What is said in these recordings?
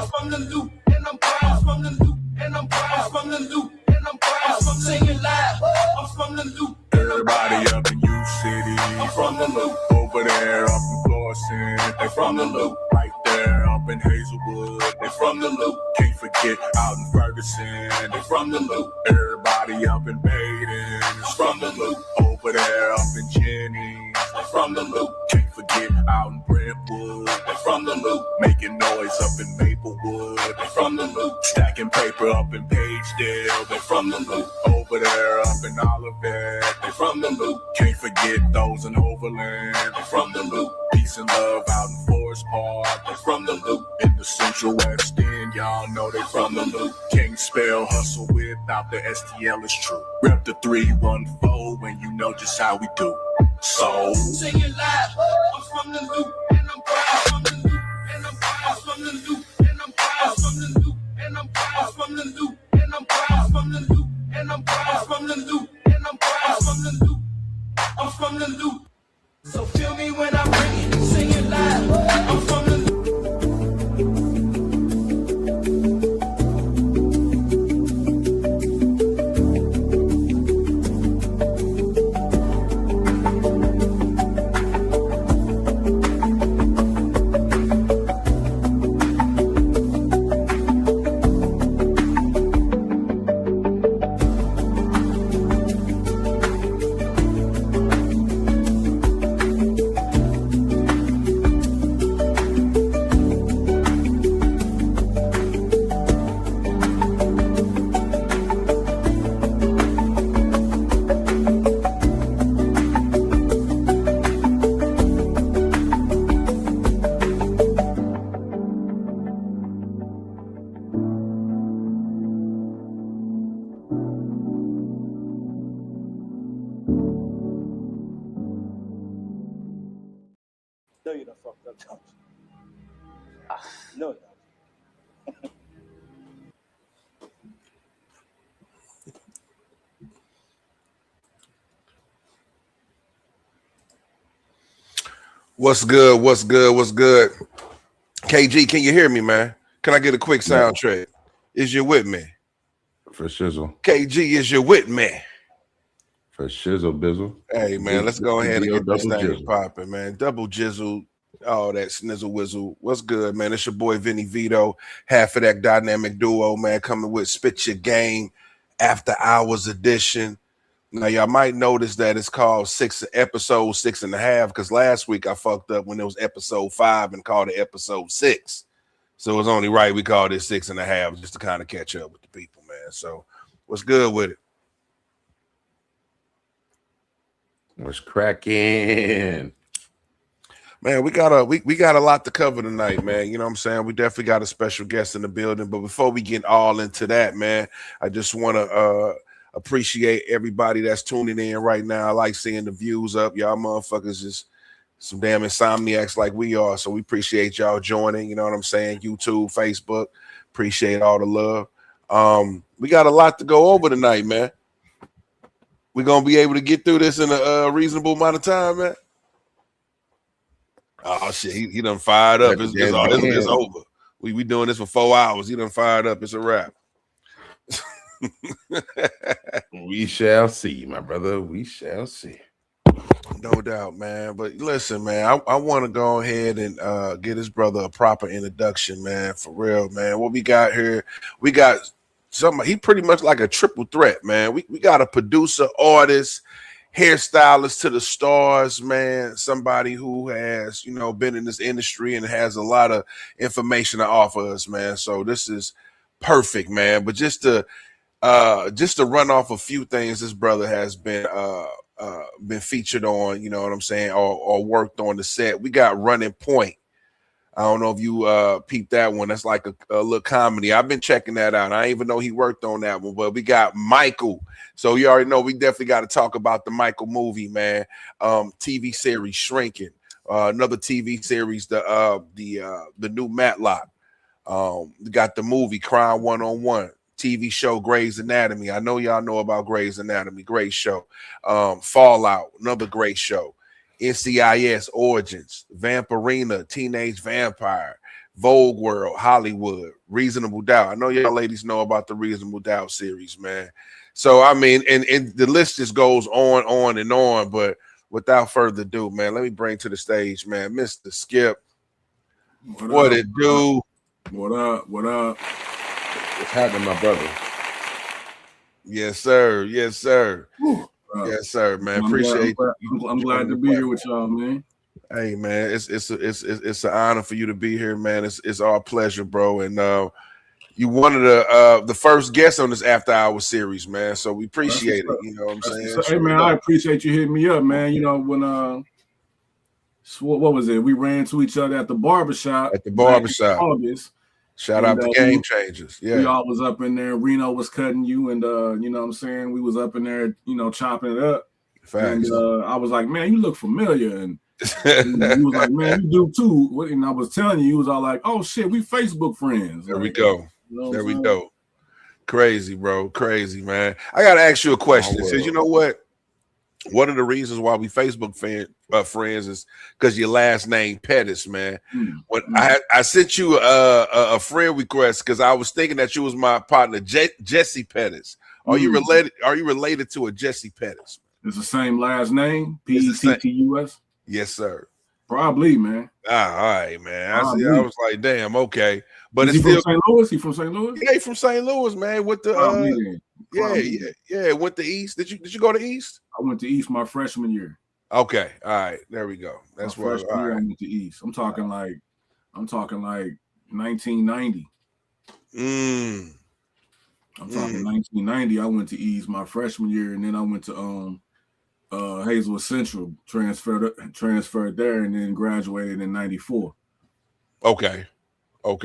from the loop, and I'm proud from the loop, and I'm proud from the loop, and I'm proud from singing live. I'm from the loop. Everybody up in U City, I'm from the loop. over there up in Florissant, they from the loop. Right there up in Hazelwood, They from the loop. can't forget out in Ferguson, They from the loop. everybody up in Baden is From the loop. over there up in Jennings, They from the loop. can't forget out in Brentwood, They from the loop. making noise up in Maplewood, They from the loop. stacking paper up in Pagedale, They from the loop. over there up in Olivet, They from the loop. can't forget those in Overland, They from the loop. peace and love out in Forest Park, They from the loop. in the Central West End, y'all know they from the loop. Can't spell hustle without the STL, is true. Rep the 314 when you know just how we do. So Singing live. I'm from the loop, and I'm proud from the loop, and I'm proud from the loop, and I'm proud from the loop, and I'm proud from the loop, and I'm proud from the loop, and I'm proud from the loop, and I'm proud from the loop. I'm from the loop. So feel me when I bring it, singing live. I'm from the loop. No, you done fucked up, don't you? No, no. What's good? What's good? What's good? KG, can you hear me, man? Can I get a quick sound check? Is you with me? For shizzle. KG, is you with me? For shizzle bizzle. Hey, man, let's go ahead and get this Double thing jizzle. popping, man. Double jizzle, all that snizzle whizzle. What's good, man? It's your boy Vinny Vito, half of that dynamic duo, man, coming with Spit Your Game After Hours edition. Now, y'all might notice that it's called episode 6.5, because last week I fucked up when it was episode 5 and called it episode 6. So it's only right we called it 6.5 just to kind of catch up with the people, man. So what's good with it? What's cracking? Man, we got a lot to cover tonight, man. You know what I'm saying? We definitely got a special guest in the building. But before we get all into that, man, I just want to appreciate everybody that's tuning in right now. I like seeing the views up. Y'all motherfuckers is some damn insomniacs like we are. So we appreciate y'all joining. You know what I'm saying? YouTube, Facebook. Appreciate all the love. We got a lot to go over tonight, man. We're gonna be able to get through this in a reasonable amount of time, man. Oh shit, he done fired up. It's over. We doing this for 4 hours. He done fired up. It's a wrap. We shall see, my brother. We shall see. No doubt, man. But listen, man, I want to go ahead and get his brother a proper introduction, man. For real, man. What we got here, we got somebody. He pretty much like a triple threat, man. We got a producer, artist, hairstylist to the stars, man. Somebody who has, been in this industry and has a lot of information to offer us, man. So this is perfect, man. But just to run off a few things this brother has been featured on, you know what I'm saying, or worked on the set. We got Running Point. I don't know if you peeped that one. That's like a little comedy. I've been checking that out. I didn't even know he worked on that one, but we got Michael. So you already know we definitely got to talk about the Michael movie, man. TV series Shrinking. Another TV series, the new Matlock. We got the movie Crime 101. TV show Grey's Anatomy. I know y'all know about Grey's Anatomy. Great show. Fallout, another great show. NCIS Origins, Vampirina, Teenage Vampire, Vogue World, Hollywood, Reasonable Doubt. I know y'all ladies know about the Reasonable Doubt series, man. So I mean, and the list just goes on and on. But without further ado, man, let me bring to the stage, man, Mr. Skip. What it do? What up? What up? What's happening, my brother? Yes, sir. Yes, sir. Yes, sir, man. Appreciate you. I'm glad to be here with y'all, man. Hey, man, it's an honor for you to be here, man. It's our pleasure, bro. And you one of the first guests on this After Hours series, man. So we appreciate it. You know what I'm saying? Hey, man, I appreciate you hitting me up, man. You know, when what was it? We ran into each other at the barbershop. August. Shout out to Game Changers. Yeah. We all was up in there. Reno was cutting you, and you know what I'm saying? We was up in there, you know, chopping it up. Facts. And I was like, man, you look familiar. And you was like, man, you do too. And I was telling you, was all like, oh shit, we Facebook friends. There we go. You know there we go. Crazy, bro. Crazy, man. I gotta ask you a question. It says, you know what? One of the reasons why we Facebook friends is because your last name Pettis, man. When I sent you a friend request because I was thinking that you was my partner, Jesse Pettis. Are you related? Are you related to a Jesse Pettis? It's the same last name, Pettus. Yes, sir. Probably, man. All right, man. I was like, damn, okay. But it's still from St. Louis. He from St. Louis? Yeah, he from St. Louis, man. With the went to East. Did you go to East? I went to East my freshman year. Okay, all right, there we go. That's where I went to East. I'm talking like 1990. I'm talking 1990. I went to East my freshman year, and then I went to Hazelwood Central, transferred there, and then graduated in 94. Okay. All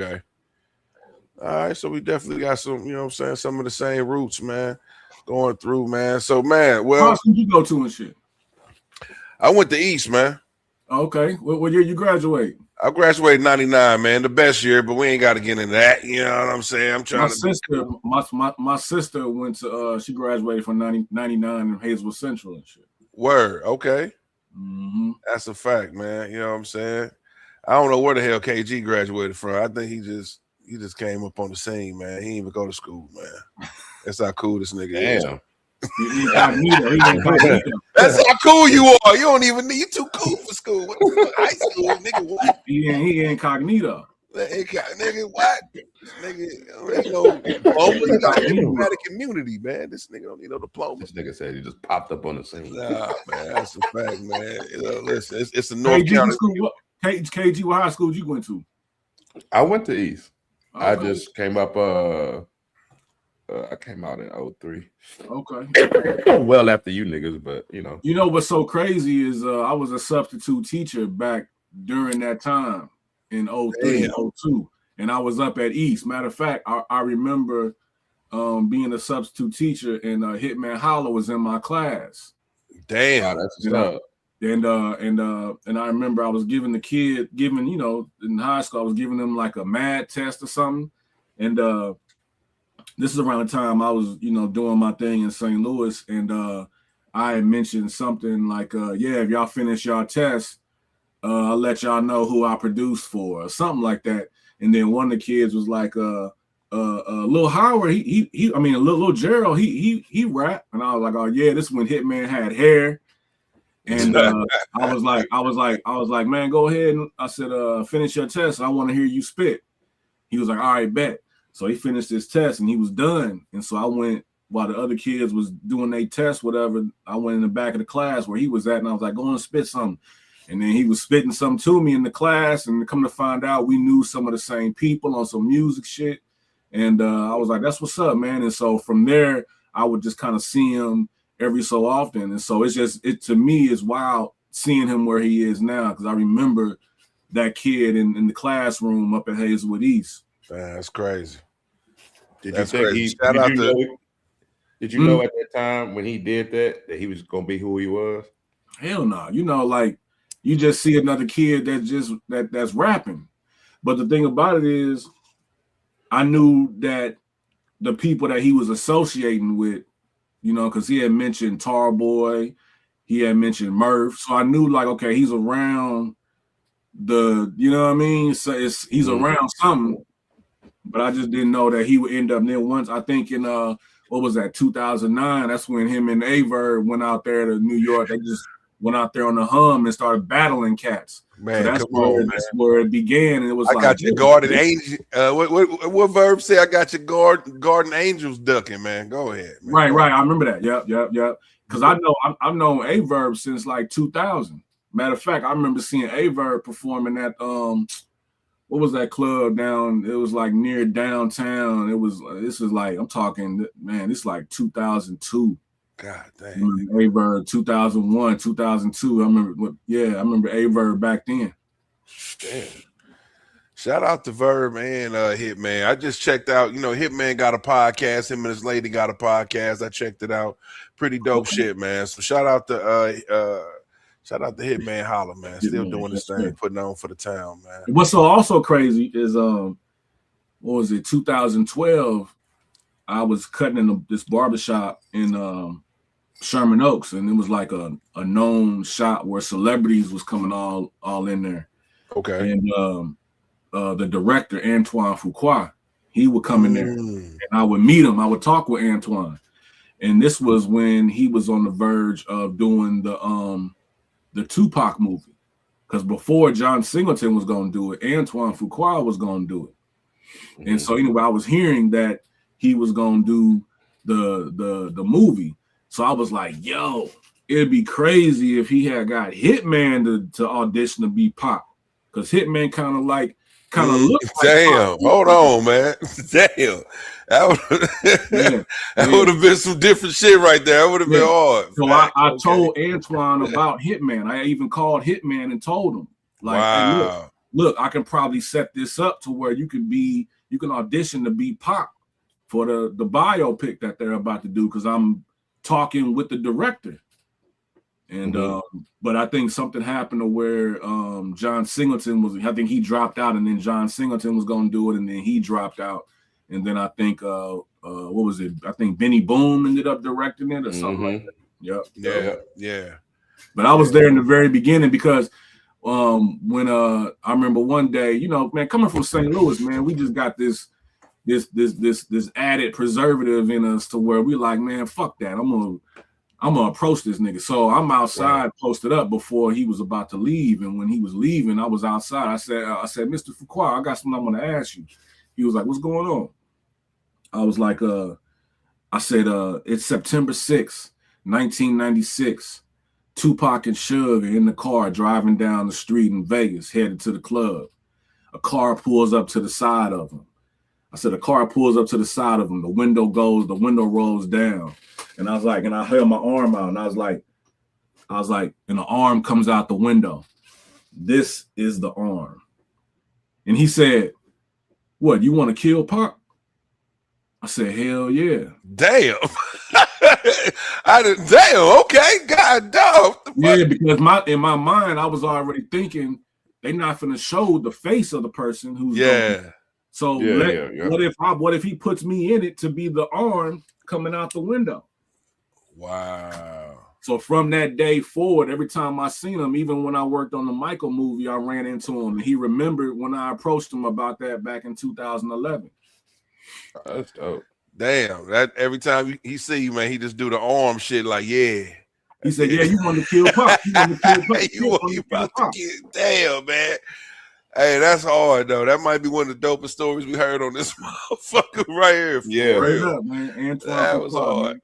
right, so we definitely got some, you know what I'm saying, some of the same roots, man, going through, man. So, man, well, how did you go to and shit? I went to East, man. Okay, what year you graduate? I graduated 99, man, the best year, but we ain't got to get into that. You know what I'm saying? I'm trying my sister went to she graduated from 99 in Hazelwood Central and shit. Word, okay. Mm-hmm. That's a fact, man. You know what I'm saying? I don't know where the hell KG graduated from. I think he just came up on the scene, man. He didn't even go to school, man. That's how cool this nigga is. That's how cool you are. You don't even need. You too cool for school. What the fuck? High school, nigga. What? He incognito. Nigga, what? Nigga, you know, diploma. You got a diplomatic immunity, man. This nigga don't need no diploma. This nigga said he just popped up on the scene. Nah, man, that's a fact, man. You know, listen, it's a North Carolina. KG, what high school did you went to? I went to East. Okay. I just came up. I came out in 03. Okay. Well after you niggas, but you know. You know what's so crazy is I was a substitute teacher back during that time in 03 and 02. And I was up at East. Matter of fact, I remember being a substitute teacher and Hitman Hollow was in my class. Damn. Wow, that's up. And I remember I was giving you know, in high school, I was giving them like a math test or something. And this is around the time I was, you know, doing my thing in St. Louis. And I had mentioned something like, if y'all finish y'all test, I'll let y'all know who I produced for or something like that. And then one of the kids was like, Lil Howard, Lil Gerald, he rap. And I was like, oh yeah, this is when Hitman had hair. And I was like, man, go ahead. And I said, finish your test. I want to hear you spit. He was like, all right, bet. So he finished his test and he was done. And so I went, while the other kids was doing their test, whatever, I went in the back of the class where he was at, and I was like, go on and spit something. And then he was spitting something to me in the class, and come to find out we knew some of the same people on some music shit. And I was like, that's what's up, man. And so from there, I would just kind of see him every so often. And so it to me is wild seeing him where he is now, because I remember that kid in the classroom up at Hazelwood East. That's crazy. Did you know at that time when he did that he was gonna be who he was? Hell no. You know, like you just see another kid that's rapping. But the thing about it is, I knew that the people that he was associating with, you know, because he had mentioned Tar Boy, he had mentioned Murph. So I knew, like, okay, he's around you know what I mean? So he's around something, but I just didn't know that he would end up there once. I think in what was that, 2009? That's when him and Averb went out there to New York. They just went out there on the hum and started battling cats. Man, so that's where it began. And it was I got your guardian angel. What Verb say? I got your guardian angels ducking, man. Go ahead. Man. Right. I remember that. Yep. Because I've known Averb since like 2000. Matter of fact, I remember seeing Averb performing at what was that club down? It was like near downtown. This is like, I'm talking, man, it's like 2002. God damn. Averb 2001, 2002. I remember Averb back then. Damn. Shout out to Verb and Hitman. I just checked out, Hitman got a podcast. Him and his lady got a podcast. I checked it out. Pretty dope shit, man. So shout out to Hitman Holla, man. Still doing this thing, putting on for the town, man. What's also crazy is what was it, 2012? I was cutting in this barbershop in Sherman Oaks, and it was like a known shop where celebrities was coming all in there. Okay. And the director, Antoine Fuqua, he would come in there, and I would meet him. I would talk with Antoine. And this was when he was on the verge of doing the Tupac movie. Because before John Singleton was going to do it, Antoine Fuqua was going to do it. And so anyway, I was hearing that he was going to do the movie. So I was like, yo, it'd be crazy if he had got Hitman to audition to be Pop. Because Hitman kind of looked like damn, Pop. Hold on, man. Damn. That would have been some different shit right there. That would have been hard. So I told Antoine about Hitman. I even called Hitman and told him, like, wow. Hey, look, I can probably set this up to where you can audition to be Pop for the biopic that they're about to do, because I'm talking with the director. And but I think something happened to where John Singleton I think he dropped out, and then John Singleton was going to do it, and then he dropped out. And then I think what was it? I think Benny Boom ended up directing it or something like that. Yeah. But I was there in the very beginning because when I remember one day, man, coming from St. Louis, man, we just got this added preservative in us to where we like, man, fuck that. I'm gonna approach this nigga. So I'm outside, posted up before he was about to leave. And when he was leaving, I was outside. I said, Mr. Fuqua, I got something I want to ask you. He was like, what's going on? I was like, I said, it's September 6th, 1996. Tupac and Suge are in the car driving down the street in Vegas, headed to the club. A car pulls up to the side of them. I said, a car pulls up to the side of them. The window rolls down. And I was like, and I held my arm out, and I was like, and the arm comes out the window. This is the arm. And he said, what, you want to kill Pac? I said, hell yeah. Damn. Damn, okay. God damn. Yeah, because in my mind, I was already thinking they're not finna show the face of the person who's going. So what if he puts me in it to be the arm coming out the window? Wow. So from that day forward, every time I seen him, even when I worked on the Michael movie, I ran into him, and he remembered when I approached him about that back in 2011. That's dope. Damn, that every time he see you, man, he just do the arm shit like, yeah. He said, yeah, you want to kill Pop. You about to kill. Damn, man. Hey, that's hard though. That might be one of the dopest stories we heard on this motherfucker right here. Yeah, right up, man. Antoine, that was hard. Man.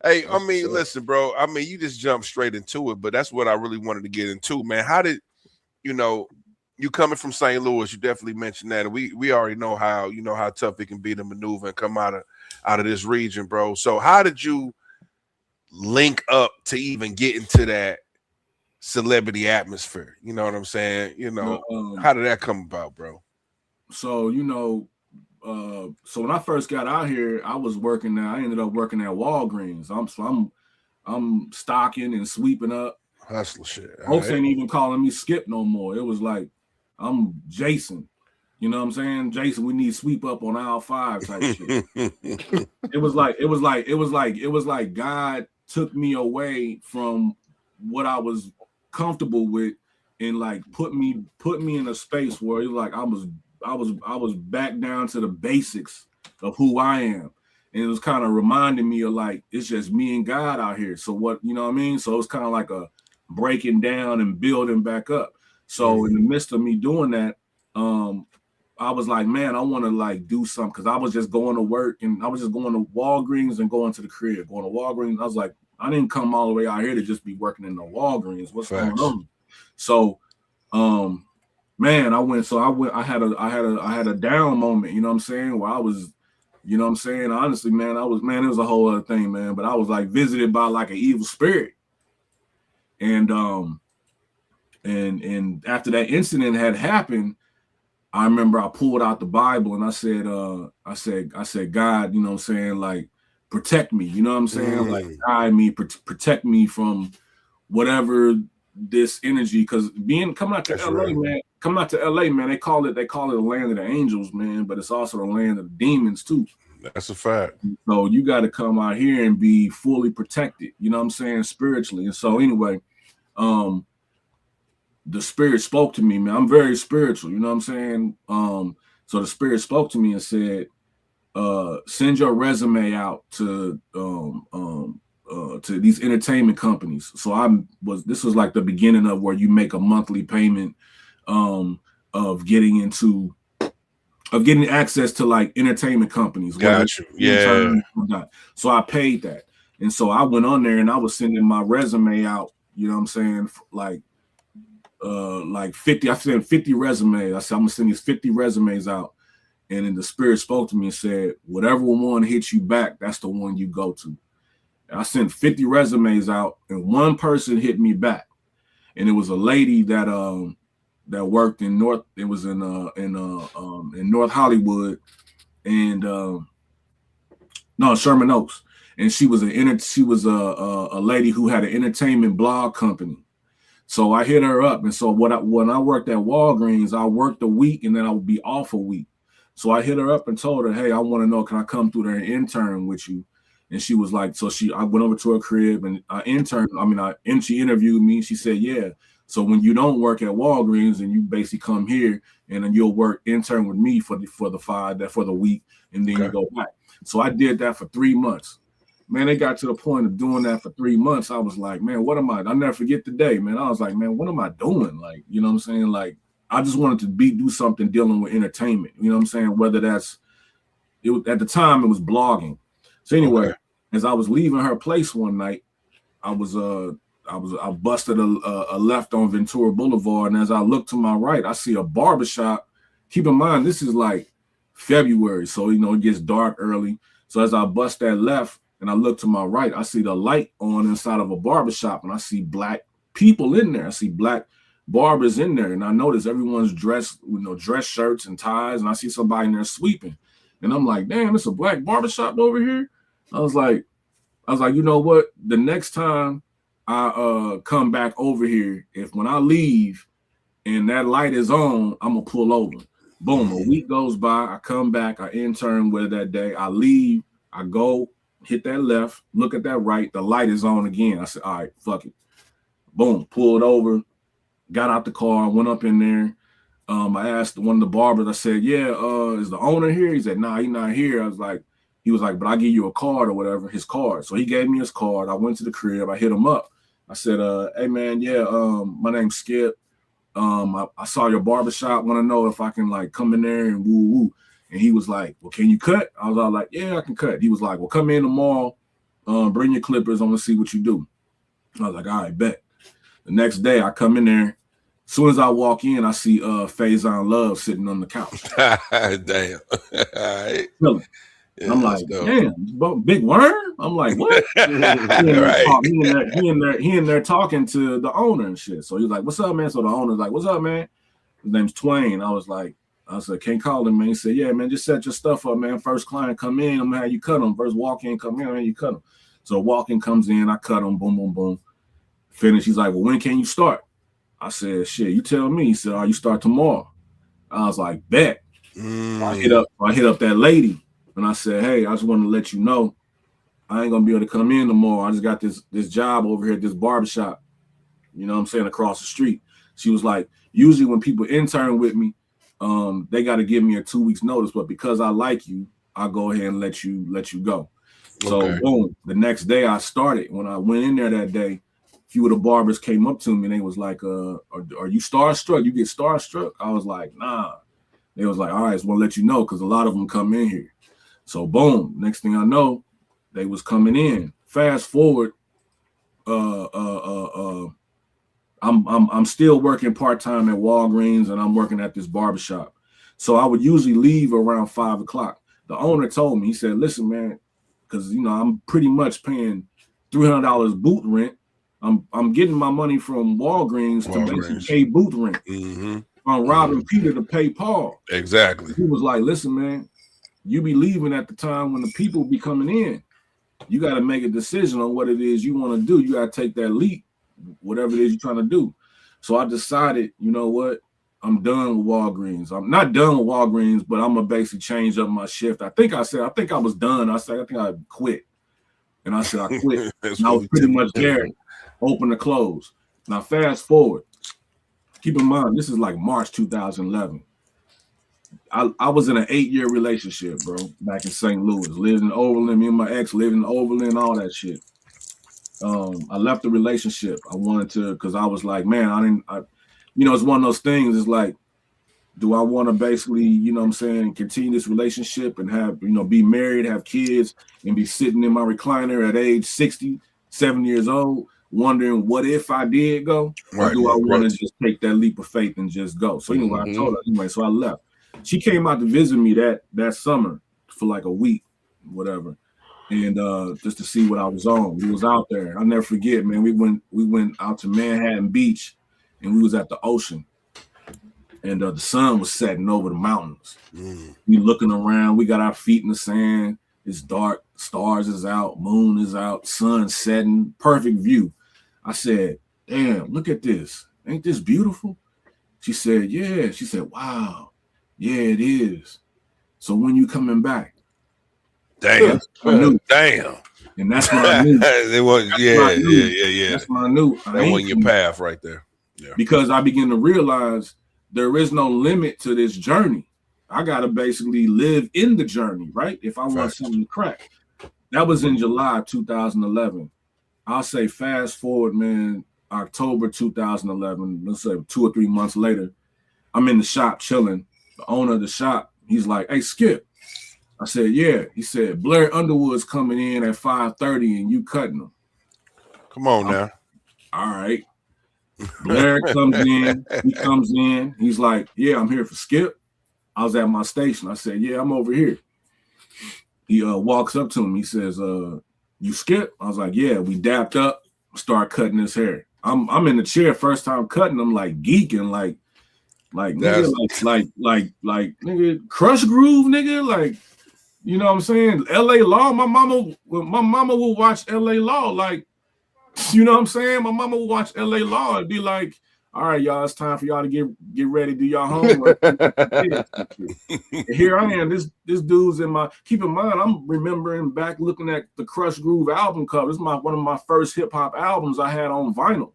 Hey, That's I mean, listen, bro. I mean, you just jumped straight into it, but that's what I really wanted to get into, man. How did you coming from St. Louis? You definitely mentioned that, and we already know how tough it can be to maneuver and come out of this region, bro. So, how did you link up to even get into that celebrity atmosphere? You know what I'm saying? How did that come about, bro? So so when I first got out here, I was working there. I ended up working at Walgreens. I'm stocking and sweeping up. Hustle shit. Folks ain't even calling me Skip no more. It was like, I'm Jason. You know what I'm saying? Jason, we need sweep up on aisle 5 type shit. It was like God took me away from what I was comfortable with and like put me in a space where it was like I was back down to the basics of who I am. And it was kind of reminding me of like it's just me and God out here. So what, you know what I mean? So it's kind of like a breaking down and building back up. So in the midst of me doing that, I was like, man, I want to like do something, because I was just going to work and I was just going to Walgreens and going to the crib, going to Walgreens. I was like, I didn't come all the way out here to just be working in the Walgreens. What's going on? So, man, I had a down moment, you know what I'm saying? Where I was, you know what I'm saying? Honestly, man, it was a whole other thing, man. But I was like visited by like an evil spirit. And after that incident had happened, I remember I pulled out the Bible and I said, God, you know what I'm saying? Like, protect me, you know what I'm saying? Like, guide me, protect me from whatever this energy, because coming out to LA, man, they call it a land of the angels, man, but it's also the land of the demons too. That's a fact. So you got to come out here and be fully protected, you know what I'm saying, spiritually. And so anyway, the spirit spoke to me, man. I'm very spiritual, you know what I'm saying? So the spirit spoke to me and said, send your resume out to these entertainment companies. So this was like the beginning of where you make a monthly payment of getting access to like entertainment companies. Got you. Yeah. So I paid that. And so I went on there and I was sending my resume out, you know what I'm saying? Like 50, I sent 50 resumes. I said, I'm gonna send these 50 resumes out. And then the spirit spoke to me and said, whatever one hits you back, that's the one you go to. And I sent 50 resumes out and one person hit me back. And it was a lady that worked in North Hollywood and Sherman Oaks. And she was a lady who had an entertainment blog company. So I hit her up. And so when I worked at Walgreens, I worked a week and then I would be off a week. So I hit her up and told her, hey, I want to know, can I come through there and intern with you? And she was like, I went over to her crib and she interviewed me. She said, yeah. So when you don't work at Walgreens and you basically come here and then you'll intern with me for the week, and then you go back. So I did that for 3 months. Man, it got to the point of doing that for 3 months. I was like, man, what am I? I'll never forget the day, man. I was like, man, what am I doing? Like, you know what I'm saying? Like, I just wanted to do something dealing with entertainment. You know what I'm saying? Whether at the time it was blogging. So anyway, as I was leaving her place one night, I busted a left on Ventura Boulevard, and as I looked to my right, I see a barbershop. Keep in mind, this is like February, so it gets dark early. So as I bust that left and I look to my right, I see the light on inside of a barbershop, and I see black people in there. I see black barbers in there, and I notice everyone's dressed with dress shirts and ties, and I see somebody in there sweeping, and I'm like, damn, it's a black barbershop over here. I was like, you know what? The next time I come back over here, when I leave and that light is on, I'm gonna pull over. Boom, a week goes by, I come back, I intern with that day, I leave, I go hit that left, look at that right, the light is on again. I said, all right, fuck it. Boom, pulled over, got out the car, went up in there. I asked one of the barbers, I said, yeah, is the owner here? He said, nah, he's not here. He was like, but I'll give you a card or whatever, his card. So he gave me his card. I went to the crib, I hit him up. I said, hey man, yeah, my name's Skip. I saw your barbershop, want to know if I can like come in there and woo woo. And he was like, well, can you cut? I was all like, yeah, I can cut. He was like, well, come in tomorrow, bring your clippers, I'm gonna see what you do. I was like, all right, bet. The next day I come in there. As soon as I walk in, I see Faison Love sitting on the couch. Damn. All right. Yeah, I'm like, damn, big worm. I'm like, what? He in there talking to the owner and shit. So he's like, what's up, man? So the owner's like, what's up, man? His name's Twain. I said, can't call him, man. He said, yeah, man, just set your stuff up, man. First client come in, I'm gonna have you cut him. First walk in, come in, man, you cut him. So walk in comes in, I cut him, boom, boom, boom. Finish. He's like, well, when can you start? I said, shit, you tell me. He said, you start tomorrow. I was like, bet. I hit up that lady and I said, hey, I just want to let you know I ain't gonna be able to come in tomorrow. I just got this job over here at this barbershop, you know what I'm saying, across the street. She was like, usually when people intern with me, they got to give me a 2 weeks notice, but because I like you, I'll go ahead and let you go. So boom, the next day I started. When I went in there that day, a few of the barbers came up to me and they was like, are you starstruck? You get starstruck? I was like, nah. They was like, all right, just want to let you know because a lot of them come in here. So boom, next thing I know, they was coming in. Fast forward, I'm still working part-time at Walgreens and I'm working at this barbershop. So I would usually leave around 5 o'clock. The owner told me, he said, listen, man, because I'm pretty much paying $300 boot rent. I'm getting my money from Walgreens to basically pay boot rent. Mm-hmm. I'm robbing Peter to pay Paul. Exactly. He was like, listen, man, you be leaving at the time when the people be coming in. You got to make a decision on what it is you want to do. You got to take that leap, whatever it is you're trying to do. So I decided, you know what? I'm done with Walgreens. I'm not done with Walgreens, but I'm going to basically change up my shift. I think I was done. I think I quit. And I said, I quit. And I was pretty much there, open to close. Now, fast forward. Keep in mind, this is like March 2011. I was in an 8-year relationship, bro, back in St. Louis. Lived in Overland. Me and my ex lived in Overland, all that shit. I left the relationship. I wanted to, because I was like, man, it's one of those things. It's like, do I want to basically, continue this relationship and have, be married, have kids, and be sitting in my recliner at age 60, 7 years old, wondering what if I did go, or do I want to just take that leap of faith and just go? So anyway, I told her anyway, so I left. She came out to visit me that summer for like a week, whatever, and just to see what I was on. We was out there. I'll never forget, man. We went out to Manhattan Beach, and we was at the ocean, and the sun was setting over the mountains. We looking around. We got our feet in the sand. It's dark. Stars is out. Moon is out. Sun setting. Perfect view. I said, damn, look at this. Ain't this beautiful? She said, yeah. She said, wow. Yeah, it is. So when you coming back? Damn. I knew. Damn. And that's what I knew. Yeah. That's what I knew. That wasn't your path right there. Yeah. Because I began to realize there is no limit to this journey. I got to basically live in the journey, right? If I want something to crack. That was in July 2011. I'll say fast forward, man, October 2011, let's say 2 or 3 months later, I'm in the shop chilling. The owner of the shop, he's like, hey, Skip. I said, yeah. He said, Blair Underwood's coming in at 5:30 and you cutting him. Come on now. All right. Blair comes in. He comes in. He's like, yeah, I'm here for Skip. I was at my station. I said, yeah, I'm over here. He walks up to him. He says, you Skip? I was like, yeah. We dapped up, start cutting his hair. I'm in the chair, first time cutting him, like geeking, like nigga, like nigga, Crush Groove, nigga, like, you know what I'm saying? LA Law. My mama will watch LA Law, like, you know what I'm saying? My mama will watch LA Law and be like, all right, y'all, it's time for y'all to get ready, do y'all homework. Here I am. This dude's in my. Keep in mind, I'm remembering back looking at the Crush Groove album cover. This is one of my first hip hop albums I had on vinyl,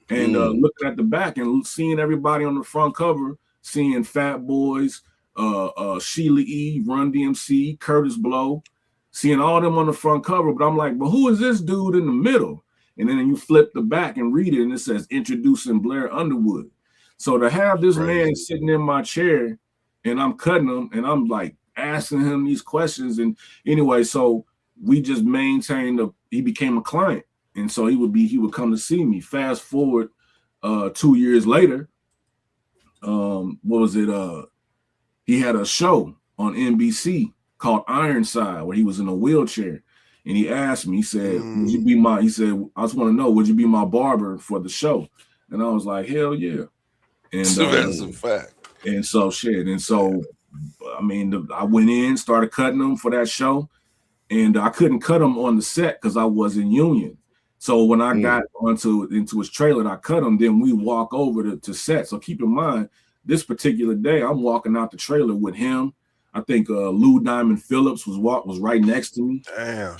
and looking at the back and seeing everybody on the front cover, seeing Fat Boys, Sheila E, Run DMC, Curtis Blow, seeing all them on the front cover. But I'm like, but who is this dude in the middle? And then you flip the back and read it, and it says introducing Blair Underwood. So to have this man sitting in my chair and I'm cutting him and I'm like asking him these questions. And anyway, so we just maintained he became a client. And so he would come to see me. Fast forward 2 years later, he had a show on NBC called Ironside where he was in a wheelchair. And he asked me, he said, would you be I just want to know, would you be my barber for the show? And I was like, hell yeah. And so that's a fact. And so I mean, I went in, started cutting him for that show, and I couldn't cut him on the set because I was in union. So when I got into his trailer and I cut him, then we walk over to set. So keep in mind, this particular day, I'm walking out the trailer with him. I think Lou Diamond Phillips was right next to me. Damn.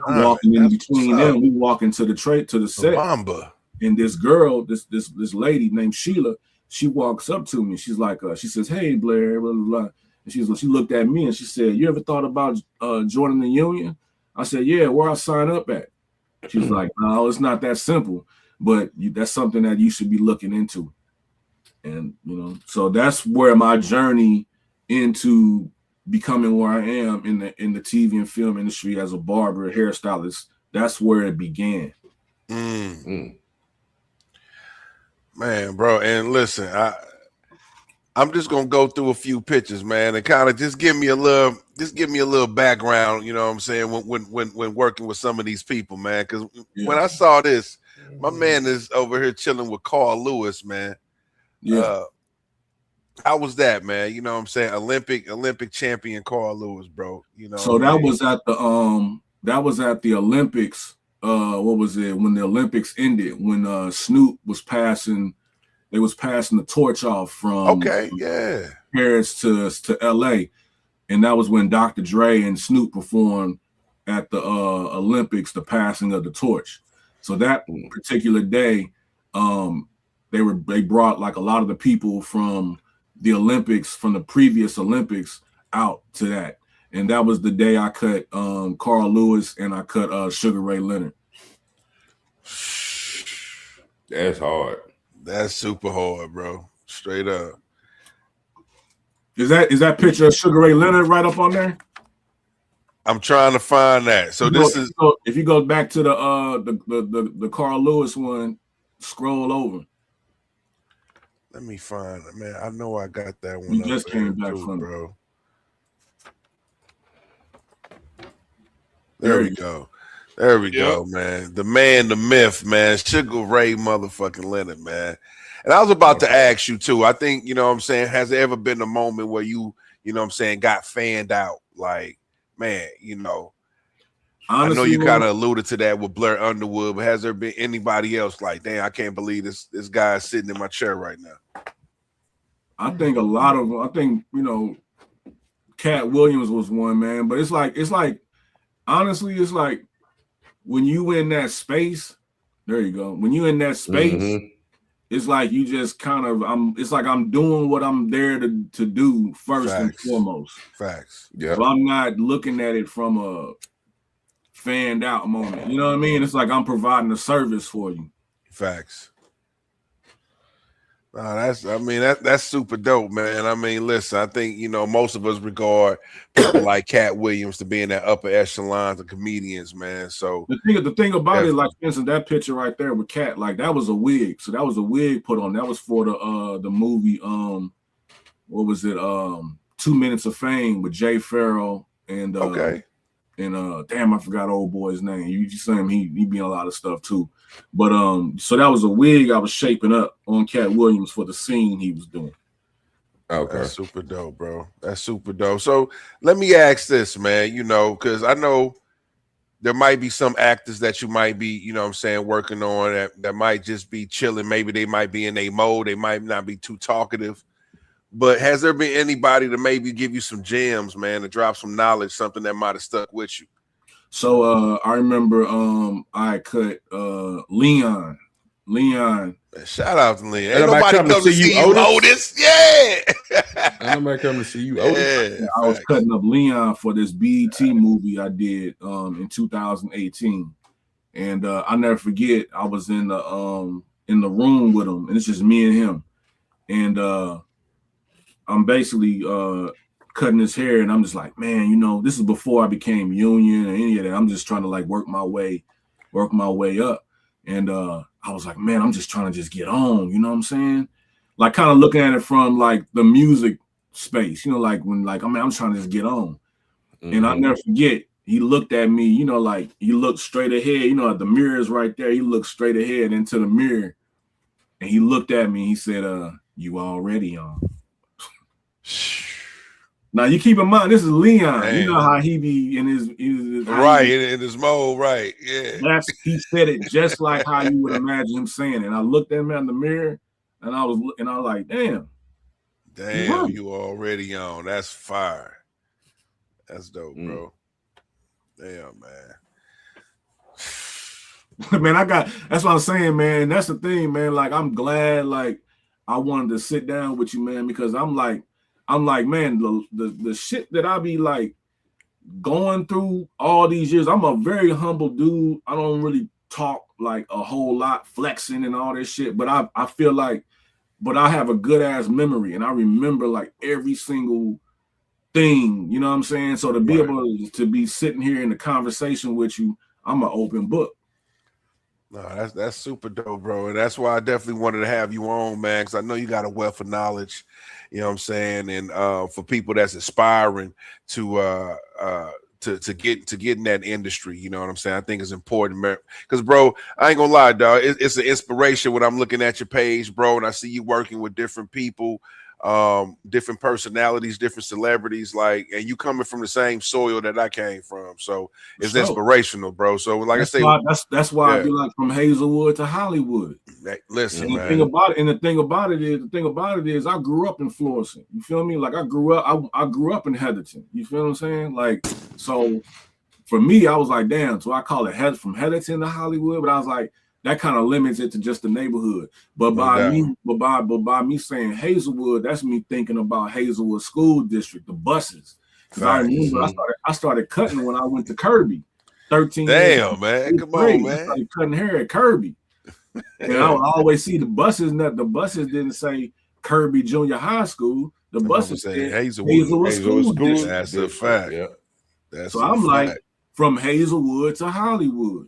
I'm walking in between them. We walking to the set. Mamba. And this girl, this lady named Sheila, she walks up to me. She's like, she says, "Hey, Blair," blah, blah, blah. And she looked at me and she said, "You ever thought about joining the union?" I said, "Yeah, where I sign up at?" She's like, "No, it's not that simple, but that's something that you should be looking into." And so that's where my journey into becoming where I am in the TV and film industry as a barber, hairstylist. That's where it began. Man, bro, and listen, I'm just gonna go through a few pictures, man, and kind of just give me a little background. You know what I'm saying? When working with some of these people, man, because when I saw this, my man is over here chilling with Carl Lewis, man. Yeah. How was that, man? You know what I'm saying? Olympic champion Carl Lewis, bro. So that was at the Olympics. What was it when the Olympics ended? When Snoop was passing, they was passing the torch off from Paris to LA, and that was when Dr. Dre and Snoop performed at the Olympics, the passing of the torch. So that particular day, they brought like a lot of the people from the Olympics, from the previous Olympics, out to that. And that was the day I cut Carl Lewis and I cut Sugar Ray Leonard. That's hard. That's super hard, bro. Straight up. Is that picture of Sugar Ray Leonard right up on there? I'm trying to find that. So if you go back to the Carl Lewis one, scroll over. Let me find it, man. I know I got that one. You just came back from bro. There we go. There we go, man. The man, the myth, man. Sugar Ray motherfucking Leonard, man. And I was about to ask you too. I think, you know what I'm saying, has there ever been a moment where you know what I'm saying, got fanned out? Like, man, honestly, I know you kind of alluded to that with Blair Underwood, but has there been anybody else like, damn, I can't believe this guy's sitting in my chair right now? I think Cat Williams was one, man. But it's like honestly, it's like when you in that space, there you go. When you in that space, it's like you just kind of it's like I'm doing what I'm there to do first and foremost. Facts. Yeah. So I'm not looking at it from a fanned out moment. You know what I mean? It's like I'm providing a service for you. Facts. That's super dope, man. I mean, listen, I think, most of us regard people like Cat Williams to be in that upper echelons of comedians, man. So the thing about it, like, for instance, that picture right there with Cat, like, that was a wig. So that was a wig put on. That was for the movie, what was it? 2 Minutes of Fame with Jay Farrell and damn, I forgot old boy's name. You see him, he be in a lot of stuff too. But so that was a wig I was shaping up on Cat Williams for the scene he was doing. Okay. That's super dope, bro. That's super dope. So let me ask this, man, because I know there might be some actors that you might be, working on that might just be chilling. Maybe they might be in a mode. They might not be too talkative. But has there been anybody to maybe give you some gems, man, to drop some knowledge, something that might have stuck with you? So I remember I cut Leon. Shout out to Leon. Ain't nobody come to see you, Otis. Yeah. Ain't nobody come to see you, Otis. Yeah, I was cutting up Leon for this BET movie I did in 2018. And I'll never forget, I was in the room with him, and it's just me and him. And I'm basically cutting his hair, and I'm just like, man, this is before I became union or any of that. I'm just trying to like work my way up. And I was like, man, I'm just trying to just get on, you know what I'm saying? Like kind of looking at it from like the music space, like when like, I'm trying to just get on. And I'll never forget, he looked at me, like he looked straight ahead, the mirror is right there. He looked straight ahead into the mirror, and he looked at me, he said, you already on. Now you keep in mind, this is Leon. Man. You know how he be in his right in his mode, right? Yeah. He said it just like how you would imagine him saying it. And I looked at him in the mirror, and I was like, damn, you already on. That's fire. That's dope, bro. Damn, man. Man, that's what I'm saying, man. That's the thing, man. Like, I'm glad, like, I wanted to sit down with you, man, because I'm like, man, the shit that I be like going through all these years. I'm a very humble dude. I don't really talk like a whole lot, flexing and all this shit, but I feel like, but I have a good ass memory, and I remember like every single thing, you know what I'm saying? So to be able to be sitting here in the conversation with you, I'm an open book. No, that's super dope, bro. And that's why I definitely wanted to have you on, man, because I know you got a wealth of knowledge, you know what I'm saying? And for people that's aspiring to get in that industry, you know what I'm saying? I think it's important, man. Because, bro, I ain't gonna lie, dog. It's an inspiration when I'm looking at your page, bro, and I see you working with different people, different personalities, different celebrities, like, and you coming from the same soil that I came from, so it's inspirational, bro. So like that's I say, that's why I be like, from Hazelwood to Hollywood. Listen, and man. The thing about it is I grew up in Florissant. You feel me? Like, I grew up in Heatherton. You feel what I'm saying? Like, so for me, I was like, damn, so I call it from Heatherton to Hollywood, but I was like, that kind of limits it to just the neighborhood. But by me saying Hazelwood, that's me thinking about Hazelwood School District, the buses. Because I remember I started cutting when I went to Kirby. 13 Damn, man. Come on, man. I started cutting hair at Kirby. And I would always see the buses. The buses didn't say Kirby Junior High School. The buses said Hazelwood School District. That's a fact. Yeah. So I'm like, from Hazelwood to Hollywood.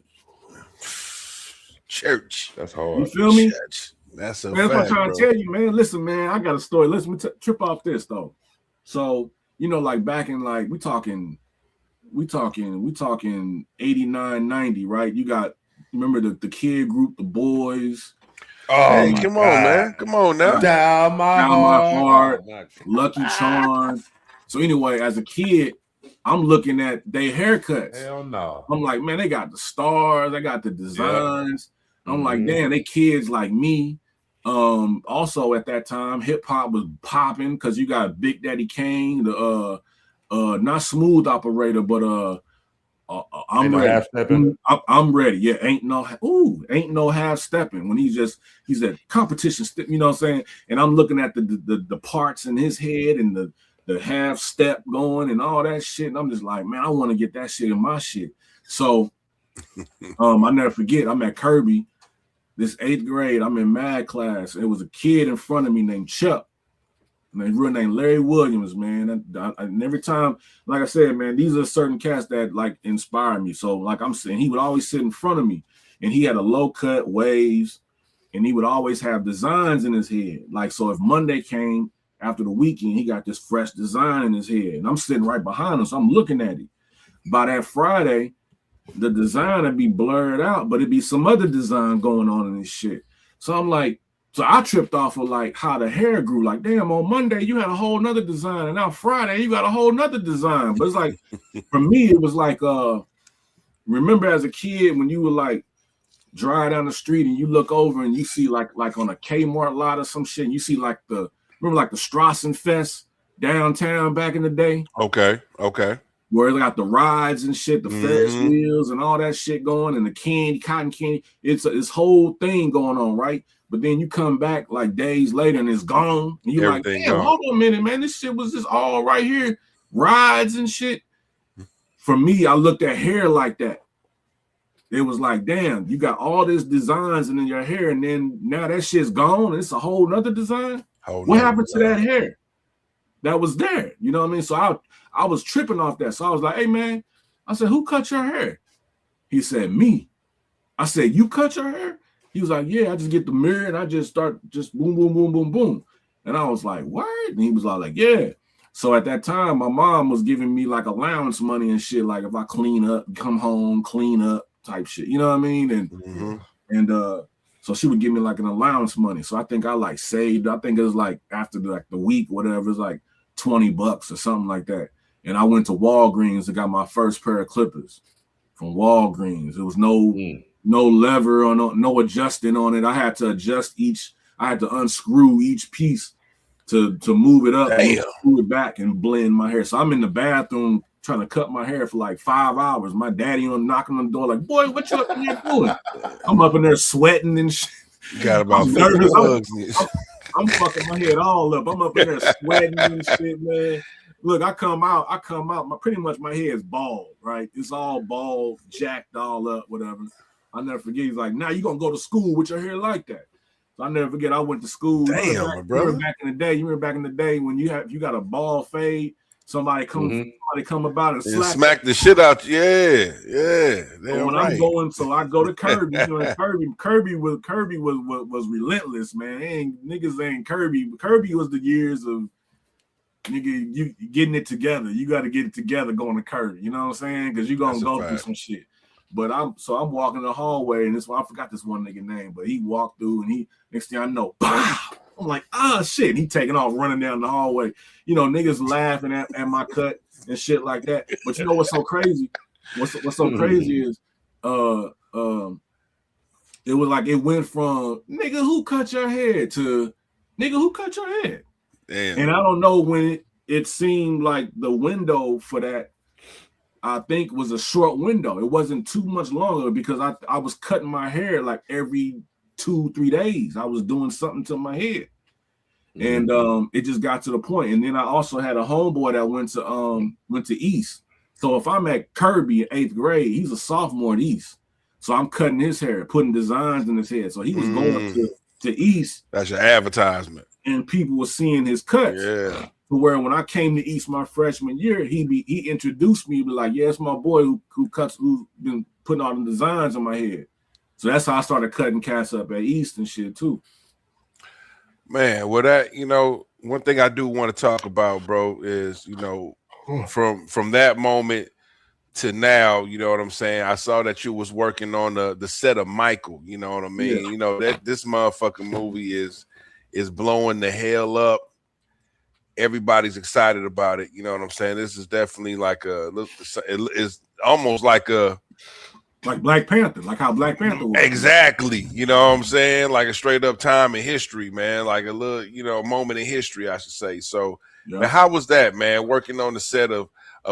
Church. That's hard. You feel me? Church. That's a man, fact, what I'm trying bro. to tell you, man. Listen, man, I got a story. Listen, trip off this though. So, you know, like back in like we talking 89, 90, right? You got, remember the kid group, the boys. Oh, hey, come on, man. Come on now. Down my heart. Lucky Charms. So anyway, as a kid, I'm looking at their haircuts. Hell no. I'm like, man, they got the stars, they got the designs. Yep. I'm like, damn, they kids like me. Also at that time, hip hop was popping because you got Big Daddy Kane, the not Smooth Operator, but I'm ready. I'm ready. Yeah, ain't no half stepping when he's at competition, you know what I'm saying? And I'm looking at the parts in his head and the half step going and all that shit. And I'm just like, man, I want to get that shit in my shit. So I never forget, I'm at Kirby, this 8th grade, I'm in math class. It was a kid in front of me named Chuck. His real name Larry Williams, man. And every time, like I said, man, these are certain cats that like inspire me. So like I'm saying, he would always sit in front of me, and he had a low cut waves, and he would always have designs in his head. Like, so if Monday came after the weekend, he got this fresh design in his head, and I'm sitting right behind him, so I'm looking at it. By that Friday, the design would be blurred out, but it'd be some other design going on in this shit. So I'm like, so I tripped off of like how the hair grew. Like, damn, on Monday you had a whole nother design, and now Friday you got a whole nother design. But it's like, for me, it was like, remember as a kid when you were like drive down the street and you look over and you see like on a Kmart lot or some shit, and you see like remember like the Strassen Fest downtown back in the day? Okay. Where they got the rides and shit, the Ferris wheels and all that shit going, and the cotton candy. It's this whole thing going on, right? But then you come back like days later and it's gone. And you're like, damn, hold on a minute, man. This shit was just all right here. Rides and shit. For me, I looked at hair like that. It was like, damn, you got all these designs in your hair, and then now that shit's gone. And it's a whole nother design. What happened to that hair that was there? You know what I mean? So I was tripping off that. So I was like, hey, man, I said, who cut your hair? He said, me. I said, you cut your hair? He was like, yeah, I just get the mirror and I just start just boom, boom, boom, boom, boom. And I was like, what? And he was like, yeah. So at that time, my mom was giving me like allowance money and shit. Like if I clean up, come home, clean up type shit. You know what I mean? And so she would give me like an allowance money. So I think I like saved. I think it was like after the week, whatever, it was like $20 or something like that. And I went to Walgreens and got my first pair of clippers from Walgreens. There was no lever or no adjusting on it. I had to I had to unscrew each piece to move it up and screw it back and blend my hair. So I'm in the bathroom trying to cut my hair for like 5 hours. My daddy knocking on the door like, boy, what you up in there doing? I'm up in there sweating and shit. You got about I'm 50 nervous. bugs. I'm fucking my head all up. I'm up in there sweating and shit, man. Look, I come out, pretty much my hair is bald, right? It's all bald, jacked all up, whatever. I'll never forget. He's like, now you're going to go to school with your hair like that. So I'll never forget, I went to school. Damn, my brother. You remember back in the day when you got a bald fade, somebody come about and smack the shit out you. Yeah. So when I'm going, so I go to Kirby. You know, Kirby was relentless, man. Niggas ain't Kirby. Kirby was the years of nigga, you getting it together. You got to get it together going to Kirby. You know what I'm saying? Because you're gonna go through some shit. But I'm walking the hallway, and I forgot this one nigga name, but he walked through, and next thing I know, pow! I'm like, shit. He taking off running down the hallway. You know, niggas laughing at my cut and shit like that. But you know what's so crazy? What's so crazy is it was like it went from nigga who cut your hair to nigga who cut your hair. Damn. And I don't know when it seemed like the window for that, I think, was a short window. It wasn't too much longer because I was cutting my hair like every 2-3 days. I was doing something to my head. And it just got to the point. And then I also had a homeboy that went to East. So if I'm at Kirby in 8th grade, he's a sophomore at East. So I'm cutting his hair, putting designs in his head. So he was going to East. That's your advertisement. And people were seeing his cuts. Yeah. To where when I came to East my freshman year, he introduced me, like, yeah, it's my boy who's been putting all the designs on my head. So that's how I started cutting cats up at East and shit too. Man, well, that, you know, one thing I do want to talk about, bro, is, you know, from that moment to now, you know what I'm saying? I saw that you was working on the set of Michael, you know what I mean? Yeah. You know, that this motherfucking movie is blowing the hell up. Everybody's excited about it. You know what I'm saying? This is definitely like it's almost like Black Panther, like how Black Panther was. Exactly. You know what I'm saying? Like a straight up time in history, man. Like a little, you know, moment in history, I should say. So, man, how was that, man? Working on the set of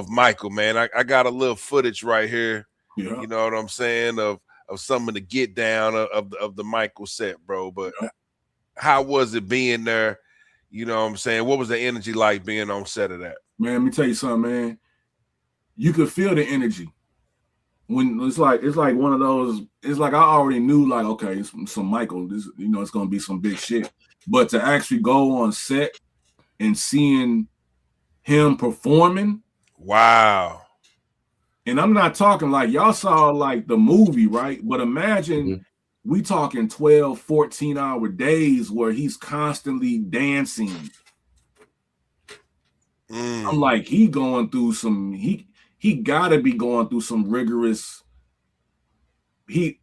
Michael, man. I got a little footage right here. Yeah. You know what I'm saying? Of some of the get down of the Michael set, bro. But how was it being there? You know what I'm saying? What was the energy like being on set of that? Man, let me tell you something, man. You could feel the energy. When it's like one of those, it's like I already knew, like, okay, some Michael, this, you know, it's gonna be some big shit. But to actually go on set and seeing him performing, wow. And I'm not talking like y'all saw like the movie, right? But imagine we talking 12, 14-hour days where he's constantly dancing. I'm like, he going through some, he gotta be going through some rigorous.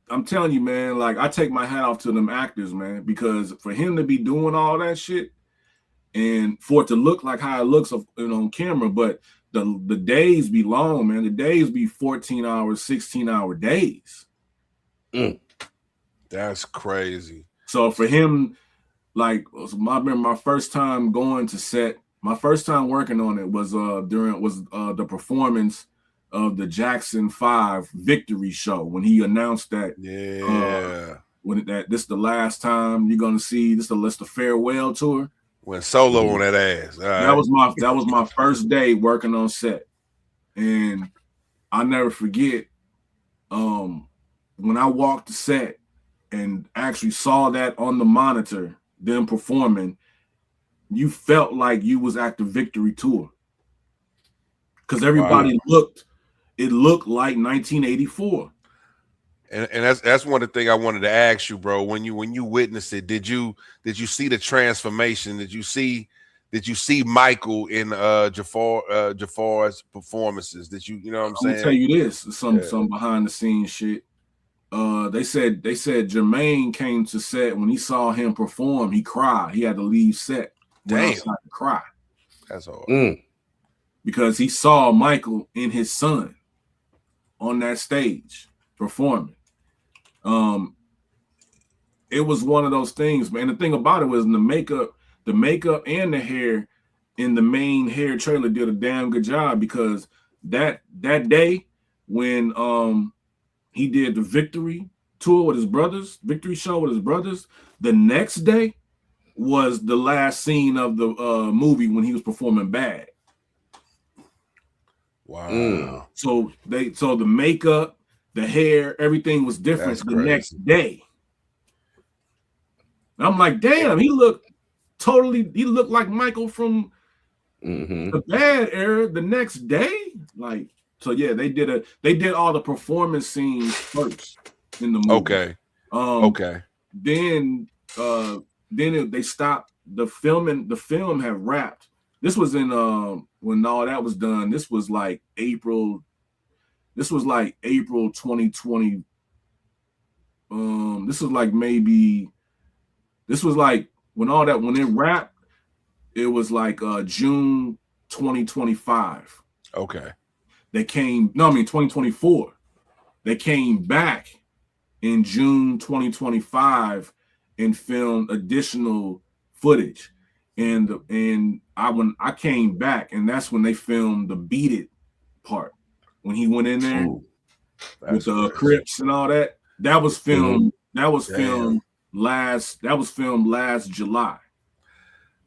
I'm telling you, man, like I take my hat off to them actors, man, because for him to be doing all that shit and for it to look like how it looks on camera, but the days be long, man. The days be 14 hours, 16-hour days. That's crazy. So for him, like, I remember my first time going to set, my first time working on it was the performance of the Jackson 5 victory show when he announced that this is the last time you're gonna see this the farewell tour. Went solo on that ass. That was my first day working on set, and I never forget when I walked the set and actually saw that on the monitor, them performing. You felt like you was at the victory tour because everybody looked like 1984. And that's one of the things I wanted to ask you, bro. When you witnessed it, did you see the transformation? Did you see Michael in Jafar's performances? Did you know what I'm saying? I'll tell you this, some behind the scenes shit. They said Jermaine came to set when he saw him perform, he cried. He had to leave set. Damn. To cry. That's hard. Because he saw Michael and his son on that stage performing. It was one of those things, man. The thing about it was the makeup and the hair in the main hair trailer did a damn good job because that day when he did the victory tour with his brothers, victory show with his brothers, the next day was the last scene of the movie when he was performing Bad. Wow. So the makeup, the hair, everything was different That's the crazy. next day. And I'm like, damn, he looked like Michael from the Bad era the next day. Like, so yeah, they did all the performance scenes first in the movie. Okay. Okay. Then they stopped the filming. The film had wrapped. This was in when all that was done. This was like April 2020. This was like when it wrapped, it was like June 2025. Okay. 2024. They came back in June 2025 and filmed additional footage. And when I came back, and that's when they filmed the Beat It part. When he went in there with the Crips and all that. That was filmed. That was filmed last July.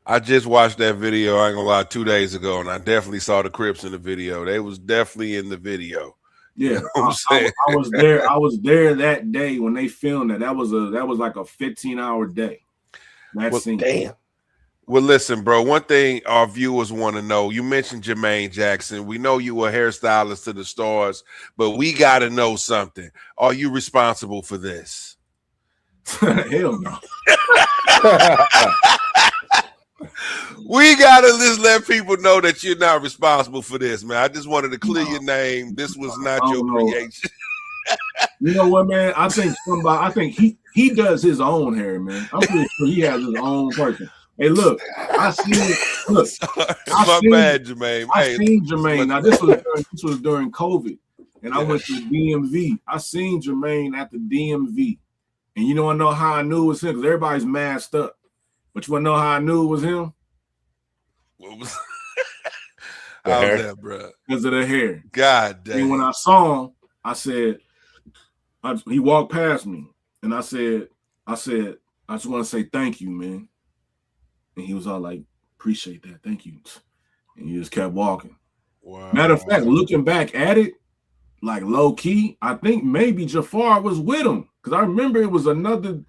I just watched that video, I ain't gonna lie, 2 days ago, and I definitely saw the Crips in the video. They was definitely in the video. Yeah, you know what I'm saying? I was there. I was there that day when they filmed it. That was like a 15-hour day. Damn. Well, listen, bro. One thing our viewers want to know: you mentioned Jermaine Jackson. We know you were hairstylist to the stars, but we got to know something. Are you responsible for this? Hell no. We gotta just let people know that you're not responsible for this, man. I just wanted to clear your name. This was not your creation. You know what, man? I think he does his own hair, man. I'm pretty sure he has his own person. Hey, look, I seen Jermaine. I seen Jermaine. Now this was during COVID, and I went to the DMV. I seen Jermaine at the DMV, and you know how I knew it was him because everybody's masked up. But you want to know how I knew it was him? What was how's that, bro? Because of the hair. God damn. And when I saw him, I said, he walked past me, and I said, I just want to say thank you, man. And he was all like, appreciate that, thank you. And he just kept walking. Wow. Matter of fact, looking back at it, like low key, I think maybe Jafar was with him because I remember it was another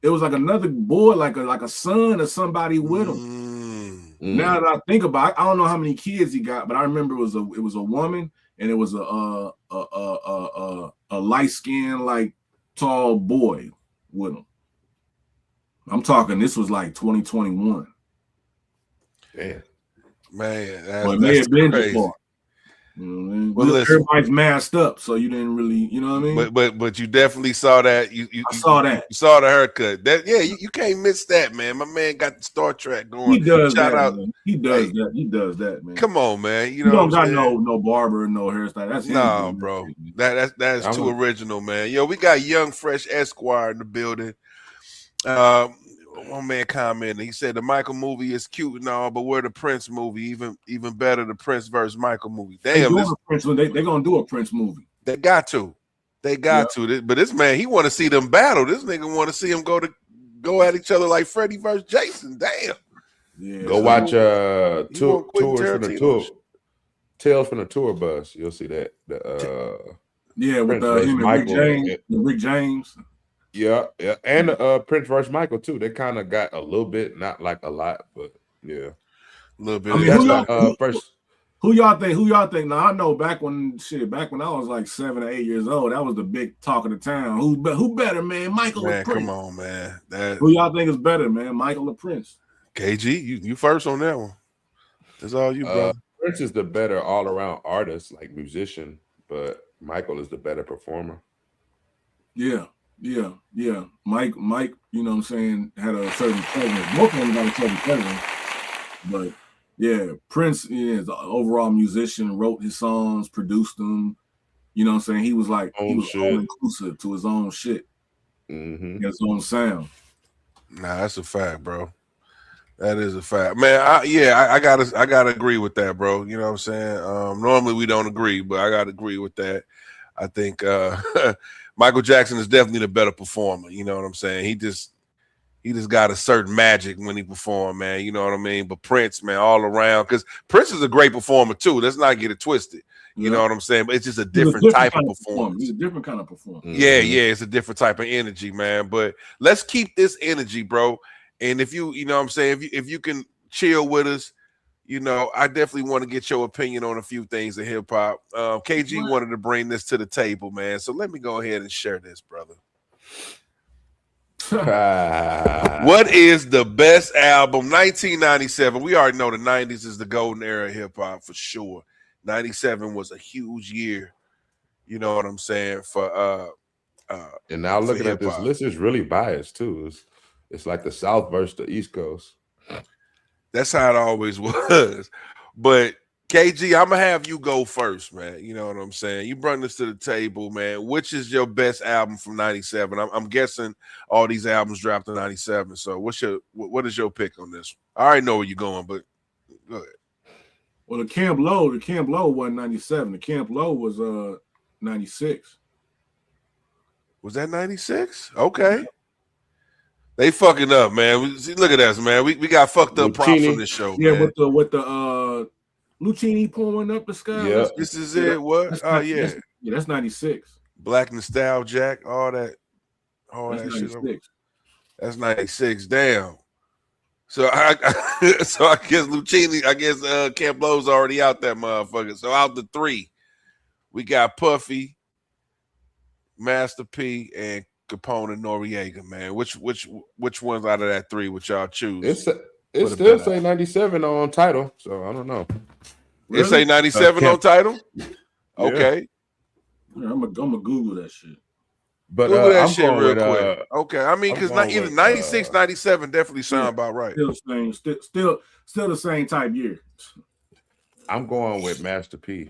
boy, like a son or somebody with him. Now that I think about it, I don't know how many kids he got, but I remember it was a woman and it was a light skinned, like tall boy with him. I'm talking this was like 2021. Damn. Man, it may have been crazy. Jafar. You know what I mean? Well, everybody's masked up, so you didn't really, you know what I mean? But you definitely saw that. I saw that. You saw the haircut. You can't miss that, man. My man got the Star Trek going. He does that. Man. He does that. He does that, man. Come on, man. You don't got no barber, no hairstyle. That's no, bro. That's too original, man. Yo, we got Young Fresh Esquire in the building. One man commented, he said the Michael movie is cute and all, but where the Prince movie, even better, the Prince versus Michael movie. Damn, they're gonna do a Prince movie. They got to. But this man, he want to see them battle. This nigga want to see them go at each other like Freddie versus Jason. Damn. Yeah. Go watch Tours from the Tour. Tales from the Tour bus. You'll see that. With him and Rick James. Yeah, and Prince versus Michael too. They kind of got a little bit, not like a lot, but yeah, a little bit. I mean, who y'all think? Now I know back when I was like 7 or 8 years old, that was the big talk of the town. Who better, man? Michael or Prince? Come on, man. Who y'all think is better, man? Michael or Prince? KG, you first on that one. That's all you, bro. Prince is the better all around artist, like musician, but Michael is the better performer. Yeah. Mike, you know what I'm saying, had a certain presence. Both of them got a certain presence. But yeah, Prince is an overall musician, wrote his songs, produced them. You know what I'm saying? He was like all inclusive to his own shit. His own sound. Nah, that's a fact, bro. That is a fact, man. I gotta agree with that, bro. You know what I'm saying? Normally we don't agree, but I gotta agree with that. I think Michael Jackson is definitely the better performer. You know what I'm saying? He just got a certain magic when he performed, man. You know what I mean? But Prince, man, all around, because Prince is a great performer too. Let's not get it twisted. You know what I'm saying? But it's just a different type of performance. He's a different kind of performance. Yeah, it's a different type of energy, man. But let's keep this energy, bro. And if you know what I'm saying, if you can chill with us, you know, I definitely want to get your opinion on a few things in hip hop. KG wanted to bring this to the table, man. So let me go ahead and share this, brother. What is the best album? 1997. We already know the 90s is the golden era of hip hop for sure. 97 was a huge year. You know what I'm saying? For and now looking at this list, is really biased too. It's like the South versus the East Coast. That's how it always was. But KG, I'm gonna have you go first, man. You know what I'm saying? You bring this to the table, man. Which is your best album from 97? I'm guessing all these albums dropped in 97. So what is your pick on this? I already know where you're going, but go ahead. Well, the Camp Low wasn't 97. The Camp Low was 96. Was that 96? Okay. They fucking up, man. Look at us, man. We got fucked up props on this show. Yeah, man. with the Lucini pulling up the sky. Yeah, this is it. What? Oh yeah, that's 96. Black Nostalgia, all that That's 96. shit. That's 96. Damn. So I guess Lucini, Camp Low's already out that motherfucker. So out the three, we got Puffy, Master P, and Capone and Noriega, man. Which ones out of that three would y'all choose? It still say 97 on title, so I don't know. Really? It say 97 on title? Okay. Yeah, I'm gonna Google that shit. But Google that shit real quick. Okay. I mean, because either 96, 97 definitely sound about right. Still the same type year. I'm going with Master P.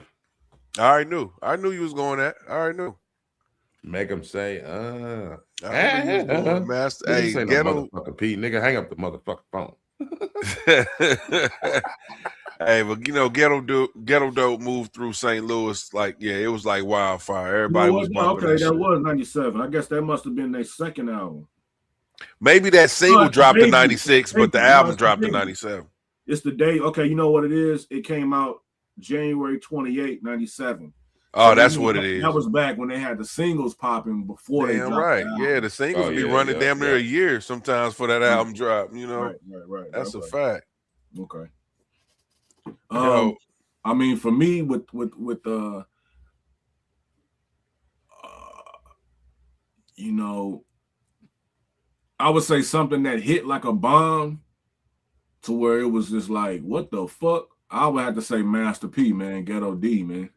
I already knew. I knew you was going that. I already knew. Make him say, Master. Hey, Ghetto P, nigga, hang up the motherfucking phone. Hey, but you know, Ghetto Dope moved through St. Louis it was like wildfire. Everybody was bumping that was 97. I guess that must have been their second album. Maybe that single dropped in 96, but the album dropped in 97. It's the day. Okay, you know what it is? It came out January 28, 97. Oh, that's what it is. That was back when they had the singles popping before they dropped. Right. Yeah, the singles be running damn near a year sometimes for that album drop. You know, right. That's a fact. Okay. I mean, for me, with you know, I would say something that hit like a bomb, to where it was just like, what the fuck? I would have to say Master P, man, Ghetto D, man.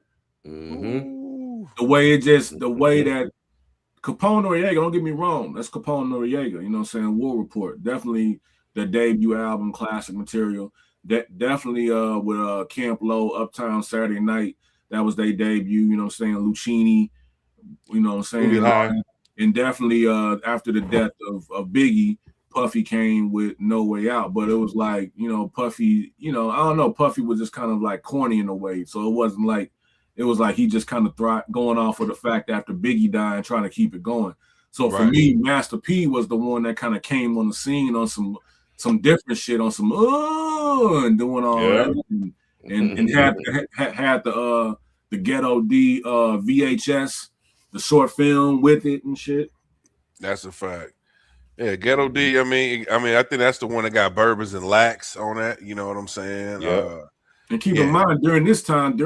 Mm-hmm. The way that Capone Noriega, don't get me wrong, that's Capone Noriega, you know what I'm saying? War Report, definitely the debut album, classic material. That definitely with Camp Low, Uptown Saturday Night, that was their debut, you know what I'm saying? Lucini, you know what I'm saying? And definitely after the death of Biggie, Puffy came with No Way Out, but it was like, you know, Puffy, you know, I don't know, Puffy was just kind of like corny in a way, so it wasn't like, it was like he just kind of going off of the fact that after Biggie died and trying to keep it going. So for me, Master P was the one that kind of came on the scene on some different shit, on some and doing all that, and had the Ghetto D VHS, the short film with it and shit. That's a fact. Yeah, Ghetto D. I mean, I think that's the one that got Bourbons and Lax on that. You know what I'm saying? Yeah. And keep in mind, during this time,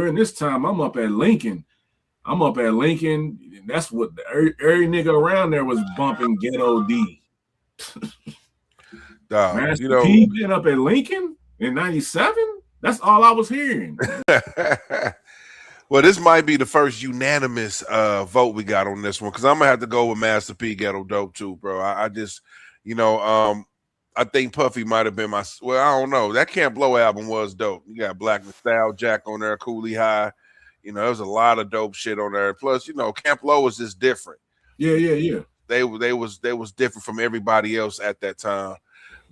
I'm up at Lincoln. That's what every nigga around there was bumping Ghetto D. Master you know, P being up at Lincoln in 97? That's all I was hearing. Well, this might be the first unanimous vote we got on this one, because I'm gonna have to go with Master P, Ghetto Dope too, bro. I just, you know, I think Puffy might have been I don't know. That Camp Low album was dope. You got Black Nostalgia on there, Coolie High. You know, there's a lot of dope shit on there. Plus, you know, Camp Low was just different. Yeah. They was different from everybody else at that time.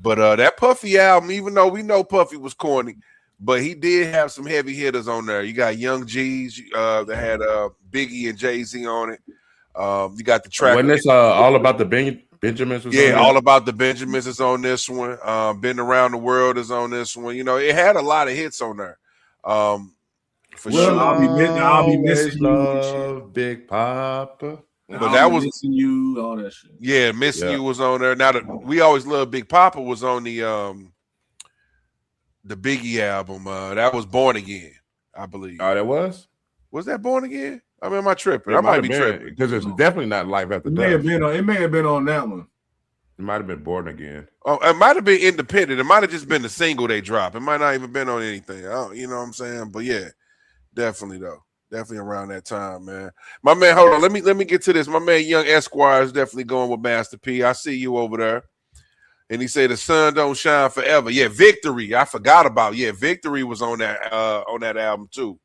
But that Puffy album, even though we know Puffy was corny, but he did have some heavy hitters on there. You got Young G's that had Biggie and Jay-Z on it. You got the track. Wasn't this all about the Benjamins? Yeah, All About the Benjamins is on this one. Been Around the World is on this one. You know, it had a lot of hits on there. For sure. I'll be missing you. Big Papa. But that was Missing You, all that shit. Yeah, Missing You was on there. Now that we always love Big Papa was on the Biggie album. That was Born Again, I believe. Oh, that was? Was that Born Again? I mean, am I tripping? I might be tripping because it's definitely not Life After Death. It may have been on that one. It might have been Born Again. Oh, it might have been independent. It might have just been the single they dropped. It might not even been on anything. You know what I'm saying? But yeah, definitely though. Definitely around that time, man. My man, hold on. Let me get to this. My man, Young Esquire, is definitely going with Master P. I see you over there. And he said the sun don't shine forever. Yeah, Victory. I forgot about. Yeah, Victory was on that album too.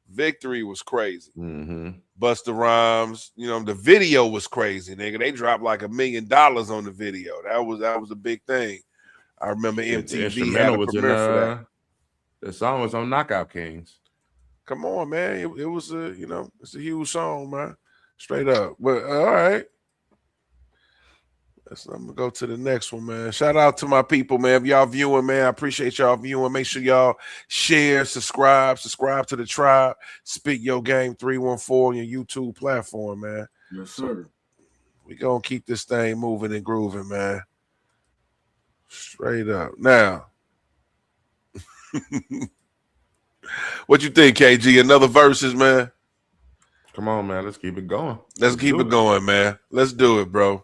Victory was crazy. Mm-hmm. Busta Rhymes, you know, the video was crazy, nigga. They dropped like $1 million on the video. That was a big thing. I remember MTV had a premiere for that. The song was on Knockout Kings. Come on, man. It was it's a huge song, man. Straight up. But all right. I'm gonna go to the next one, man. Shout out to my people, man. If y'all viewing, man, I appreciate y'all viewing. Make sure y'all share, subscribe to the tribe. Speak Your Game 314 on your YouTube platform, man. Yes, sir. We gonna keep this thing moving and grooving, man. Straight up. Now, what you think, KG? Another verses, man. Come on, man. Let's keep it going. Let's keep it going, man. Let's do it, bro.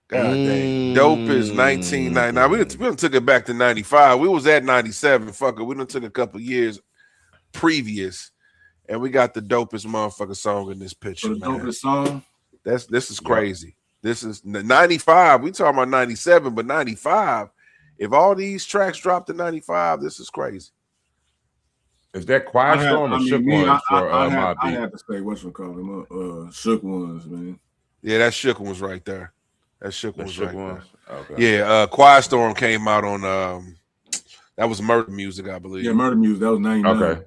God dang. Dope is 1999. We done took it back to 95. We was at 97. Fuck it. We done took a couple years previous, and we got the dopest motherfucking song in this picture, man. The dopest song? This is crazy. This is 95. We talking about 97, but 95. If all these tracks dropped to 95, this is crazy. Is that Quiet Storm or Shook Ones for my beat? I have to say, what's call them? Shook Ones, man. Yeah, that Shook Ones right there. That Shook Ones right there. Okay. Yeah, Quiet Storm came out on that was Murder Music, I believe. Yeah, Murder Music. That was 99. Okay.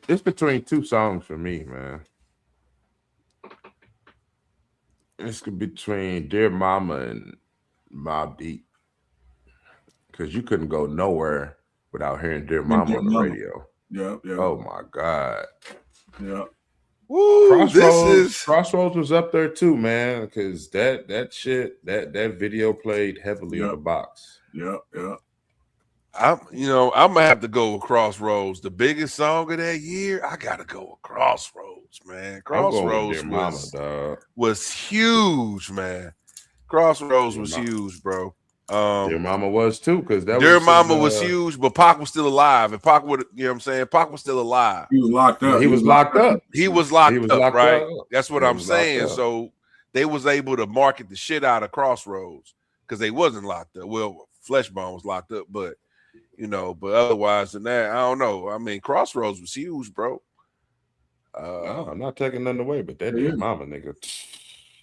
It's between two songs for me, man. It's between Dear Mama and Mobb Deep. Because you couldn't go nowhere without hearing Dear Mama on the radio. Yeah. Oh my God. Yeah. Woo, Crossroads was up there too, man. Because that shit, that video played heavily on the box. Yeah. I'm gonna have to go with Crossroads. The biggest song of that year, I gotta go with Crossroads, man. Crossroads was huge, man. Crossroads was huge, bro. Dear Mama was too, because Dear Mama was huge, but Pac was still alive. And Pac would, you know what I'm saying? Pac was still alive. He was locked up. He was locked up. He was locked up, right? That's what I'm saying. So they was able to market the shit out of Crossroads because they wasn't locked up. Well, Fleshbone was locked up, but but otherwise than that, I don't know. I mean, Crossroads was huge, bro. No, I'm not taking nothing away, but that Dear Mama, nigga,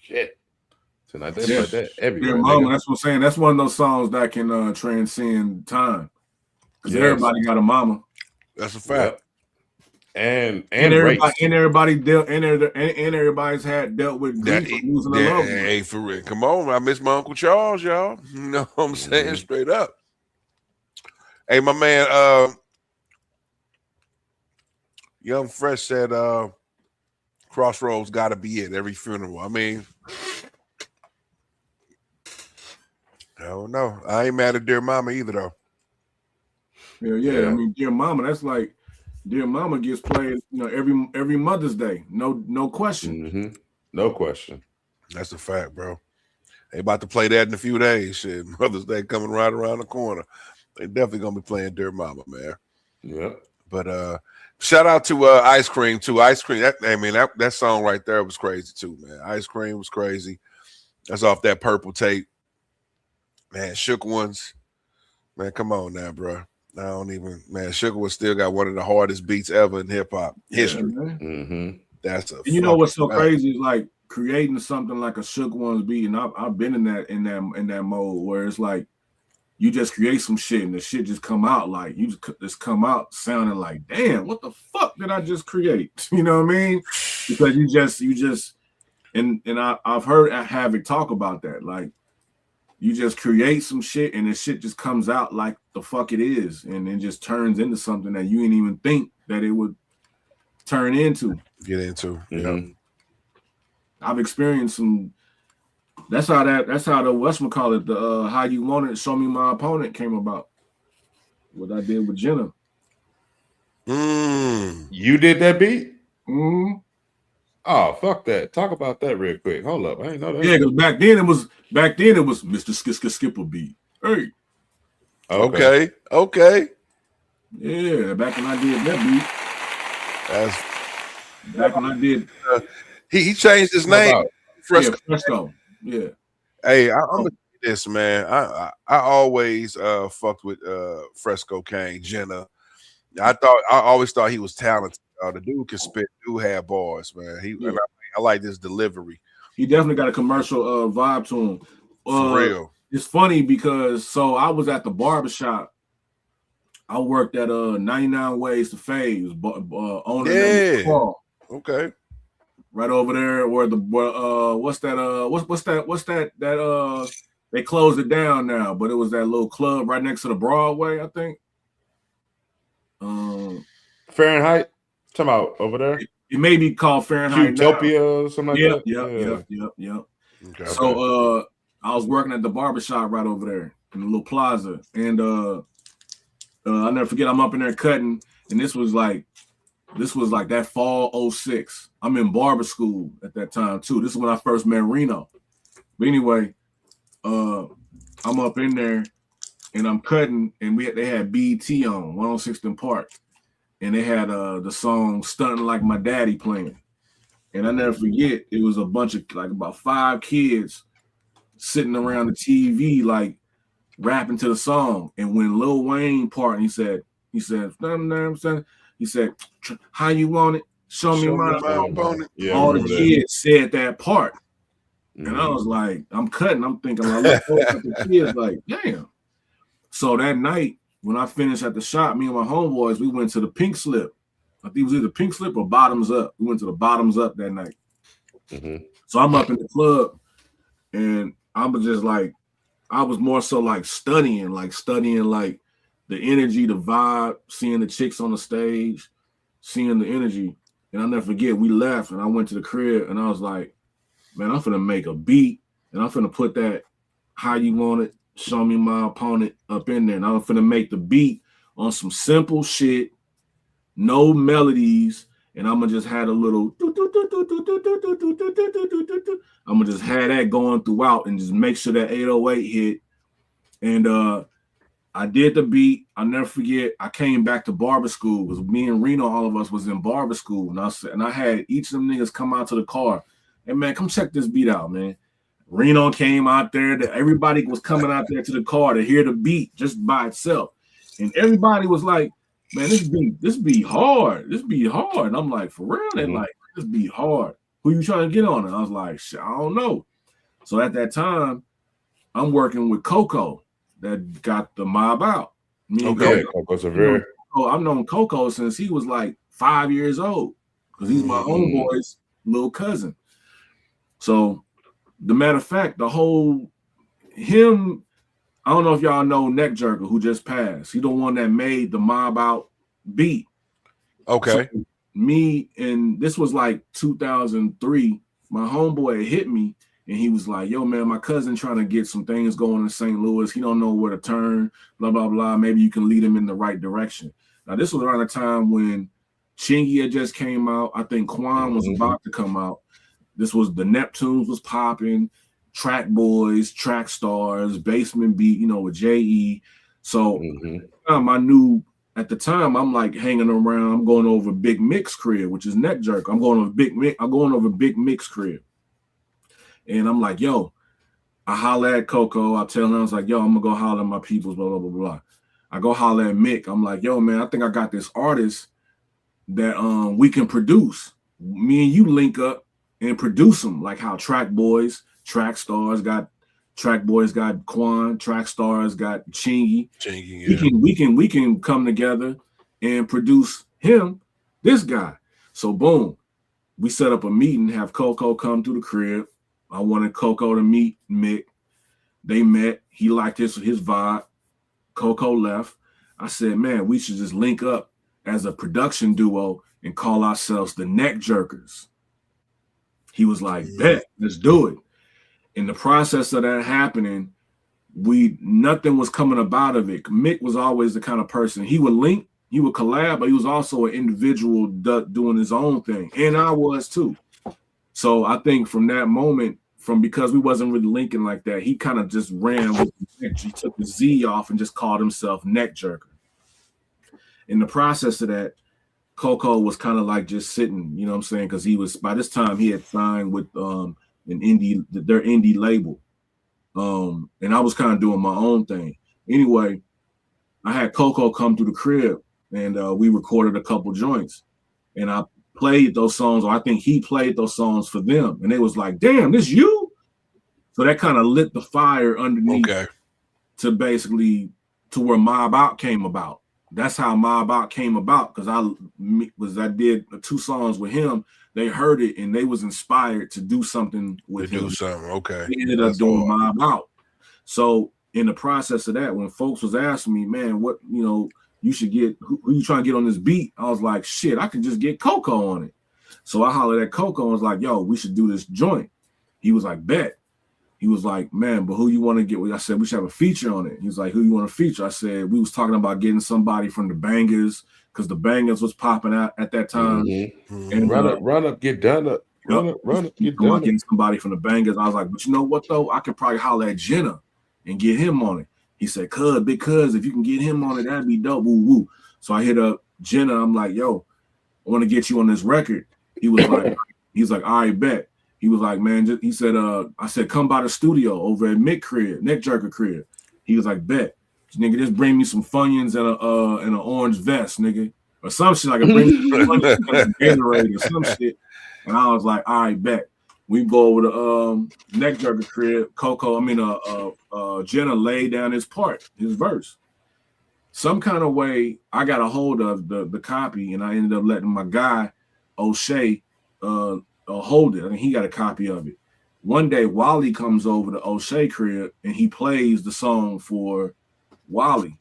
shit. Tonight they put that everywhere. Dear Mama, that's what I'm saying. That's one of those songs that can transcend time. Because everybody got a mama. That's a fact. And everybody's had dealt with grief of losing a loved one. Hey, for real. Come on, I miss my Uncle Charles, y'all. You know what I'm saying? Straight up. Hey, my man, Young Fresh said Crossroads gotta be it every funeral. I mean, I don't know. I ain't mad at Dear Mama either, though. Yeah. I mean, Dear Mama, that's like Dear Mama gets played, every Mother's Day. No question. Mm-hmm. No question. That's a fact, bro. They about to play that in a few days. Shit, Mother's Day coming right around the corner. They definitely gonna be playing Dear Mama, man. Yeah. But shout out to Ice Cream too. Ice Cream. That song right there was crazy too, man. Ice Cream was crazy. That's off that Purple tape. Man, Shook Ones. Man, come on now, bro. I don't even, man. Shook Ones still got one of the hardest beats ever in hip hop history. Mm-hmm. That's a. You know what's so crazy is like creating something like a Shook Ones beat, and I've been in that mode where it's like you just create some shit and the shit just come out like you just come out sounding like, damn, what the fuck did I just create? You know what I mean? Because you just and I've heard Havoc talk about that. Like you just create some shit and the shit just comes out like the fuck it is, and it just turns into something that you didn't even think that it would turn into. Get into. Mhm. I've experienced some. That's how the whatchamacallit, the How You Want It, Show Me My Opponent came about. What I did with Jenna. You did that beat? Mm-hmm. Oh, fuck that. Talk about that real quick. Hold up. I ain't know that. Yeah, because back then it was Mr. Skipper beat. Hey. Okay. Yeah, back when I did that beat. Back when I did. He changed his name. Fresco. Yeah, Fresco. Yeah. Hey, I'm gonna say this, man. I always fucked with Fresco Kane, Jenna. I always thought he was talented. The dude can spit, dude had bars, man. I like this delivery. He definitely got a commercial vibe to him. For real. It's funny because I was at the barbershop. I worked at 99 Ways to Phase, owner named Paul. Okay. Right over there where what's that they closed it down now, but it was that little club right next to the Broadway, I think. Fahrenheit? Talking about over there? It may be called Fahrenheit. Utopia or something like that? Yep. Okay. So I was working at the barbershop right over there in the little plaza. And I'll never forget, I'm up in there cutting, and this was like that fall 06. I'm in barber school at that time too. This is when I first met Reno. But anyway, I'm up in there and I'm cutting, and they had BET on 106th and Park, and they had the song "Stunting Like My Daddy" playing. And I never forget, it was a bunch of like about 5 kids sitting around the TV like rapping to the song. And when Lil Wayne part, he said, he said, "How you want it? Show me my opponent." Yeah, all the kids said that part. And I was like, I'm cutting. I'm thinking, like, the kids, like, damn. So that night, when I finished at the shop, me and my homeboys, we went to the Pink Slip. I think it was either Pink Slip or Bottoms Up. We went to the Bottoms Up that night. So I'm up in the club, and I was just like, I was more so like studying like the energy, the vibe, seeing the chicks on the stage, seeing the energy. And I'll never forget, we left and I went to the crib and I was like, man, I'm finna make a beat and I'm finna put that "How You Want It, Show Me My Opponent" up in there. And I'm finna make the beat on some simple shit, no melodies, and I'm gonna just have a little I'm gonna just have that going throughout and just make sure that 808 hit. And I did the beat. I'll never forget. I came back to barber school because me and Reno, all of us was in barber school, and I had each of them niggas come out to the car. Hey man, come check this beat out, man. Reno came out there. Everybody was coming out there to the car to hear the beat just by itself, and everybody was like, "Man, this beat hard. This beat hard." And I'm like, "For real?" They're like, "This beat hard. Who you trying to get on it?" I was like, "Shit, I don't know." So at that time, I'm working with Coco that got the mob out. Coco's a very. I've known Coco since he was like 5 years old because he's my homeboy's little cousin. So, the matter of fact, I don't know if y'all know Neck Jerker, who just passed. He the one that made the Mob Out beat. Okay. So and this was like 2003. My homeboy hit me and he was like, "Yo, man, my cousin trying to get some things going in St. Louis. He don't know where to turn, blah, blah, blah. Maybe you can lead him in the right direction." Now, this was around the time when Chingy had just came out. I think Quan was about to come out. This was the Neptunes was popping, Track Boys, Track Stars, Basement Beat, with J.E. So I knew at the time I'm like hanging around. I'm going over Big Mix crib, which is Neck Jerk. I'm going over Big Mix crib. And I'm like, "Yo," I holler at Coco. I tell him, I was like, "Yo, I'm gonna go holler at my peoples, blah, blah, blah, blah." I go holler at Mick. I'm like, "Yo, man, I think I got this artist that we can produce. Me and you link up and produce them, like how Track Boys got Quan, Track Stars got Chingy. Yeah. We can come together and produce him, this guy. So boom, we set up a meeting, have Coco come to the crib. I wanted Coco to meet Mick. They met. He liked his vibe. Coco left. I said, man, we should just link up as a production duo and call ourselves the Neck Jerkers. He was like, bet, let's do it. In the process of that happening, nothing was coming about of it. Mick was always the kind of person, he would link, he would collab, but he was also an individual doing his own thing. And I was too. So I think from that moment, because we wasn't really linking like that, he kind of just ran with the neck. He took the Z off and just called himself Neck Jerker. In the process of that, Coco was kind of like just sitting, you know what I'm saying? Because he was, by this time, he had signed with their indie label. And I was kind of doing my own thing. Anyway, I had Coco come to the crib and we recorded a couple joints. And I played those songs, or I think he played those songs for them. And they was like, damn, this you? So that kind of lit the fire underneath to basically to where Mob Out came about. That's how Mob Out came about, because I did 2 songs with him. They heard it and they was inspired to do something with him. Okay. They ended up doing Mob Out. So in the process of that, when folks was asking me, man, what, you know, you should get, who you trying to get on this beat? I was like, shit, I can just get Coco on it. So I hollered at Coco and was like, yo, we should do this joint. He was like, bet. He was like, man, but who you want to get with? I said, we should have a feature on it. He was like, who you want to feature? I said, we was talking about getting somebody from the Bangers, because the Bangers was popping out at that time. Mm-hmm. And run up, get done up. Run up, get done up. Getting somebody from the Bangers. I was like, but you know what, though? I could probably holler at Jenna and get him on it. He said, big cuz, if you can get him on it, that'd be dope. Woo woo. So I hit up Jenna. I'm like, yo, I want to get you on this record. He was like, all right, bet. He was like, man, he said, I said, come by the studio over at Mick crib, Neck Jerker crib. He was like, bet. Nigga, just bring me some Funyuns and an orange vest, nigga. Or some shit, like a bring me some Funyuns and a Gatorade or some shit. And I was like, all right, bet. We go over to Neck Jerker crib. Jenna laid down his verse. Some kind of way, I got a hold of the copy, and I ended up letting my guy, O'Shea, hold it. I mean, he got a copy of it. One day, Wally comes over to O'Shea crib, and he plays the song for Wally.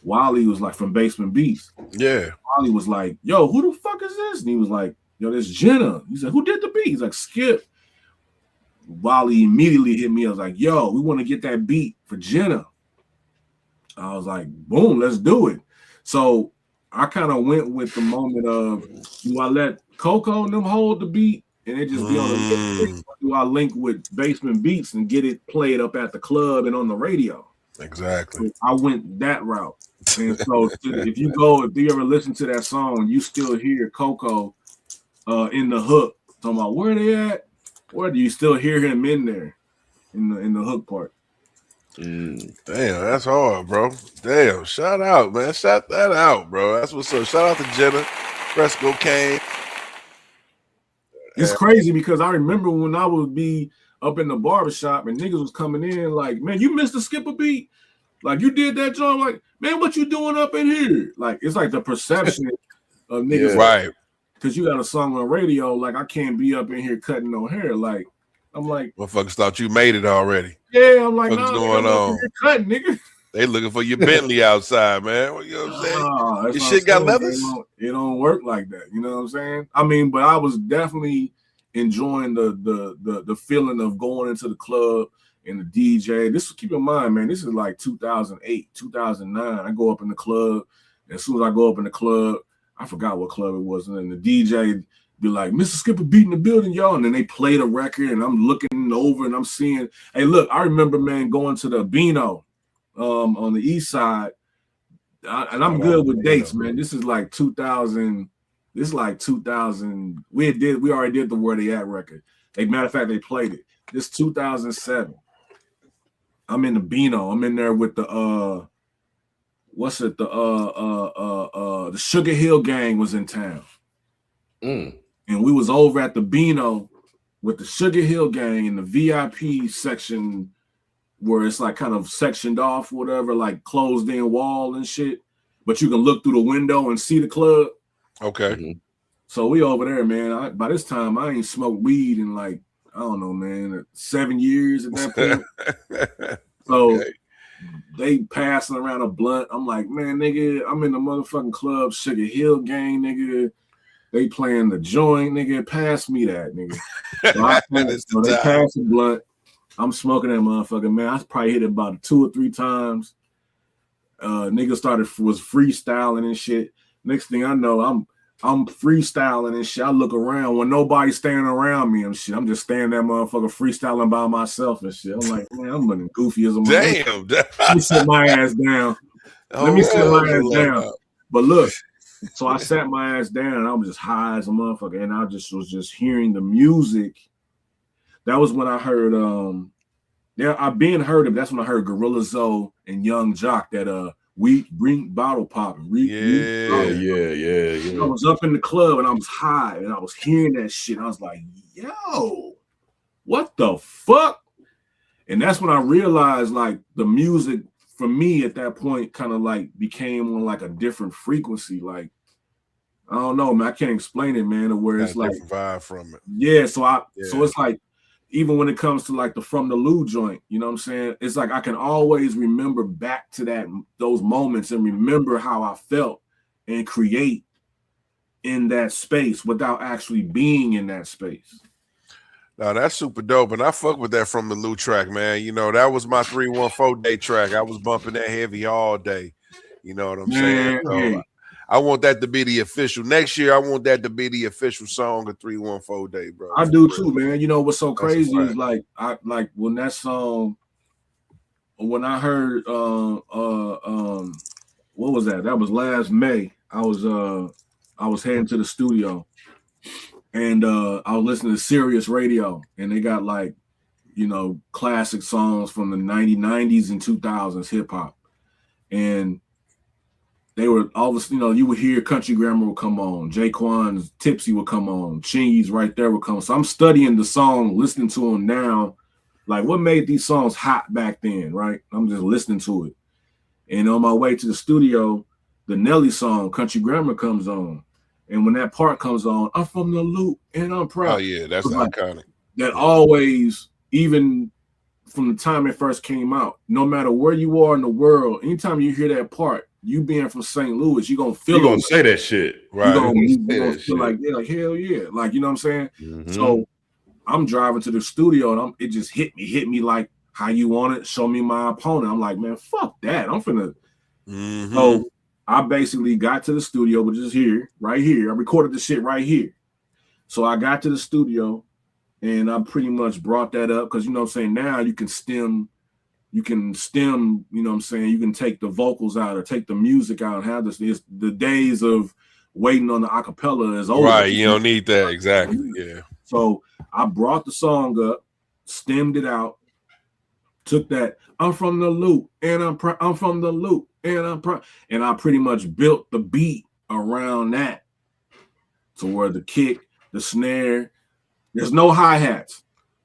Wally was like from Basement Beats. Yeah. Wally was like, yo, who the fuck is this? And he was like, yo, this Jenna. He said, who did the beat? He's like, Skip. Wally immediately hit me. I was like, yo, we want to get that beat for Jenna. I was like, boom, let's do it. So I kind of went with the moment of, do I let Coco and them hold the beat and it just be on the do I link with Basement Beats and get it played up at the club and on the radio? Exactly. So I went that route. And so if you ever listen to that song, you still hear Coco in the hook talking about where they at. Or do you still hear him in there in the hook part? Damn, that's hard, bro. Damn, shout out, man. Shout that out, bro. That's what's up. Shout out to Jenna. Fresco Kane. It's crazy because I remember when I would be up in the barbershop and niggas was coming in like, man, you missed the skip a beat. Like, you did that job. Like, man, what you doing up in here? Like, it's like the perception of niggas. Yeah, right. Because you got a song on radio, like, I can't be up in here cutting no hair. Like, I'm like, motherfuckers thought you made it already. Yeah, I'm like, what's going on? Cutting, nigga. They looking for your Bentley outside, man. You know what I'm saying? Your shit got leathers. It don't work like that. You know what I'm saying? I mean, but I was definitely enjoying the feeling of going into the club and the DJ. This, keep in mind, man, this is like 2008, 2009. I go up in the club. And as soon as I go up in the club, I forgot what club it was. And then the DJ be like, Mr. Skipper beat in the building, y'all. And then they play the record and I'm looking over and I'm seeing, hey, look, I remember, man, going to the Beano on the east side. And I'm good with dates, man. This is like 2000. This is like 2000. We already did the Where They At record. Matter of fact, they played it. This 2007. I'm in the Beano. I'm in there with the the Sugar Hill Gang was in town. And we was over at the Beano with the Sugar Hill Gang in the VIP section where it's like kind of sectioned off, whatever, like closed in wall and shit. But you can look through the window and see the club. Okay. Mhm. So we over there, man. By this time, I ain't smoked weed in like, I don't know, man, 7 years at that point. So Okay. they passing around a blunt. I'm like, man, nigga, I'm in the motherfucking club, Sugar Hill Gang, nigga. They playing the joint, nigga. Pass me that, nigga. So they pass the blunt. I'm smoking that motherfucker, man. I probably hit it about 2 or 3 times. Nigga was freestyling and shit. Next thing I know, I'm freestyling and shit. I look around when nobody's standing around me and shit. I'm just standing that motherfucker freestyling by myself and shit. I'm like, man, I'm looking goofy as a motherfucker. Damn. Let me sit my ass down. Let me sit my ass down. But look, so I sat my ass down and I was just high as a motherfucker. And I just was just hearing the music. That was when I heard I've been heard of. That's when I heard Gorilla Zoe and Young Jock that we bring bottle popping. Yeah. I was up in the club and I was high and I was hearing that shit. I was like, yo, what the fuck? And that's when I realized like the music for me at that point kind of like became on like a different frequency. Like, I don't know, man. I can't explain it, man, to where it's like vibe from it. Yeah, so it's like even when it comes to like the From the Lou joint, you know what I'm saying? It's like I can always remember back to those moments and remember how I felt and create in that space without actually being in that space. Now that's super dope, and I fuck with that From the Lou track, man. You know, that was my 314 day track. I was bumping that heavy all day. You know what I'm saying? So I want that to be the official. Next year, I want that to be the official song of 314 day, bro. I do too, man. You know what's so crazy is like when that song, when I heard what was that? That was last May. I was heading to the studio and I was listening to Sirius Radio, and they got like, you know, classic songs from the 90s and 2000s hip hop. And they were obviously, you know, you would hear Country Grammar would come on, Jaquan's Tipsy would come on, Chingy's Right There would come on. So I'm studying the song, listening to them now, like what made these songs hot back then, right? I'm just listening to it. And on my way to the studio, the Nelly song, Country Grammar, comes on. And when that part comes on, I'm from the loop and I'm proud. Oh, yeah, that's iconic. That always, even from the time it first came out, no matter where you are in the world, anytime you hear that part, you being from St. Louis, you're gonna feel it. You're gonna say that shit. Right. You're gonna feel like, yeah, like hell yeah. Like, you know what I'm saying? Mm-hmm. So I'm driving to the studio and it just hit me like how you want it, show me my opponent. I'm like, man, fuck that. I'm finna. Mm-hmm. So I basically got to the studio, which is here, right here. I recorded the shit right here. So I got to the studio and I pretty much brought that up because, you know what I'm saying, now you can stem, you know what I'm saying, you can take the vocals out or take the music out and have this. The days of waiting on the acapella is over. Right, you don't need that, exactly, yeah. So I brought the song up, stemmed it out, took that, I'm from the loop, and I'm from the loop, and I pretty much built the beat around that to where the kick, the snare, there's no hi-hats.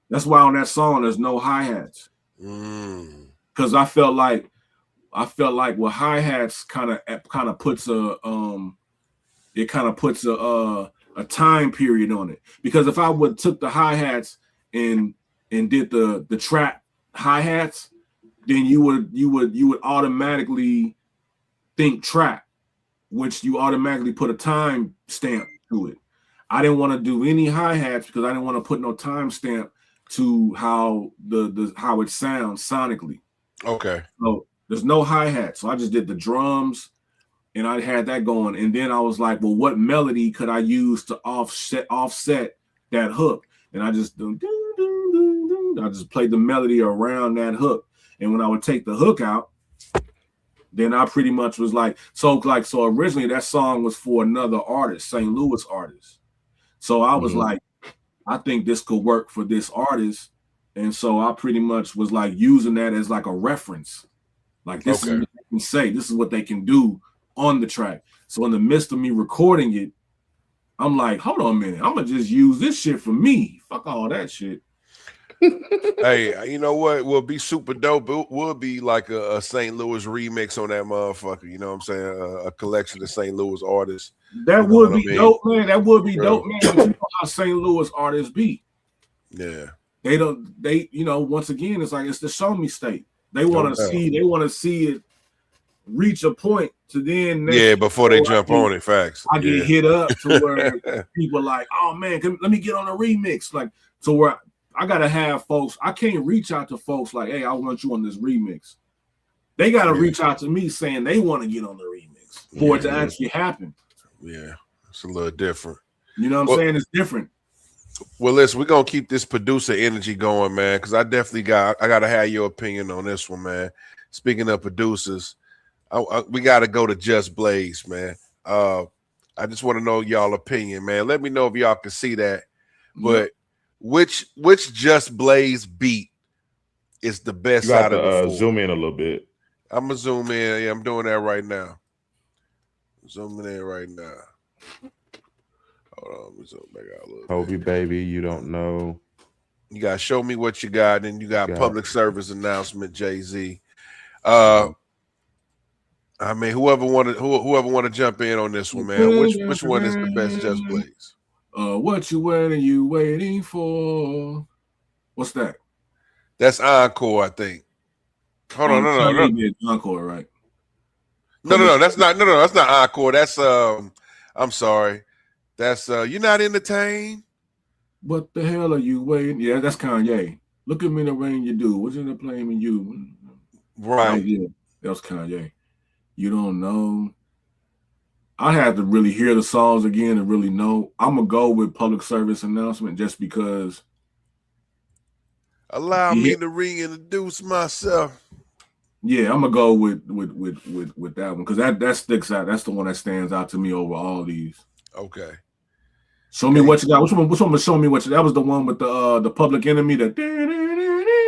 That's why on that song there's no hi-hats. Because I felt like with hi-hats kind of puts a time period on it. Because if I would took the hi-hats and did the trap hi-hats, then you would automatically think trap, which you automatically put a time stamp to it. I didn't want to do any hi-hats because I didn't want to put no time stamp to how how it sounds sonically. Okay. So there's no hi-hat. So I just did the drums and I had that going. And then I was like, well, what melody could I use to offset that hook? And I just I just played the melody around that hook. And when I would take the hook out, then I pretty much was like, so originally that song was for another artist, St. Louis artist. So I was like, I think this could work for this artist. And so I pretty much was like using that as like a reference. Like this is what they can say, this is what they can do on the track. So in the midst of me recording it, I'm like, hold on a minute, I'm gonna just use this shit for me. Fuck all that shit. Hey, you know what? Will be super dope. It will be like a St. Louis remix on that motherfucker. You know what I'm saying? A collection of St. Louis artists. That You know would what I be mean? dope, man. That would be Real. dope, man. But you know how St. Louis artists be. Yeah. They you know, once again, it's like it's the show me state. They want to see it reach a point to then before they jump on it. Facts. I get hit up to where people like, oh man, let me get on a remix. Like, to where I gotta have folks. I can't reach out to folks like, hey, I want you on this remix. They gotta reach out to me saying they want to get on the remix for it to actually happen. Yeah, it's a little different. You know what I'm saying? It's different. Well, listen, we're gonna keep this producer energy going, man, because I definitely gotta have your opinion on this one, man. Speaking of producers, we gotta go to Just Blaze, man. I just want to know y'all opinion, man. Let me know if y'all can see that. But which Just Blaze beat is the best out of the four? Zoom in a little bit. I'm gonna zoom in. Yeah, I'm doing that right now. Zooming in right now. Hold on, let me zoom back out a little Kobe, baby, you don't know. You got Show Me What You Got, and you got public service announcement, Jay-Z. I mean, whoever want to jump in on this one, man. Which one is the best Just Blaze? What you waiting for? What's that? That's Encore, I think. Hold on, no. Encore, right? No, that's not Encore. That's I'm sorry. That's You're Not Entertained. What the hell are you waiting? Yeah, that's Kanye. Look at me in the rain, you do. What's in the plane with you? Right. Yeah, that was Kanye. You don't know. I had to really hear the songs again and really know. I'm gonna go with public service announcement just because. Allow me to reintroduce myself. Yeah, I'm gonna go with that one because that sticks out. That's the one that stands out to me over all these. Okay. Show me what you got. Which one was Show Me What You? That was the one with the Public Enemy.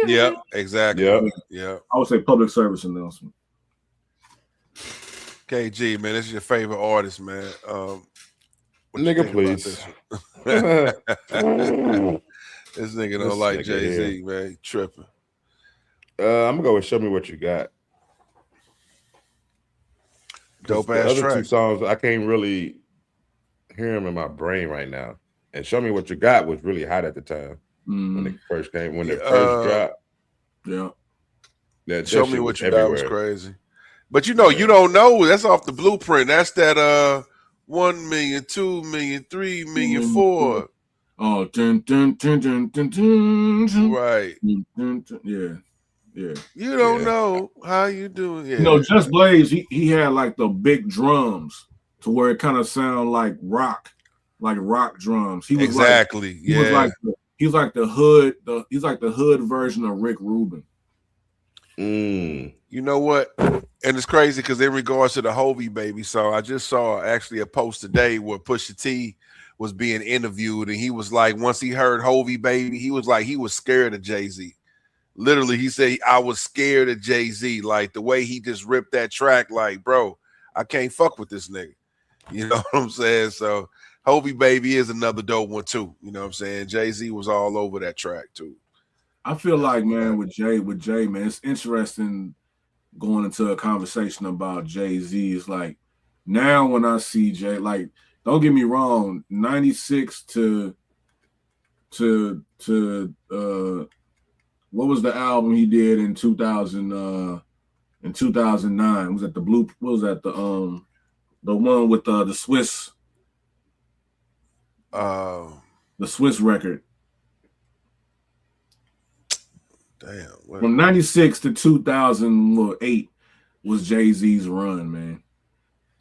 Yep, exactly. Yeah. I would say public service announcement. KG, man, this is your favorite artist, man. Nigga, please. This nigga don't like Jay-Z, man. He tripping. I'm gonna go with Show Me What You Got. Dope ass track. Two songs I can't really hear them in my brain right now. And Show Me What You Got was really hot at the time when it first came, when it first dropped. Yeah. That Show Me What You Got was crazy. But you don't know. That's off the blueprint. That's that 1 million, 2 million, 3 million, 4. Oh, dun, dun, dun, dun, dun, dun. Right. Dun, dun, dun. Yeah. You don't know how you doing. Yeah. You know, Just Blaze, he had like the big drums to where it kind of sound like rock drums. He was exactly. He's like the hood version of Rick Rubin. You know what? And it's crazy because in regards to the Hovey baby song, I just saw actually a post today where Pusha T was being interviewed, and he was like, once he heard Hovey baby, he was like, he was scared of Jay-Z. Literally, he said, I was scared of Jay-Z. Like the way he just ripped that track, like, bro, I can't fuck with this nigga. You know what I'm saying? So Hovey baby is another dope one too. You know what I'm saying? Jay-Z was all over that track too. I feel like, man, with Jay, man, it's interesting going into a conversation about Jay-Z. Is like now when I see Jay, like, don't get me wrong, 96 to what was the album he did in 2009? Was that the blue? What was that, the one with the Swiss? The Swiss record. Damn. From 96 to 2008 was Jay-Z's run, man.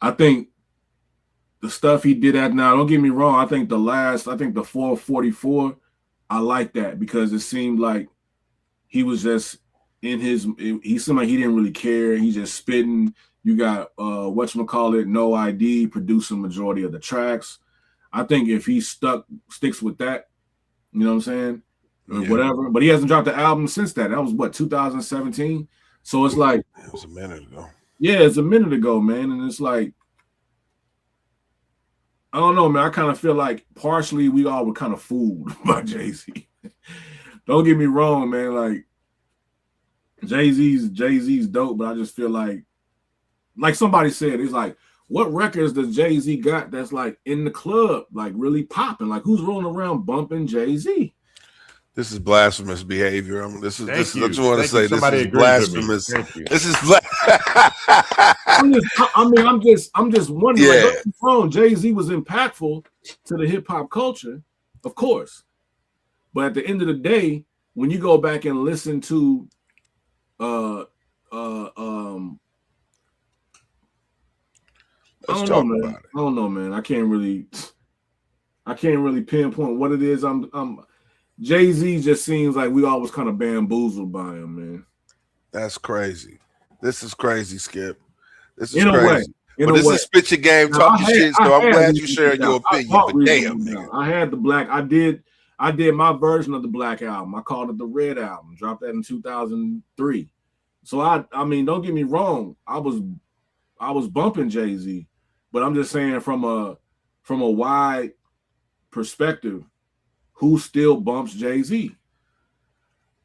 I think the stuff he did at now, don't get me wrong, I think the 444, I like that because it seemed like he was just he seemed like he didn't really care. He just spitting. You got whatchamacallit, No ID, producing majority of the tracks. I think if he sticks with that, you know what I'm saying? Or whatever. But he hasn't dropped the album since that. That was what, 2017? So it's like it was a minute ago. Yeah, it's a minute ago, man. And it's like I don't know, man. I kind of feel like partially we all were kind of fooled by Jay-Z. Don't get me wrong, man. Like Jay-Z's dope, but I just feel like somebody said, it's like, what records does Jay-Z got that's like in the club, like really popping? Like who's rolling around bumping Jay-Z? This is blasphemous behavior. This is Thank what you. you want to Thank you. say. This Somebody is agrees with me. blasphemous. Thank you. This is I'm just wondering. Yeah. Like, what's wrong? Jay-Z was impactful to the hip hop culture, of course, but at the end of the day, when you go back and listen to, I Let's don't talk know, man. about it. I don't know, man. I can't really pinpoint what it is. Jay-Z just seems like we always kind of bamboozled by him, man. That's crazy. This is crazy, Skip. This is In a way. crazy. But this is spit your game, Now, talking shit. So I'm glad you sharing your I opinion. But damn, down. nigga. I had the Black. I did my version of the Black album. I called it the Red album. Dropped that in 2003. So I mean, don't get me wrong. I was bumping Jay-Z, but I'm just saying from a wide perspective, who still bumps Jay-Z?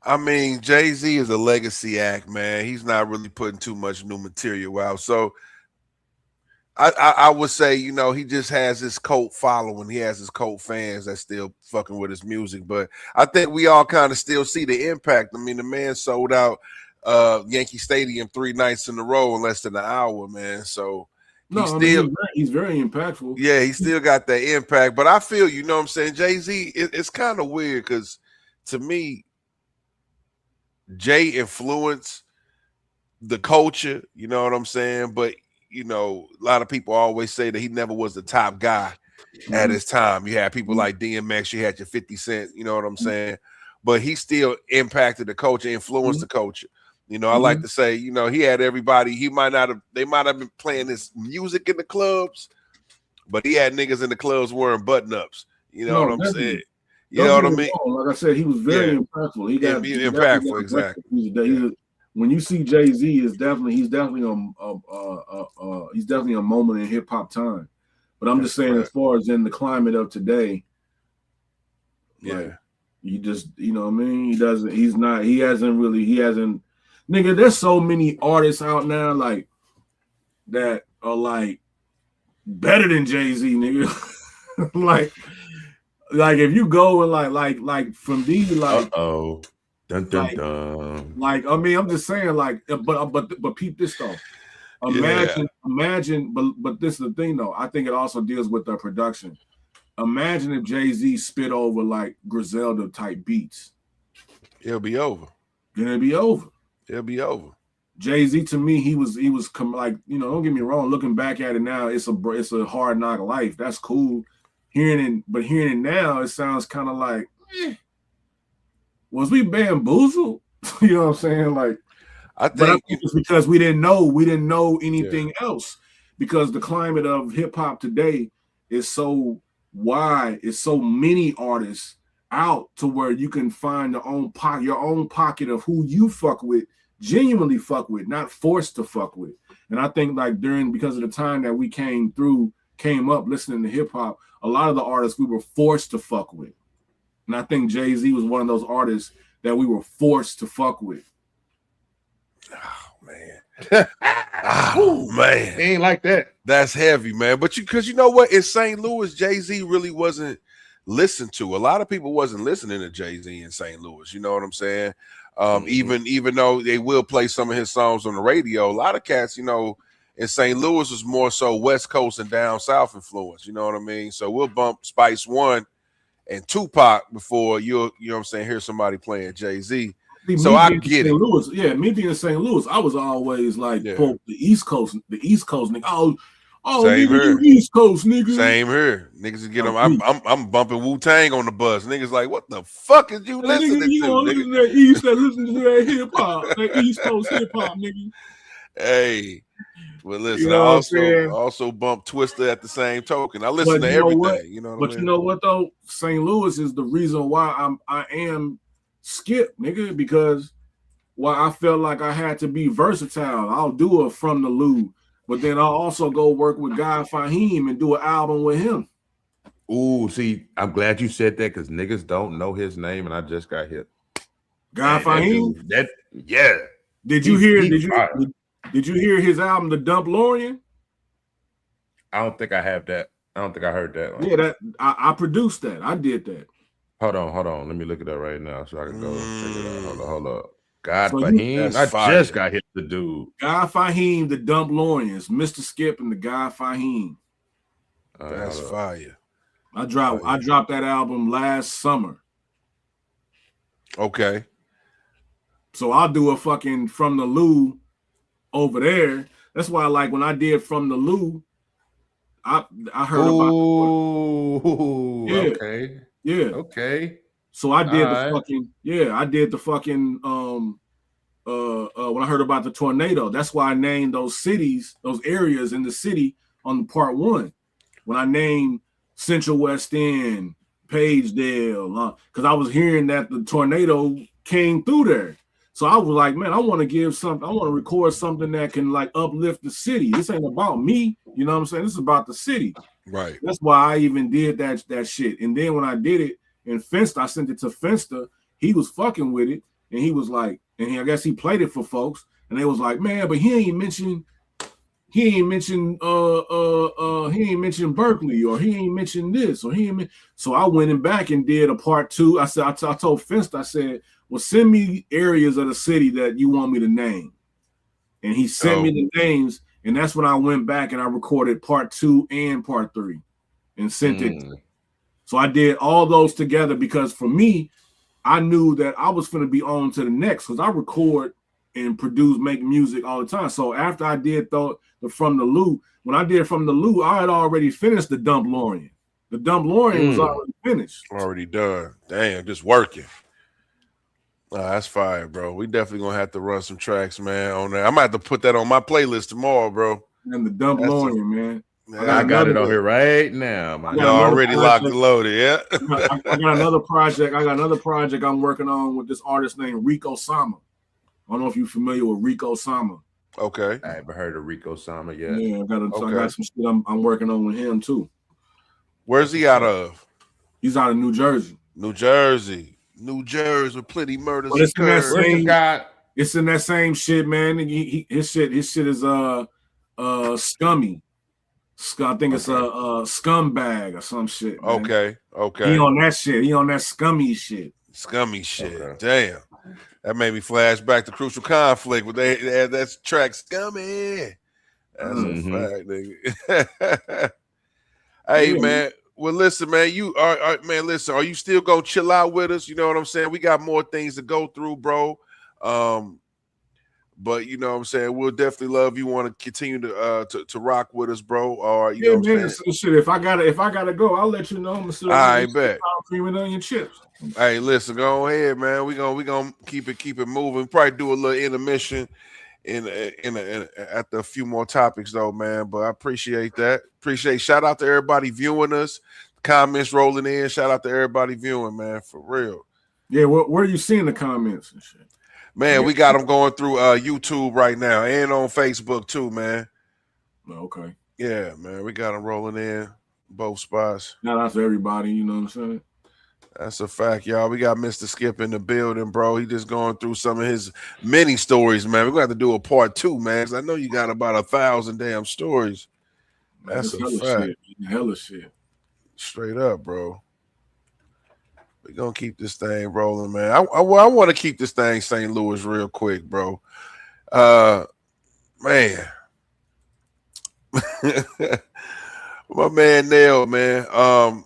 I mean, Jay-Z is a legacy act, man. He's not really putting too much new material out. So I would say, you know, he just has this cult following. He has his cult fans that still fucking with his music. But I think we all kind of still see the impact. I mean, the man sold out Yankee Stadium 3 nights in a row in less than an hour, man. So he's very impactful. Yeah, he still got that impact. But I feel, you know what I'm saying, Jay-Z, it's kind of weird because to me, Jay influenced the culture, you know what I'm saying? But, you know, a lot of people always say that he never was the top guy at his time. You had people like DMX, you had your 50 Cent, you know what I'm saying? But he still impacted the culture, influenced the culture. You know, I like to say, you know, he had everybody. They might have been playing his music in the clubs, but he had niggas in the clubs wearing button-ups. You know what I'm saying? You know what I mean? Like I said, he was very impactful. He got impactful, exactly. When you see Jay-Z, he's definitely a moment in hip hop time. But I'm just saying, as far as in the climate of today, like, he just, you know what I mean? He hasn't. Nigga, there's so many artists out now like that are like better than Jay-Z, nigga. like if you go and like from these like dun dun dun. Like I mean, I'm just saying like, but peep this though. Imagine, but this is the thing though. I think it also deals with the production. Imagine if Jay-Z spit over like Griselda type beats. It'll be over. Then it'll be over. It'll be over. Jay-Z to me, he was like, you know, don't get me wrong. Looking back at it now, it's a hard knock life. That's cool. Hearing it now, it sounds kind of like, was we bamboozled? You know what I'm saying? Like, I think it's because we didn't know anything else, because the climate of hip hop today is so wide. It's so many artists out to where you can find your own pocket of who you fuck with, genuinely fuck with, not forced to fuck with. And I think like because of the time that we came up listening to hip hop, a lot of the artists we were forced to fuck with. And I think Jay-Z was one of those artists that we were forced to fuck with. Oh man. Oh man. It ain't like that. That's heavy, man. But because you know what? In St. Louis, Jay-Z really wasn't listened to. A lot of people wasn't listening to Jay-Z in St. Louis. You know what I'm saying? Even though they will play some of his songs on the radio, a lot of cats, you know, in St. Louis was more so West Coast and down south influence. You know what I mean? So we'll bump Spice One and Tupac before you know what I'm saying, hear somebody playing Jay-Z. So I get it. Louis, me being in St. Louis, I was always like, the East Coast nigga. Oh, same nigga, here. East Coast nigga. Same here. Niggas get them. I'm bumping Wu-Tang on the bus. Niggas like, what the fuck is you listening to? Listen to that East, listen to that hip hop, that East Coast hip hop, nigga. Hey, well, listen. You know I also bump Twister at the same token. I listen to everything. You know what I mean? You know what though? St. Louis is the reason why I am Skip, nigga, because I felt like I had to be versatile. I'll do it from the Lou, but then I'll also go work with Guy Fahim and do an album with him. Ooh, see, I'm glad you said that because niggas don't know his name, and I just got hit. Guy Fahim. Yeah. Did you hear? Fire. Did you hear his album, The Dump Lorian? I don't think I have that. I don't think I heard that one. Yeah, that I produced that. I did that. Hold on. Let me look at that right now so I can go check it out. Hold up. God So Fahim. I fire. just got hit the dude. Guy Fahim, The Dump Lorians, Mr. Skip and the Guy Fahim. That's fire. I dropped that album last summer. Okay. So I'll do a fucking From the Lou over there. That's why, like, when I did From the Lou, I heard about. Yeah. Okay. Yeah. Okay. So I did I did the fucking when I heard about the tornado. That's why I named those cities, those areas in the city on the part one. When I named Central West End, Pagedale, because I was hearing that the tornado came through there. So I was like, man, I want to give something, I want to record something that can like uplift the city. This ain't about me, you know what I'm saying? This is about the city. Right. That's why I even did that shit. And then when I did it in Finster, I sent it to Finster. He was fucking with it, and he was like, I guess he played it for folks, and they was like, man, but he ain't mentioned Berkeley, or he ain't mentioned this, or he ain't. So I went back and did a part two. I said, I told Finster, I said, well, send me areas of the city that you want me to name. And he sent me the names, and that's when I went back and I recorded part 2 and part 3 and sent it. So I did all those together because for me, I knew that I was going to be on to the next because I record and produce, make music all the time. So after I did the From the Lou, when I did From the Lou, I had already finished the Dump Lorian. The Dump Lorian was already finished. Already done. Damn, just working. That's fire, bro. We definitely gonna have to run some tracks, man, on there. I'm gonna have to put that on my playlist tomorrow, bro. And the Dump Lorian, man. I got it on here right now, man. Y'all already locked and loaded, yeah. I got another project. I got another project I'm working on with this artist named Rico Sama. I don't know if you're familiar with Rico Sama. Okay. I haven't heard of Rico Sama yet. Yeah, I got some shit I'm working on with him too. Where's he out of? He's out of New Jersey. New Jersey with plenty murders. But it's in that same shit, man. His shit is scummy. I think it's a scumbag or some shit. Man. Okay. He on that shit. He on that scummy shit. Okay. Damn. That made me flash back to Crucial Conflict with they had that track Scummy. That's a fact, nigga. Hey, man. Well, listen, man. Listen. Are you still gonna chill out with us? You know what I'm saying? We got more things to go through, bro. But you know what I'm saying, we'll definitely love you. Want to continue to rock with us, bro? Or you know what I'm saying? Shit, if I gotta go, I'll let you know. I bet. Cream and onion chips. Hey, listen, go ahead, man. We gonna keep it moving. Probably do a little intermission after a few more topics though, man. But I appreciate that. Shout out to everybody viewing us. Comments rolling in. Shout out to everybody viewing, man. For real. Yeah, where are you seeing the comments and shit? Man, we got them going through YouTube right now and on Facebook too, man. Okay. Yeah, man, we got them rolling in both spots. Shout out to everybody, you know what I'm saying? That's a fact, y'all. We got Mr. Skip in the building, bro. He just going through some of his many stories, man. We're going to have to do a part 2, man, because I know you got about 1,000 damn stories. That's a fact. Hella shit. Straight up, bro. We're going to keep this thing rolling, man. I want to keep this thing St. Louis real quick, bro. Man. My man Nail, man.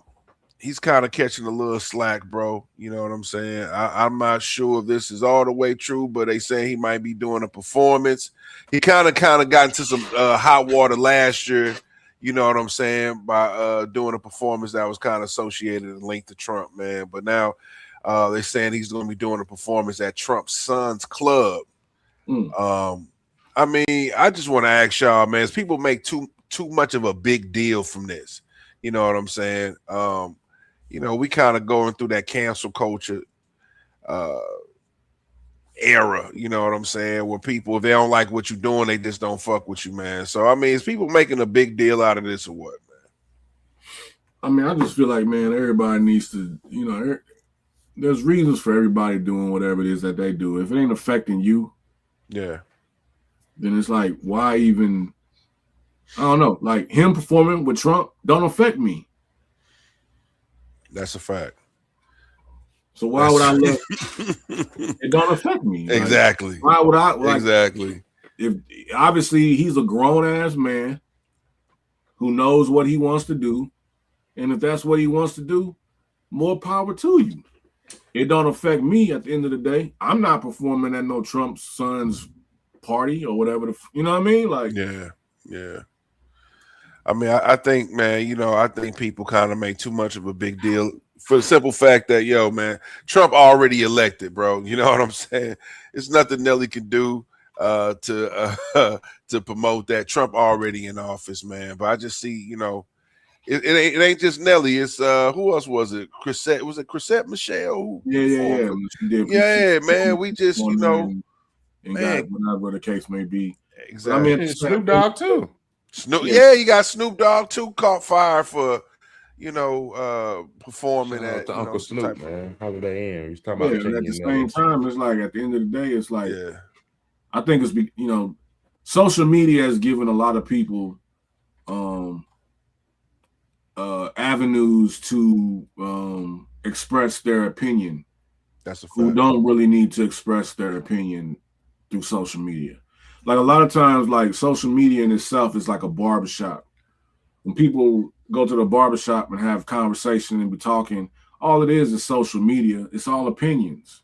He's kind of catching a little slack, bro. You know what I'm saying? I'm not sure if this is all the way true, but they say he might be doing a performance. He kind of got into some hot water last year, you know what I'm saying, by doing a performance that was kind of associated and linked to Trump, man. But now they're saying he's going to be doing a performance at Trump's son's club. I mean, I just want to ask y'all, man, as people make too much of a big deal from this, you know what I'm saying? You know, we kind of going through that cancel culture era, you know what I'm saying? Where people, if they don't like what you're doing, they just don't fuck with you, man. So, I mean, is people making a big deal out of this or what, I mean, I just feel like, man, everybody needs to, there's reasons for everybody doing whatever it is that they do. If it ain't affecting you, Yeah, then it's like, why even? I don't know. Like him performing with Trump don't affect me. that's a fact. So why would I let it don't affect me? Like, Exactly. why would I? Like, exactly. If obviously he's a grown ass man who knows what he wants to do, and if that's what he wants to do, more power to you. It don't affect me at the end of the day. I'm not performing at no Trump's son's party or whatever. You know what I mean? Like, yeah. I mean, I think, man, I think people kind of make too much of a big deal for the simple fact that, yo, man, Trump already elected, bro. You know what I'm saying? It's nothing Nelly can do to promote that. Trump already in office, man. But I just see, it ain't just Nelly. It's who else was it? Chrisette. Was it Chrisette Michelle? Yeah. She did. Yeah, man. We just, and man, got whatever the case may be. Exactly. I mean, Snoop Dogg too. You got Snoop Dogg too, caught fire for, performing at to Uncle Snoop, man. Holiday Inn. He's talking about at the same time, it's like at the end of the day, it's like I think it's social media has given a lot of people avenues to express their opinion. That's a fact. Who don't really need to express their opinion through social media. Like a lot of times, like social media in itself is like a barbershop. When people go to the barbershop and have conversation and be talking, all it is social media. It's all opinions.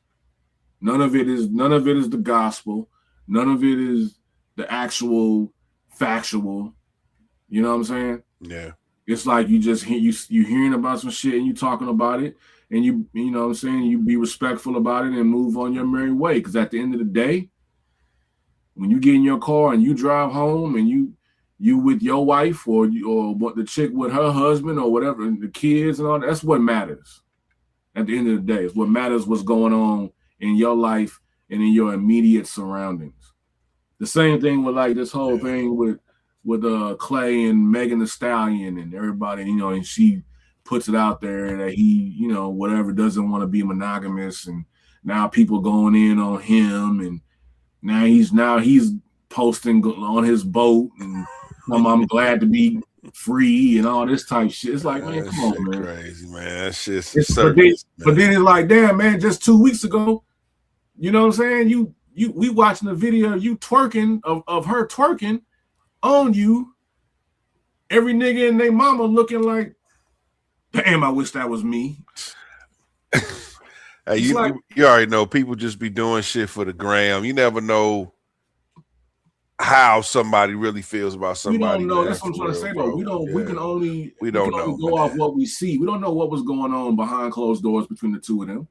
None of it is the gospel. None of it is the actual factual. You know what I'm saying? Yeah. It's like you just you hearing about some shit and you talking about it, and you know what I'm saying, you be respectful about it and move on your merry way. Because at the end of the day, when you get in your car and you drive home and you with your wife or what the chick with her husband or whatever, and the kids and all that's what matters. At the end of the day, it's what matters what's going on in your life and in your immediate surroundings. The same thing with like this whole thing with Clay and Megan Thee Stallion and everybody, and she puts it out there that he, whatever, doesn't want to be monogamous, and now people going in on him, and now he's posting on his boat and I'm glad to be free and all this type shit. It's like, man, come on, man. Crazy, man. That shit's but then it's like, damn, man, just 2 weeks ago, you know what I'm saying? We watching the video of you twerking, of her twerking on you. Every nigga and their mama looking like, damn, I wish that was me. Hey, you already know people just be doing shit for the gram. You never know how somebody really feels about somebody. We don't know. That's what I'm trying to say, though. We can only go off what we see. We don't know what was going on behind closed doors between the two of them.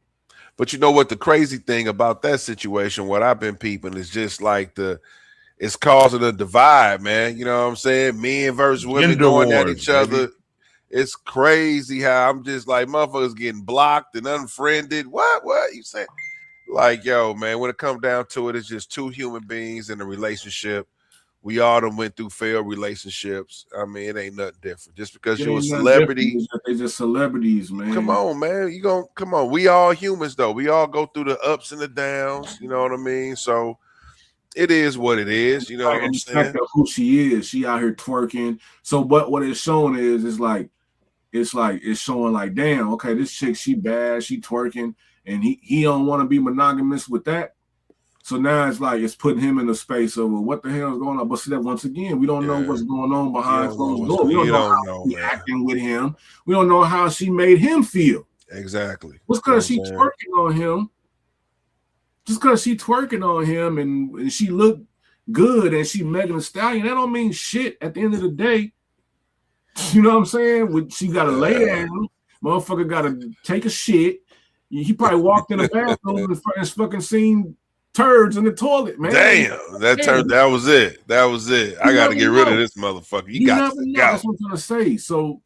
But you know what? The crazy thing about that situation, what I've been peeping, is just like it's causing a divide, man. You know what I'm saying? Men versus women going at each other. It's crazy how I'm just like, motherfuckers getting blocked and unfriended. What you saying? Like, yo, man, when it comes down to it, it's just two human beings in a relationship. We all done went through failed relationships. I mean, it ain't nothing different. Just because you're a celebrity. They're just celebrities, man. Come on, man. Come on. We all humans, though. We all go through the ups and the downs. You know what I mean? So it is what it is. You know what I'm saying? Who she is. She out here twerking. So what it's showing is like it's showing like, damn, okay, this chick, she bad, she twerking, and he don't want to be monogamous with that. So now it's like it's putting him in the space of, well, what the hell is going on? But see that once again, we don't know what's going on behind closed doors. We don't know how she's acting with him. We don't know how she made him feel. Exactly. What's because she twerking on him? Just because she twerking on him and she look good and she Megan Thee Stallion, that don't mean shit at the end of the day. You know what I'm saying? She got to lay down. Motherfucker got to take a shit. He probably walked in the bathroom and fucking seen turds in the toilet, man. Damn, that was it. That was it. I got to get rid of this motherfucker. You got to go. That's what I'm trying to say. So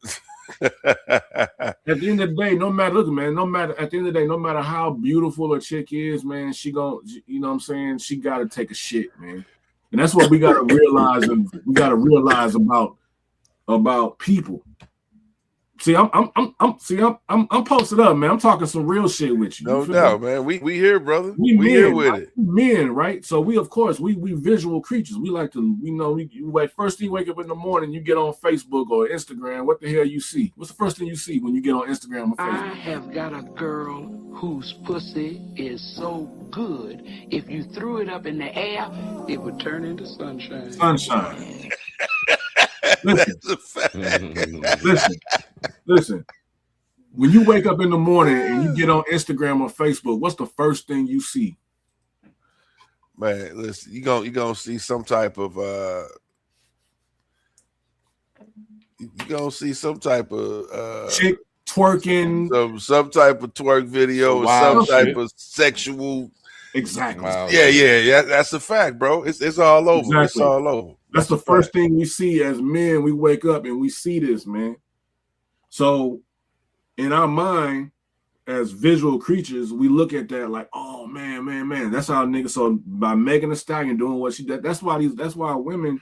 at the end of the day, no matter how beautiful a chick is, man, she gon', you know what I'm saying? She got to take a shit, man. And that's what we got to realize. And we got to realize about people. I'm posted up, man. I'm talking some real shit with you. No doubt, man. We here, brother. We men, here with right? it. Men, right? So we, of course, we visual creatures. We like to, first thing you wake up in the morning, you get on Facebook or Instagram. What the hell you see? What's the first thing you see when you get on Instagram or Facebook? I have got a girl whose pussy is so good. If you threw it up in the air, it would turn into sunshine. Sunshine. That's a fact. Listen. When you wake up in the morning and you get on Instagram or Facebook, what's the first thing you see? Man, listen, you gonna see some type of chick twerking, some type of twerk video, or some type of sexual. Exactly. Wow. Yeah. That's a fact, bro. It's all over. Exactly. It's all over. That's the first thing we see as men. We wake up and we see this, man. So in our mind, as visual creatures, we look at that like, oh man. That's how niggas. So by Megan Thee Stallion doing what she did, that's why women,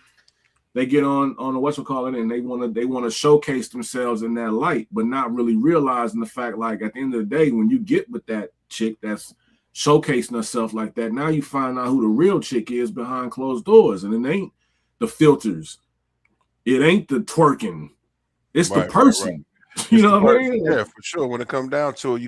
they get on the whatchamacallit and they want to showcase themselves in that light, but not really realizing the fact, like, at the end of the day, when you get with that chick that's showcasing herself like that, now you find out who the real chick is behind closed doors, and it ain't the filters, it ain't the twerking, it's the person. Right. You know what I mean? Yeah, for sure. When it comes down to it,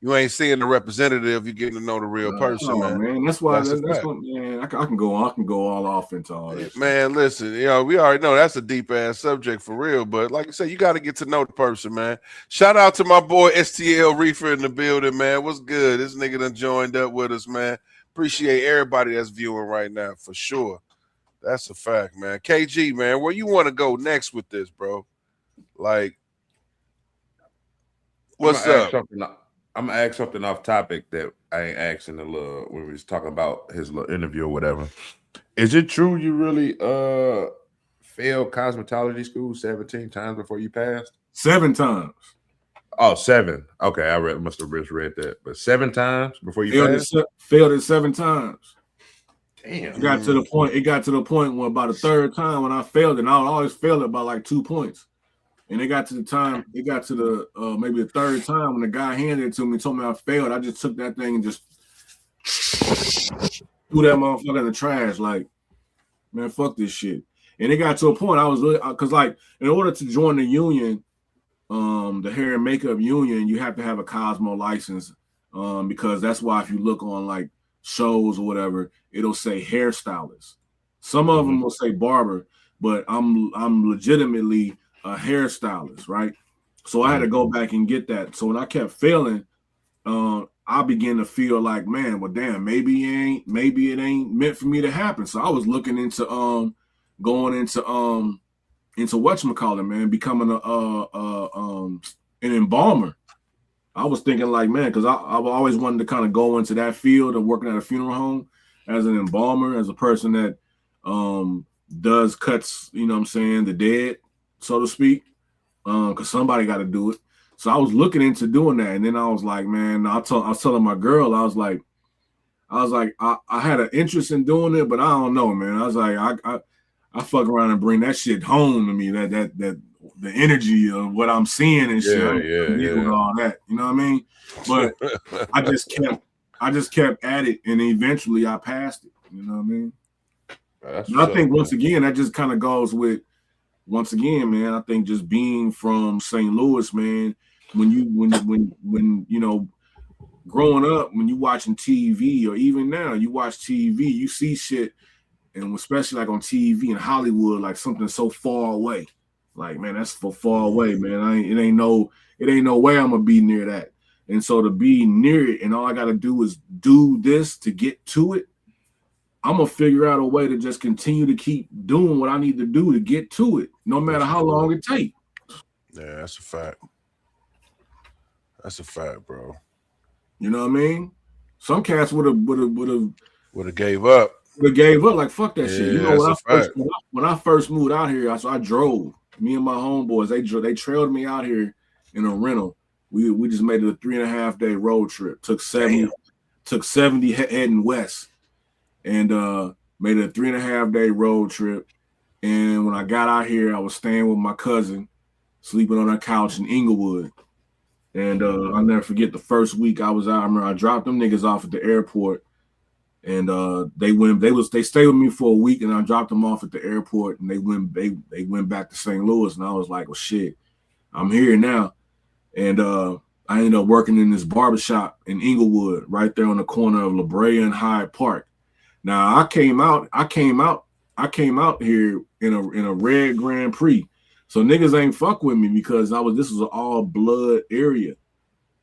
you ain't seeing the representative, you getting to know the real person, man. That's why man, I can go all off into all this. Man, listen, we already know that's a deep ass subject for real, but like I said, you got to get to know the person, man. Shout out to my boy STL Reefer in the building, man. What's good? This nigga done joined up with us, man. Appreciate everybody that's viewing right now, for sure. That's a fact, man. KG, man, where you want to go next with this, bro? Like, what's up? I'm gonna ask something off topic that I ain't asking when we was talking about his little interview or whatever. Is it true you really failed cosmetology school 17 times before you passed? 7 times. Oh, 7. Okay, I must have read that. But 7 times before you passed? Failed it 7 times. Damn. It got to the point where about the 3rd time when I failed it, and I always failed it by like 2 points. And it got to the maybe the 3rd time when the guy handed it to me, told me I failed. I just took that thing and just threw that motherfucker in the trash. Like, man, fuck this shit. And it got to a point I was really, because like, in order to join the union, the hair and makeup union, you have to have a Cosmo license, because that's why if you look on like shows or whatever, it'll say hairstylist. Some of them will say barber, but I'm legitimately a hairstylist, right? So I had to go back and get that. So when I kept failing, I began to feel like, man, well, damn, maybe it ain't meant for me to happen. So I was looking into going into whatchamacallit, man, becoming an embalmer. I was thinking like, man, because I've always wanted to kind of go into that field of working at a funeral home as an embalmer, as a person that does cuts, you know what I'm saying, the dead, so to speak, because somebody got to do it. So I was looking into doing that, and then I was like, man, I was telling my girl, I was like, I had an interest in doing it, but I don't know, man. I was like, I fuck around and bring that shit home to me, that the energy of what I'm seeing and shit, and all that, you know what I mean? But I just kept at it, and eventually I passed it. You know what I mean? I think once again that just kind of goes with. Once again, man, I think just being from St. Louis, man, when you know, growing up, when you watching TV, or even now you watch TV, you see shit, and especially like on TV in Hollywood, like something so far away. Like, man, that's far away, man. It ain't no way I'm gonna be near that. And so to be near it, and all I gotta do is do this to get to it, I'm gonna figure out a way to just continue to keep doing what I need to do to get to it, no matter how long it takes. Yeah, that's a fact. That's a fact, bro. You know what I mean? Some cats would have gave up. Like, fuck that shit. You know, when I first moved out here, I drove. Me and my homeboys, they trailed me out here in a rental. We just made it a 3.5 day road trip. Took 70 heading west. And made it a 3.5 day road trip. And when I got out here, I was staying with my cousin. sleeping on a couch in Inglewood. And I'll never forget the first week I was out. I remember I dropped them niggas off at the airport, and they stayed with me for a week, and I dropped them off at the airport, and they went back to St. Louis, and I was like, well, shit, I'm here now. And I ended up working in this barbershop in Inglewood, right there on the corner of La Brea and Hyde Park. Now I came out here in a red Grand Prix. So niggas ain't fuck with me because this was an all blood area.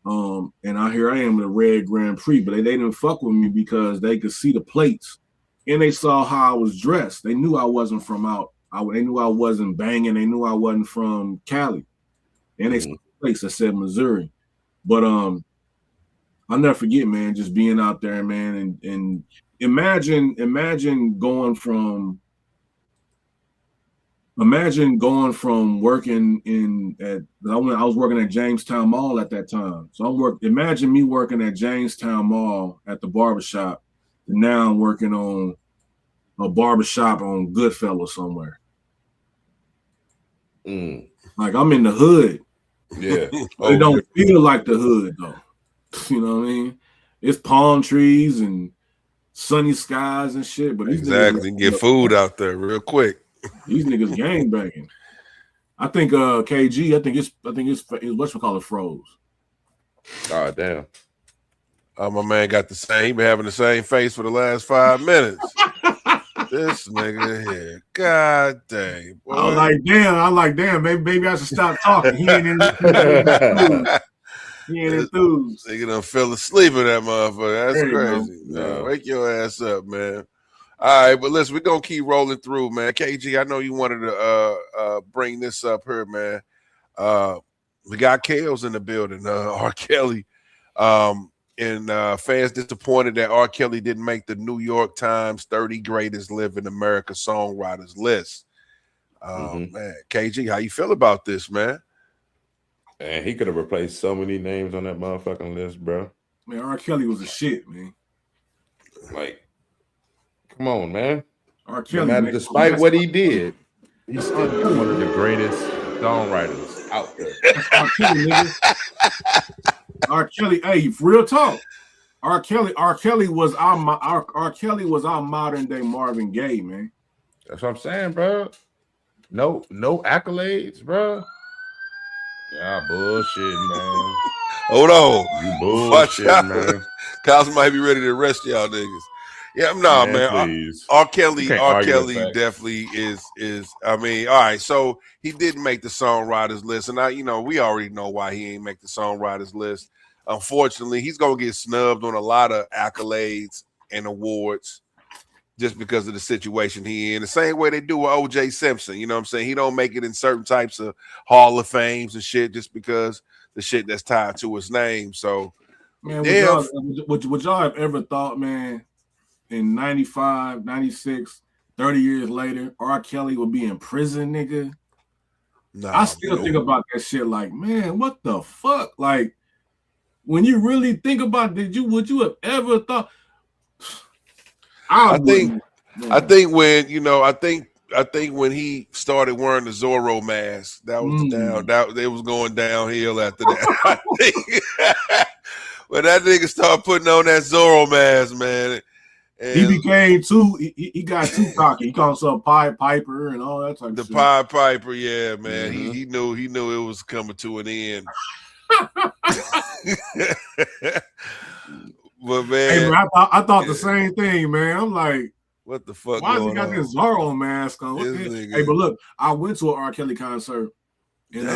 And here I am in a red Grand Prix, but they didn't fuck with me because they could see the plates and they saw how I was dressed. They knew I wasn't from they knew I wasn't banging. They knew I wasn't from Cali. And they saw the plates that said Missouri. But I'll never forget, man, just being out there, man, and imagine going from working I was working at Jamestown Mall at that time. So imagine me working at Jamestown Mall at the barbershop, and now I'm working on a barbershop on Goodfellas somewhere. Like I'm in the hood. Yeah. But it don't feel like the hood though. You know what I mean? It's palm trees and sunny skies and shit. But exactly, get food out there real quick. These niggas gang banging. I think KG. I think it's whatchamacallit froze. Oh damn. Oh, my man got the same. He been having the same face for the last 5 minutes. This nigga here, god dang. Boy. I'm like damn. Maybe I should stop talking. He ain't enthused. Nigga done fell asleep in that motherfucker. That's crazy. No. Wake your ass up, man. All right, but listen, we're gonna keep rolling through, man. KG, I know you wanted to bring this up here, man. We got Kales in the building, R. Kelly. And fans disappointed that R. Kelly didn't make the New York Times 30 Greatest Live in America Songwriters list. Man, KG, how you feel about this, man? And he could have replaced so many names on that motherfucking list, bro. Man, R. Kelly was a shit, man. Like, come on, man. R. Kelly, no matter, despite what he did, he's still one of the greatest songwriters out there. R. Kelly, nigga. R. Kelly, hey, real talk. R. Kelly was our modern day Marvin Gaye, man. That's what I'm saying, bro. No accolades, bro. Yeah, bullshit, man. Hold on. You bullshit, man. Kyle's might be ready to arrest y'all niggas. Yeah, no, man. R. Kelly definitely is. I mean, all right. So he didn't make the songwriters list, and we already know why he ain't make the songwriters list. Unfortunately, he's gonna get snubbed on a lot of accolades and awards just because of the situation he in. The same way they do with O.J. Simpson. You know what I'm saying? He don't make it in certain types of Hall of Fames and shit just because the shit that's tied to his name. So, man, would y'all have ever thought, man, in 95, 96, 30 years later, R. Kelly would be in prison, nigga? Nah, I still think about that shit like, man, what the fuck? Like, when you really think about it, would you have ever thought? I think when he started wearing the Zorro mask, that was it was going downhill after that. I think when that nigga started putting on that Zorro mask, man, he became he got too cocky. He called himself Pied Piper and all that type of shit. The Pied Piper, yeah, man. Mm-hmm. He knew it was coming to an end. But man, hey, man, I thought the same thing, man. I'm like, what the fuck? Why has he got this Zorro mask on? Hey, but look, I went to an R. Kelly concert in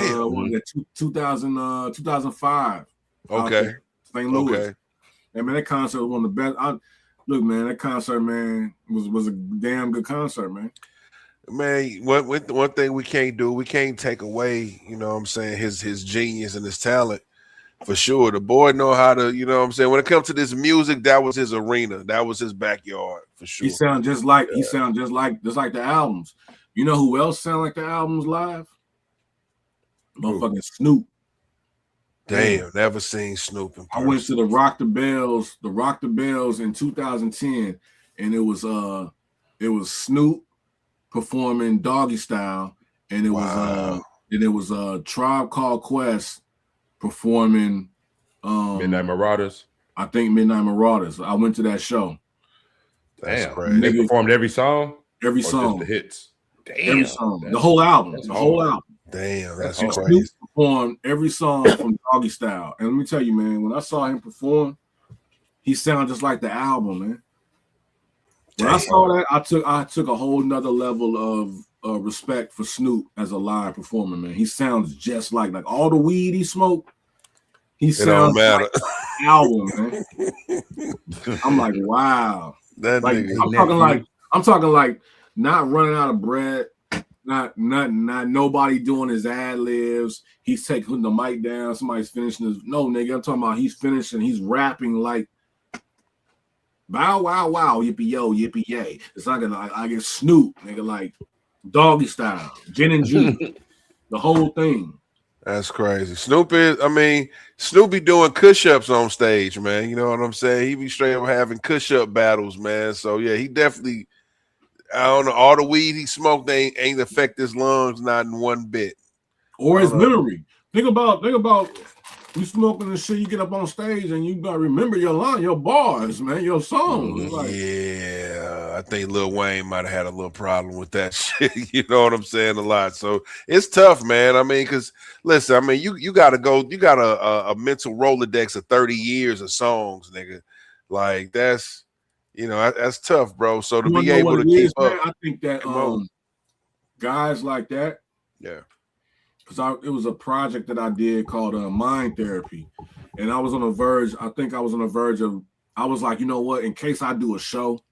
2005. Okay, St. Louis. Okay. And man, that concert was one of the best. Look, man, that concert, man, was a damn good concert, man. Man, one thing we can't do, we can't take away, you know what I'm saying, his genius and his talent. For sure. The boy know how to, you know what I'm saying? When it comes to this music, that was his arena. That was his backyard, for sure. He sound just like the albums. You know who else sound like the albums live? Motherfucking Snoop. Damn, never seen Snoop in person. I went to the Rock the Bells in 2010, and it was Snoop performing Doggy Style, and it And it was a Tribe Called Quest performing Midnight Marauders. I think Midnight Marauders. I went to that show. That's Damn. crazy. They performed every song? Every Or song. Just the hits? Damn. Every song. The whole album. The whole album. Damn, that's And crazy. Snoop performed every song from Doggy Style. And let me tell you, man, when I saw him perform, he sounded just like the album, man. When I saw that, I took a whole nother level of respect for Snoop as a live performer, man. He sounds just like all the weed he smoked. He sounds like the album, man. I'm like, wow. That like nigga. I'm talking like not running out of bread, not nobody doing his ad libs. He's taking the mic down. Somebody's finishing his. No, nigga, I'm talking about he's finishing. He's rapping like bow wow wow yippee yo yippee yay. It's not gonna I get Snoop, nigga, like Doggy Style, gin and juice, the whole thing. That's crazy. Snoop be doing push-ups on stage, man. You know what I'm saying? He be straight up having push-up battles, man. So yeah, he definitely. I don't know. All the weed he smoked ain't affect his lungs not in one bit. Or his memory. Think about you smoking this shit. You get up on stage and you gotta remember your line, your bars, man, your songs. Yeah, I think Lil Wayne might have had a little problem with that shit. You know what I'm saying? A lot. So it's tough, man. I mean, because listen, I mean, you got a mental Rolodex of 30 years of songs, nigga. Like that's tough, bro. So to be able to keep up, man? I think that guys like that, yeah. Because it was a project that I did called Mind Therapy, and I was on the verge. I think I was on the verge of. I was like, you know what? In case I do a show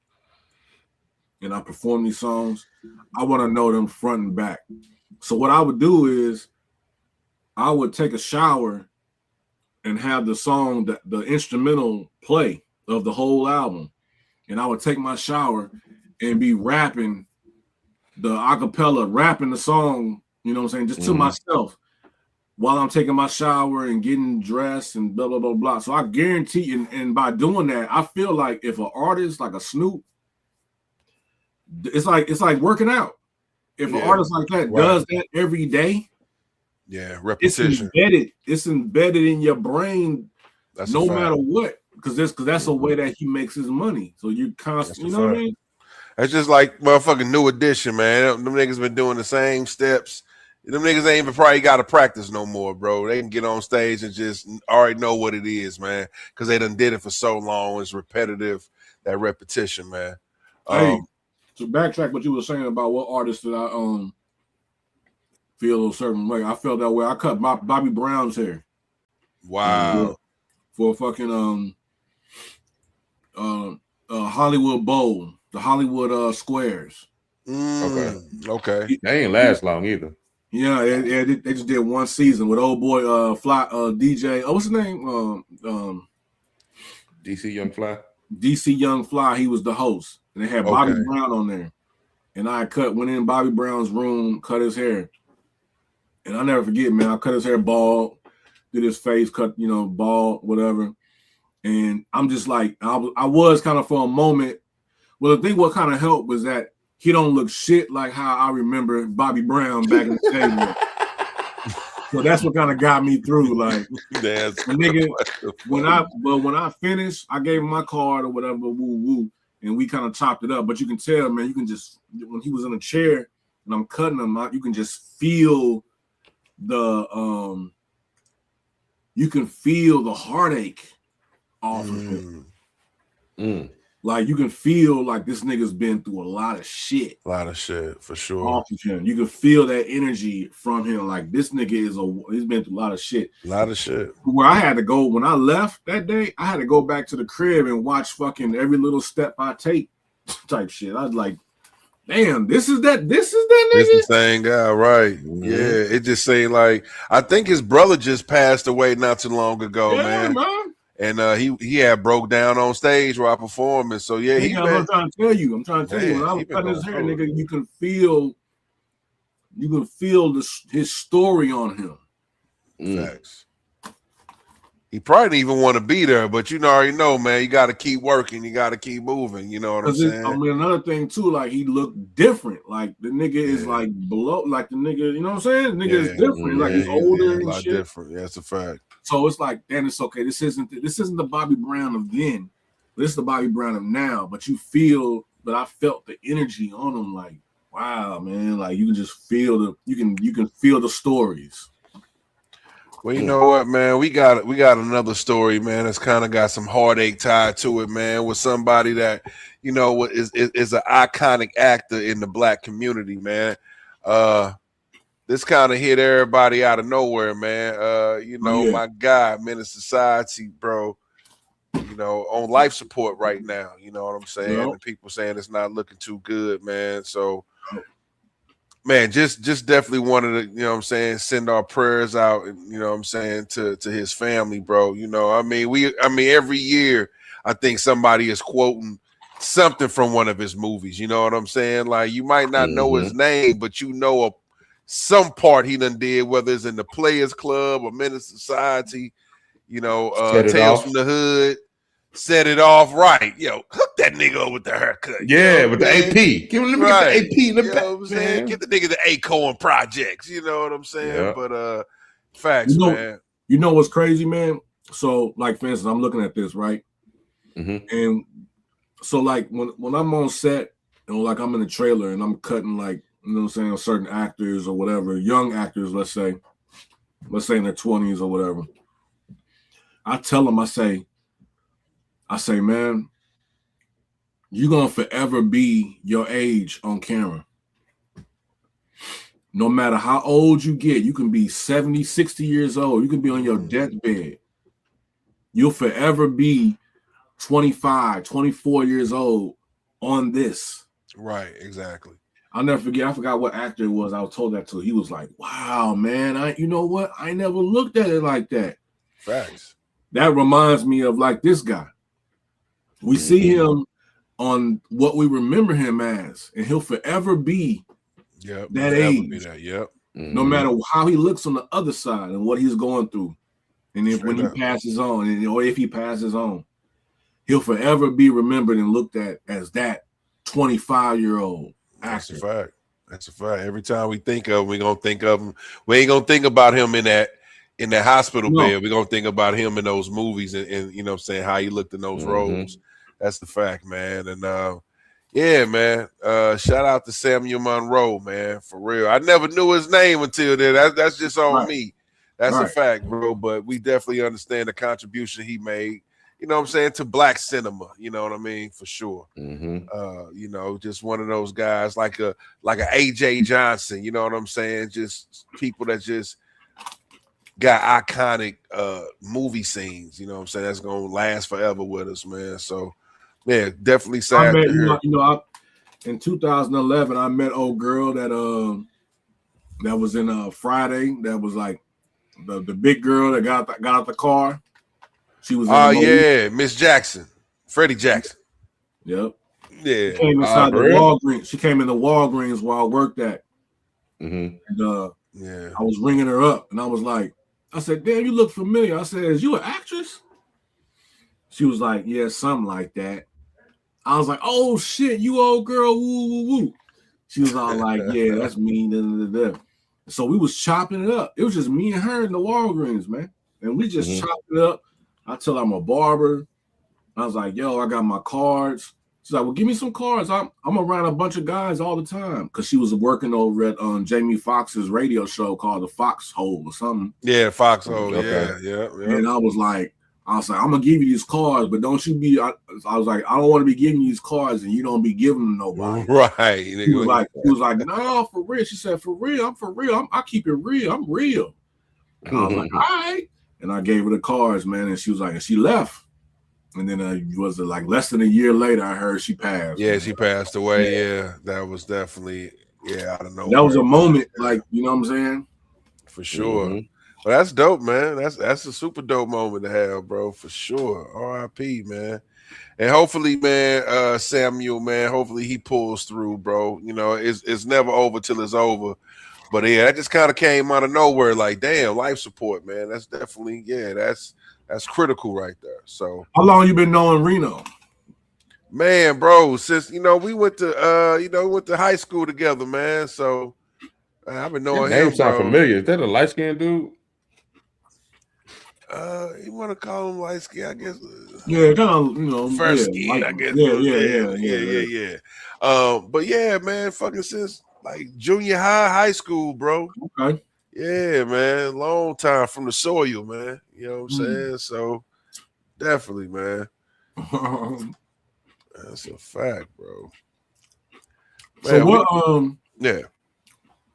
and I perform these songs, I want to know them front and back. So what I would do is, I would take a shower and have the song, the instrumental play of the whole album, and I would take my shower and be rapping the acapella, rapping the song. You know what I'm saying? Just to myself while I'm taking my shower and getting dressed and blah, blah, blah, blah. So I guarantee, and by doing that, I feel like if an artist like a Snoop, it's like working out. If an artist like that does that every day, repetition. It's embedded in your brain. That's no matter what, because that's a way that he makes his money. So you constantly, you know what I mean? That's just like motherfucking New Edition, man. Them niggas been doing the same steps. Them niggas ain't even probably got to practice no more, bro. They can get on stage and just already know what it is, man, because they done did it for so long. It's repetitive, that repetition, man. Hey, to backtrack what you were saying about what artists that I feel a certain way. I felt that way. I cut Bobby Brown's hair. Wow. For fucking Hollywood Bowl, the Hollywood Squares. Okay. They ain't last long either. Yeah, they just did one season with old boy Fly DJ. Oh, what's his name? DC Young Fly. DC Young Fly. He was the host, and they had Bobby Brown on there. And I went in Bobby Brown's room, cut his hair, and I'll never forget, man. I cut his hair bald, did his face cut, bald, whatever. And I'm just like, I was kind of for a moment. Well, the thing what kind of helped was that he don't look shit like how I remember Bobby Brown back in the day. So that's what kind of got me through. Like, nigga, when I finished, I gave him my card or whatever, woo woo, and we kind of chopped it up. But you can tell, man, you can just, when he was in a chair and I'm cutting him out, you can just feel the heartache off of him. Like you can feel like this nigga's been through a lot of shit. A lot of shit for sure. Off of him. You can feel that energy from him. Like this nigga he's been through a lot of shit. A lot of shit. Where I had to go when I left that day, I had to go back to the crib and watch fucking every little step I take type shit. I was like, damn, this is that nigga. This the same guy, right? Yeah, it just seemed like I think his brother just passed away not too long ago, man. And he had broke down on stage while performing. So yeah, I'm trying to tell you. When I was cutting his hair, nigga, you can feel his story on him. Facts. He probably didn't even want to be there, but you already know, man. You got to keep working. You got to keep moving. You know what I'm saying? I mean, another thing too, like he looked different. Like the nigga is Yeah. like below, like the nigga. You know what I'm saying? The nigga is Yeah, different. Like he's older a and lot shit. different. Yeah, that's a fact. So it's like, damn, it's okay. This isn't the Bobby Brown of then. This is the Bobby Brown of now. But I felt the energy on him. Like, wow, man. Like you can just feel you can feel the stories. Well, you know what, man? We got another story, man. That's kind of got some heartache tied to it, man. With somebody that, you know, is an iconic actor in the black community, man. This kind of hit everybody out of nowhere, man. You know, my guy, Menace Society, bro. You know, on life support right now. You know what I'm saying? Yep. And people saying it's not looking too good, man. So, man, just definitely wanted to, you know what I'm saying, send our prayers out, you know what I'm saying, to his family, bro. You know, I mean, every year I think somebody is quoting something from one of his movies. You know what I'm saying? Like you might not know his name, but you know some part he done did, whether it's in the Players Club or Menace Society, you know, Tales from the Hood. Set it off right. Yo, hook that nigga up with the haircut. Yeah, with the AP. Give him the AP in the back, what I'm saying? Get the nigga the Acorn Projects. You know what I'm saying? Yeah. But facts, man. You know what's crazy, man? So, like, for instance, I'm looking at this, right? And so, like, when I'm on set, and like I'm in a trailer and I'm cutting, like, you know what I'm saying, certain actors or whatever, young actors, let's say in their 20s or whatever. I tell them, I say, man, you're going to forever be your age on camera. No matter how old you get, you can be 70, 60 years old. You can be on your deathbed. You'll forever be 25, 24 years old on this. Right, exactly. I'll never forget. I forgot what actor it was. I was told that to. He was like, wow, man, you know what? I never looked at it like that. Facts. That reminds me of like this guy. We see him on what we remember him as, and he'll forever be that age. No matter how he looks on the other side and what he's going through. And when he passes on, or if he passes on, he'll forever be remembered and looked at as that 25-year-old actor. That's a fact. Every time we think of him, we're gonna think of him. We ain't gonna think about him in that hospital bed. We're gonna think about him in those movies and you know what I'm saying, how he looked in those roles. That's the fact, man. And yeah, man. Shout out to Samuel Monroe, man. For real. I never knew his name until then. That's just on me. That's a fact, bro. But we definitely understand the contribution he made, you know what I'm saying, to black cinema. You know what I mean? For sure. You know, just one of those guys like a AJ Johnson, you know what I'm saying? Just people that just got iconic movie scenes, you know what I'm saying, that's gonna last forever with us, man. So yeah, definitely sad to hear. In 2011, I met old girl that was in Friday. That was like the big girl that got out the car. She was Miss Jackson, Freddie Jackson. Yep. Yeah. She came inside the Walgreens. She came in the Walgreens where I worked at. And I was ringing her up, and I was like, I said, damn, you look familiar. I said, is you an actress? She was like, yeah, something like that. I was like, oh shit, you old girl, woo woo woo. She was all like, yeah, that's me. Da. So we was chopping it up. It was just me and her in the Walgreens, man. And we just chopped it up. I tell her I'm a barber. I was like, yo, I got my cards. She's like, well, give me some cards. I'm around a bunch of guys all the time. Because she was working over at Jamie Foxx's radio show called The Foxhole or something. Yeah, Foxhole. Okay. Yeah. And I was like, I'm gonna give you these cards, but don't you be. I was like, I don't want to be giving you these cards and you don't be giving them to nobody. Right. She was like, no, for real. She said, for real. I'm for real. I keep it real. I'm real. And I was like, all right. And I gave her the cards, man. And she was like, and she left. And then was it like less than a year later? I heard she passed. Yeah, she passed away. Yeah, that was definitely I don't know. That was a moment, like, you know what I'm saying? For sure. Well, that's dope, man. That's a super dope moment to have, bro. For sure. R.I.P., man. And hopefully, man, Samuel, man, hopefully he pulls through, bro. You know, it's never over till it's over. But yeah, that just kind of came out of nowhere. Like, damn, life support, man. That's definitely, that's That's critical right there. So how long you been knowing Reno? man, bro, since we went to we went to high school together, man. So I've been That knowing name him, sound bro. familiar. Is that a light skinned dude? You want to call him light skin, I guess. Yeah, kind of, First skin, I guess. Yeah. But yeah, man, fucking since like junior high school, bro. Okay. Yeah, man, long time from the soil, man. You know what I'm saying? So definitely, man. That's a fact, bro. Man, so what? Yeah.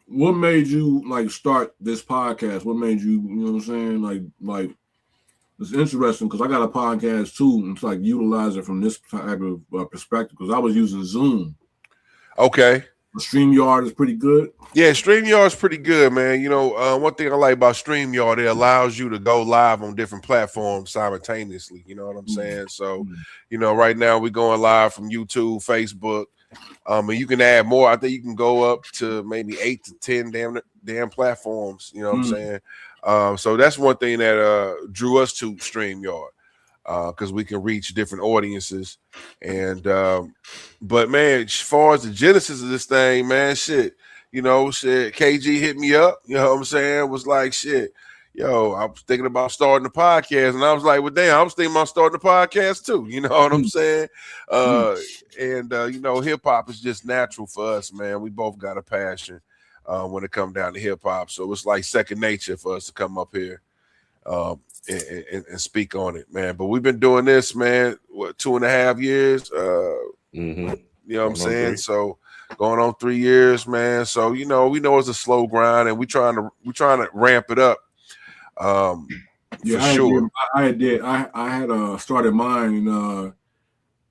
What made you like start this podcast? What made you? You know what I'm saying? Like. It's interesting because I got a podcast too, and it's like utilize it from this type of perspective because I was using Zoom. Okay. The StreamYard is pretty good. Yeah, StreamYard is pretty good, man. One thing I like about StreamYard, it allows you to go live on different platforms simultaneously. You know what I'm saying? So, right now we're going live from YouTube, Facebook, and you can add more. I think you can go up to maybe 8 to 10 damn platforms. You know what I'm saying? So that's one thing that drew us to StreamYard because we can reach different audiences. And but man, as far as the genesis of this thing, man, shit, KG hit me up. You know what I'm saying? Was like, shit, yo, I was thinking about starting the podcast, and I was like, well, damn, I was thinking about starting the podcast too. You know what I'm saying? And hip hop is just natural for us, man. We both got a passion. When it comes down to hip hop, so it's like second nature for us to come up here and speak on it, man. But we've been doing this, man, 2.5 years. You know what I'm saying? 3. So going on 3 years, man. So we know it's a slow grind, and we trying to ramp it up. For sure. I had started mine in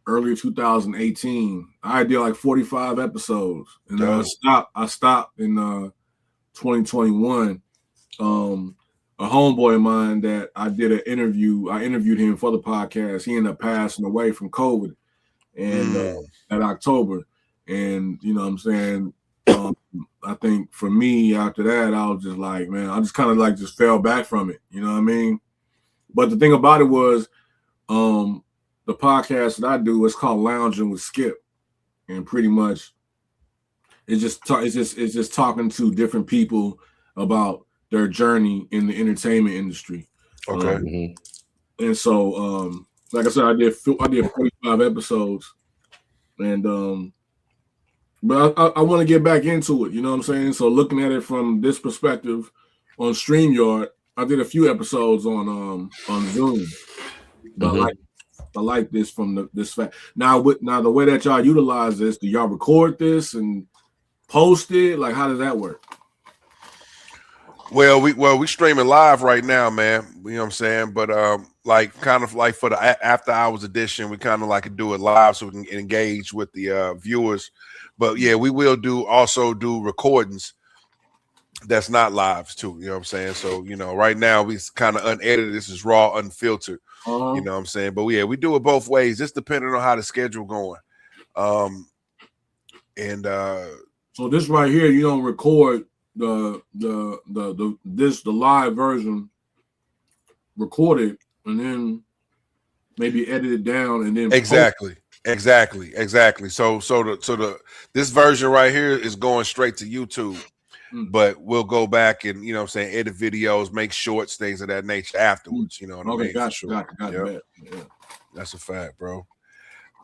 early 2018. I did like 45 episodes, and I stopped in 2021. A homeboy of mine that I did an interview. I interviewed him for the podcast. He ended up passing away from COVID, and at October. And you know what I'm saying. I think for me after that, I was just like, man, I just kind of like just fell back from it. You know what I mean? But the thing about it was, the podcast that I do is called Lounging with Skip, and pretty much it's just talking to different people about their journey in the entertainment industry. Okay. And so, like I said, I did 45 episodes, and but I want to get back into it. You know what I'm saying? So looking at it from this perspective on StreamYard, I did a few episodes on Zoom, but I like this from this fact. Now the way that y'all utilize this, do y'all record this and post it? Like, how does that work? Well, we streaming live right now, man. You know what I'm saying? But kind of like for the after hours edition, we kind of like to do it live so we can engage with the viewers. But yeah, we will also do recordings that's not live too. You know what I'm saying? So right now we kind of unedited. This is raw, unfiltered. You know what I'm saying? But yeah, we do it both ways, just depending on how the schedule going. So this right here, you don't record the live version, record it, and then maybe edit it down, and then exactly. So this version right here is going straight to YouTube. But we'll go back and edit videos, make shorts, things of that nature afterwards. You know what I mean? Gotcha. Yeah. That's a fact, bro.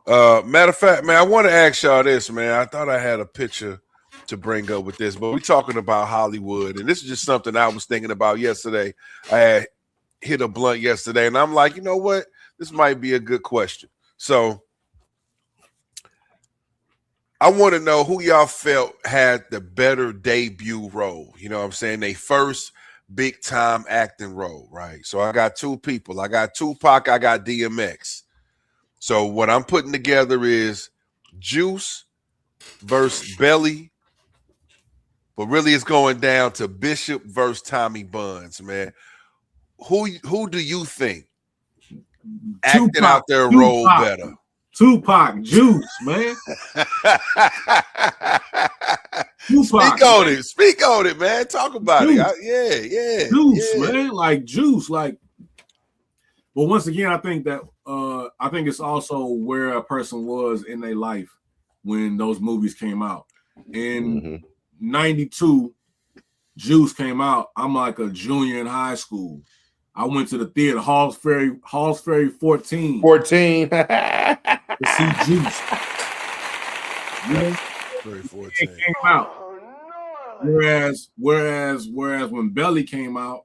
Matter of fact, man, I want to ask y'all this, man. I thought I had a picture to bring up with this, but we're talking about Hollywood, and this is just something I was thinking about yesterday. I had hit a blunt yesterday, and I'm like, you know what? This might be a good question. So I want to know who y'all felt had the better debut role. You know what I'm saying? They first big time acting role, right? So I got two people. I got Tupac, I got DMX. So what I'm putting together is Juice versus Belly. But really it's going down to Bishop versus Tommy Buns, man. Who do you think acted out their role better? Tupac, Juice, man. Tupac, Speak on it, man. Talk about Juice. it. Yeah. Juice, man. Like Juice. Like But once again, I think that I think it's also where a person was in their life when those movies came out. In '92, Juice came out. I'm like a junior in high school. I went to the theater, Halls Ferry 14. 14. To see Juice. Yeah. Very It 14. came out. Whereas when Belly came out,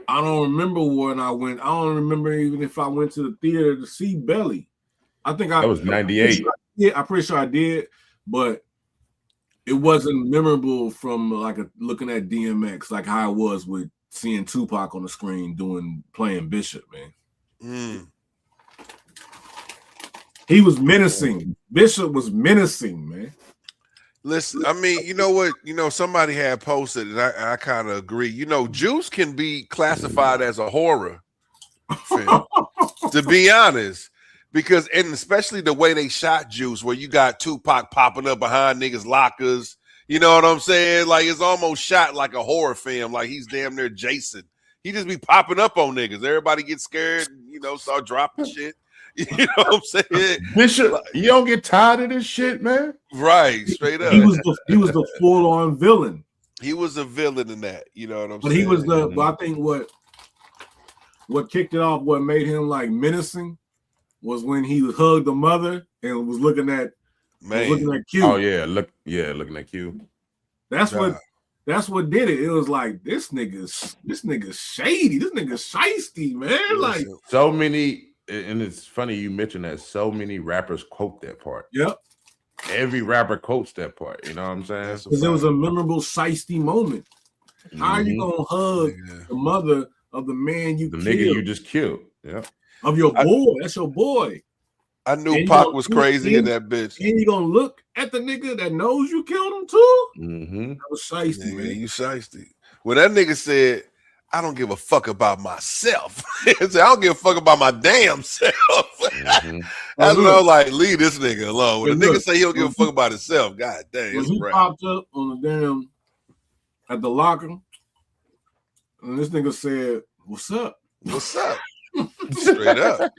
I don't remember when I went. I don't remember even if I went to the theater to see Belly. I think That was 98. Yeah, I'm pretty sure I did, but it wasn't memorable from like looking at DMX like how it was with seeing Tupac on the screen playing Bishop, man. He was menacing. Bishop was menacing, man. Listen, I mean, you know what? You know, somebody had posted, and I kind of agree. You know, Juice can be classified as a horror film, to be honest, because and especially the way they shot Juice, where you got Tupac popping up behind niggas' lockers. You know what I'm saying? Like it's almost shot like a horror film. Like he's damn near Jason. He just be popping up on niggas. Everybody gets scared, you know, start dropping shit. You know what I'm saying? Bishop, you don't get tired of this shit, man. Right, straight up. He was the full on villain. He was a villain in that. You know what I'm but saying? He was the. But I think what kicked it off, what made him like menacing, was when he hugged the mother and was looking at Q. Oh yeah, looking at Q. That's what did it. It was like this nigga's shady. This nigga's shiesty, man. Like so many. And it's funny you mentioned that so many rappers quote that part. Yep. Every rapper quotes that part. You know what I'm saying? Because it was a memorable shiesty moment. How are you gonna hug the mother of the man you killed? Nigga you just killed? Yeah. Of your boy. That's your boy. I knew Pac was crazy in that bitch. And you gonna look at the nigga that knows you killed him too? That was shiesty, man. You shiesty. When that nigga said, I don't give a fuck about myself. I don't give a fuck about my damn self. I don't know, like, leave this nigga alone. When the nigga say he don't give a fuck about himself, god damn. When he popped up on the damn at the locker, and this nigga said, "What's up? What's up?" Straight up.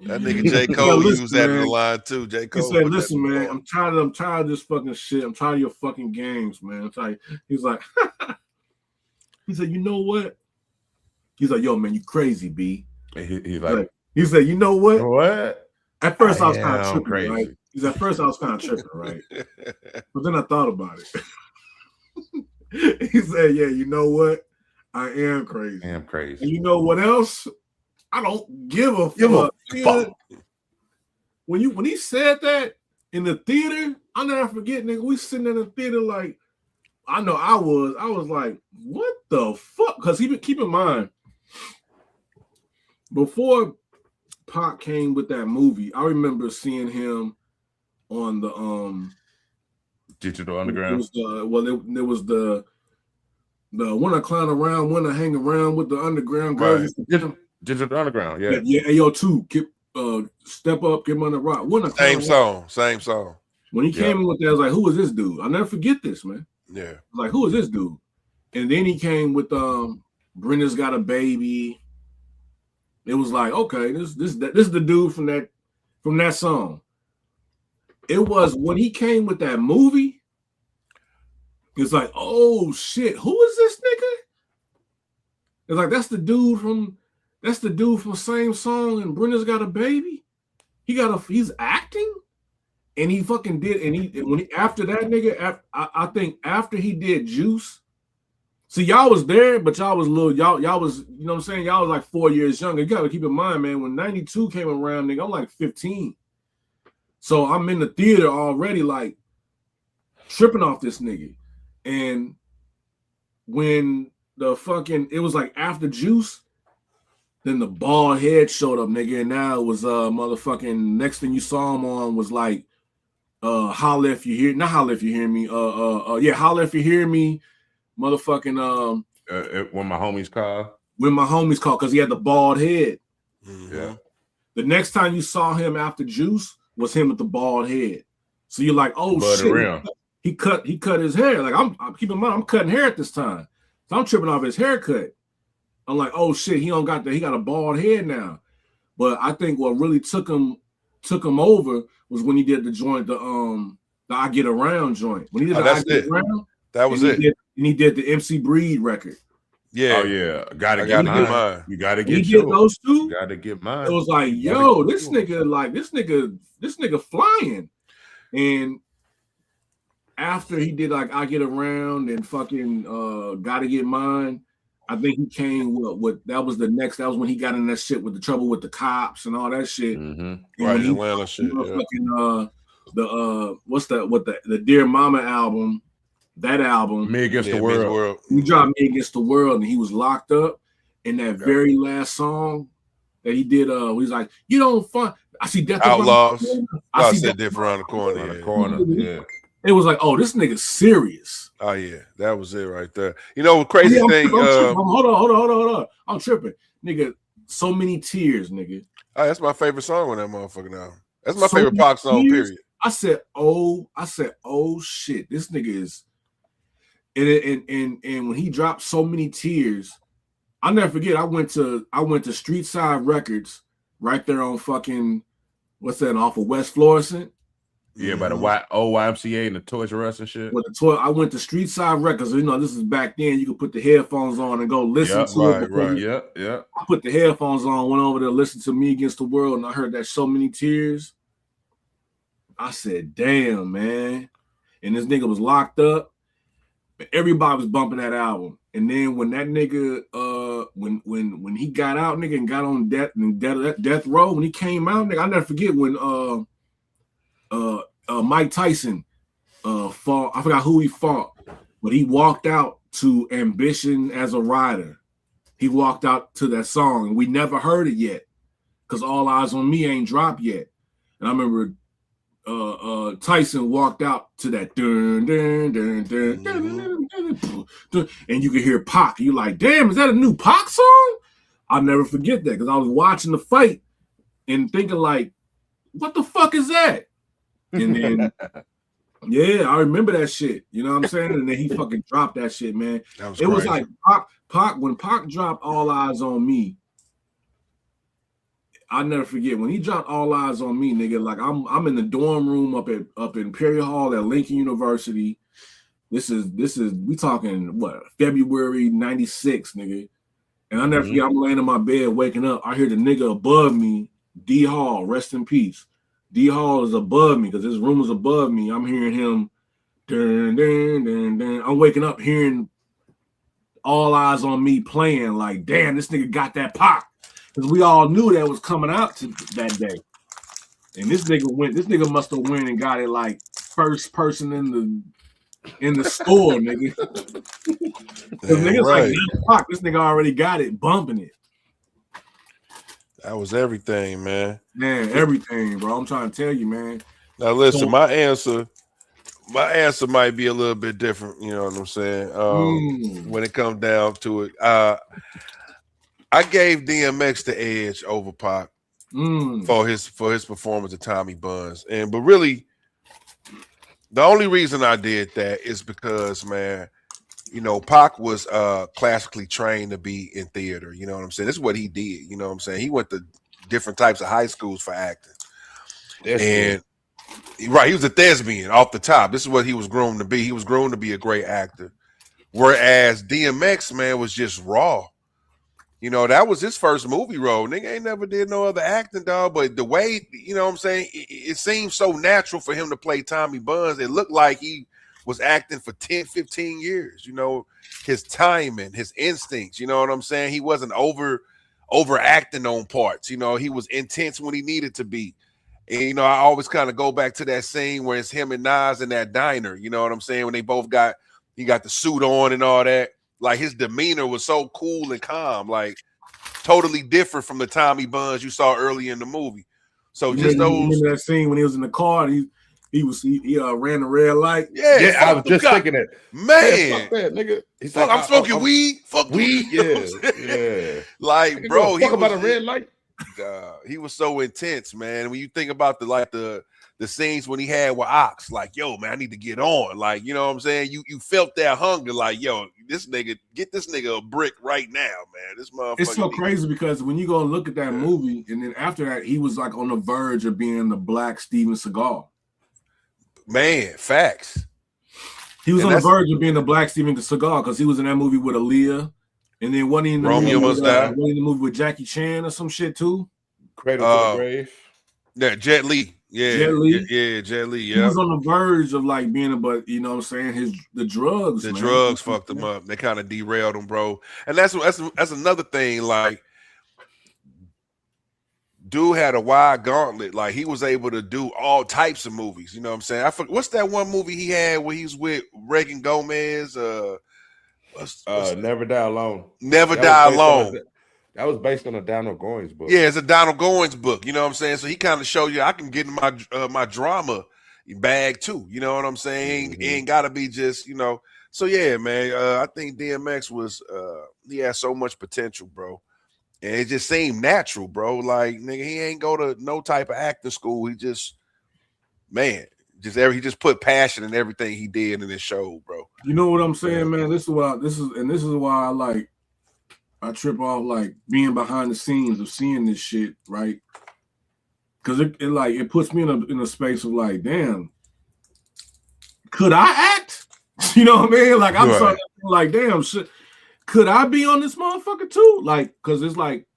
That nigga J. Cole used that in the line too. J. Cole. He said, "Listen, man, I'm tired of this fucking shit. I'm tired of your fucking games, man." I'm tired. He's like. He said, "You know what?" He's like, "Yo, man, you crazy, B." He's like, he said, "You know what? What?" At first, I was kind of tripping, crazy. right? He's at first I was kind of tripping, right? But then I thought about it. He said, "Yeah, you know what? I am crazy. I am crazy. And you know what else? I don't give a fuck." When he said that in the theater, I'll never forget, nigga. We sitting in the theater like. I know I was like, what the fuck? Because keep in mind, before Pac came with that movie, I remember seeing him on the Digital Underground. There was the when I clown around, when I hang around with the underground girls. Right. Digital Underground, yeah. Yeah, AO2, step up, get him on the rock. Same song. When he came in with that, I was like, who is this dude? I'll never forget this, man. Yeah. Like, who is this dude? And then he came with Brenda's Got a Baby. It was like, okay, this is the dude from that song. It was when he came with that movie, it's like, oh shit, who is this nigga? It's like that's the dude from Same Song and Brenda's Got a Baby. He's acting. And he fucking did, after that nigga, I think after he did Juice, see y'all was there, but y'all was little, y'all was, you know what I'm saying? Y'all was like 4 years younger. You gotta keep in mind, man, when 92 came around, nigga, I'm like 15. So I'm in the theater already, like tripping off this nigga. And when it was like after Juice, then the bald head showed up, nigga, and now it was motherfucking next thing you saw him on was like holla if you hear, not holla if you hear me, holla if you hear me, motherfucking when my homies call. When my homies call, because he had the bald head. Mm-hmm. Yeah. The next time you saw him after Juice was him with the bald head. So you're like, oh Blood shit, rim. he cut his hair. Like I'm keep in mind, I'm cutting hair at this time. So I'm tripping off his haircut. I'm like, oh shit, he don't got that. He got a bald head now. But I think what really took him over was when he did the joint, the I Get Around joint. When he did the I Get Around, that was it. And he did the MC Breed record. Yeah. Oh yeah, gotta get mine. You gotta get yours. Those two. You gotta get mine. It was like, yo, this nigga flying. And after he did like I Get Around and fucking Gotta Get Mine, I think he came with that was when he got in that shit with the trouble with the cops and all that shit. Mm-hmm. Right, Atlanta shit. Fucking, the Dear Mama album, that album, Me Against the World. He dropped Me Against the World and he was locked up. And that very last song that he did, he's like, you don't fun. I see Death Outlaws. I see Death around the corner. Yeah. It was like, oh, this nigga's serious. Oh yeah, that was it right there. You know, crazy thing. Hold on. I'm tripping, nigga. So Many Tears, nigga. Oh, that's my favorite song on that motherfucking album. That's my favorite Pac song. Period. I said, oh shit, this nigga is. And when he dropped So Many Tears, I'll never forget. I went to Street Side Records right there on fucking what's that off of West Florissant. Yeah, by the YMCA and the Toys R Us and shit. With the I went to Street Side Records. You know, this is back then. You could put the headphones on and go listen to it. Right. Yeah. I put the headphones on, went over there, listened to Me Against the World, and I heard that So Many Tears. I said, damn, man. And this nigga was locked up. Everybody was bumping that album. And then when that nigga, when he got out, nigga, and got on death row, when he came out, nigga, I'll never forget when Mike Tyson fought. I forgot who he fought, but he walked out to Ambition as a Rider. He walked out to that song, and we never heard it yet because All Eyes on Me ain't dropped yet. And I remember Tyson walked out to that dun, dun, dun, dun, dun, dun, dun, dun, and you could hear Pac. You're like, damn, is that a new Pac song? I'll never forget that because I was watching the fight and thinking like, what the fuck is that? And then, yeah, I remember that shit. You know what I'm saying? And then he fucking dropped that shit, man. It was like Pac when Pac dropped All Eyes on Me. I'll never forget when he dropped All Eyes on Me, nigga. Like I'm in the dorm room up at Imperial Hall at Lincoln University. This is we talking what February '96, nigga. And I never forget. I'm laying in my bed, waking up. I hear the nigga above me, D Hall, rest in peace. D Hall is above me because his room is above me. I'm hearing him. Dun, dun, dun, dun. I'm waking up hearing All Eyes on Me playing. Like, damn, this nigga got that Pac. Because we all knew that was coming out that day. And this nigga must have went and got it like first person in the store, nigga. Because niggas like Pac, this nigga already got it, bumping it. That was everything, man. Man, everything, bro. I'm trying to tell you, man. Now listen, my answer might be a little bit different, you know what I'm saying? When it comes down to it. I gave DMX the edge over Pac for his performance at Tommy Buns. But really, the only reason I did that is because, man, you know, Pac was classically trained to be in theater. You know what I'm saying? This is what he did. You know what I'm saying? He went to different types of high schools for acting. And right, he was a thespian off the top. This is what he was groomed to be. He was groomed to be a great actor. Whereas DMX, man, was just raw. You know, that was his first movie role. Nigga ain't never did no other acting, dog. But the way, you know what I'm saying, it seemed so natural for him to play Tommy Buns. It looked like he was acting for 10, 15 years. You know, his timing, his instincts, you know what I'm saying? He wasn't overacting on parts. You know, he was intense when he needed to be. And, you know, I always kind of go back to that scene where it's him and Nas in that diner. You know what I'm saying? When they both he got the suit on and all that. Like, his demeanor was so cool and calm, like totally different from the Tommy Buns you saw early in the movie. So just remember that scene when he was in the car and he ran the red light. Yeah, I was just thinking that. Man, fuck that, nigga. He's fuck, like, I'm smoking weed. Fuck weed. Yeah. Like, bro, he talk about a red light. He was so intense, man. When you think about the scenes when he had with Ox, like, yo, man, I need to get on. Like, you know what I'm saying? You felt that hunger, like, yo, get this nigga a brick right now, man. This motherfucker. It's so crazy because when you go look at that movie, and then after that, he was like on the verge of being the black Steven Seagal. Man, facts. He was on the verge of being the black Steven Seagal because he was in that movie with Aaliyah. And then wasn't he in the movie with Jackie Chan or some shit too? Cradle to the Grave. Yeah, Jet Li. Yeah, Jet Li. Yeah, Jet Li. Yeah. He was on the verge of like being but you know what I'm saying? The drugs. The drugs fucked him up. They kind of derailed him, bro. And that's another thing. Like, dude had a wide gauntlet. Like, he was able to do all types of movies. You know what I'm saying? What's that one movie he had where he's with Reagan Gomez? Never Die Alone. Never Die Alone. That was based on a Donald Goines book. Yeah, it's a Donald Goines book. You know what I'm saying? So he kind of showed you I can get in my drama bag too. You know what I'm saying? Mm-hmm. Ain't got to be just, you know. So yeah, man. I think DMX was he had so much potential, bro. And it just seemed natural, bro. Like, nigga, he ain't go to no type of acting school. He just, man. He just put passion in everything he did in this show, bro. You know what I'm saying, man? This is why I trip off like being behind the scenes of seeing this shit, right? Because it puts me in a space of like, damn, could I act? You know what I mean? Like I'm starting to feel like, damn, shit, could I be on this motherfucker too? Like, because it's like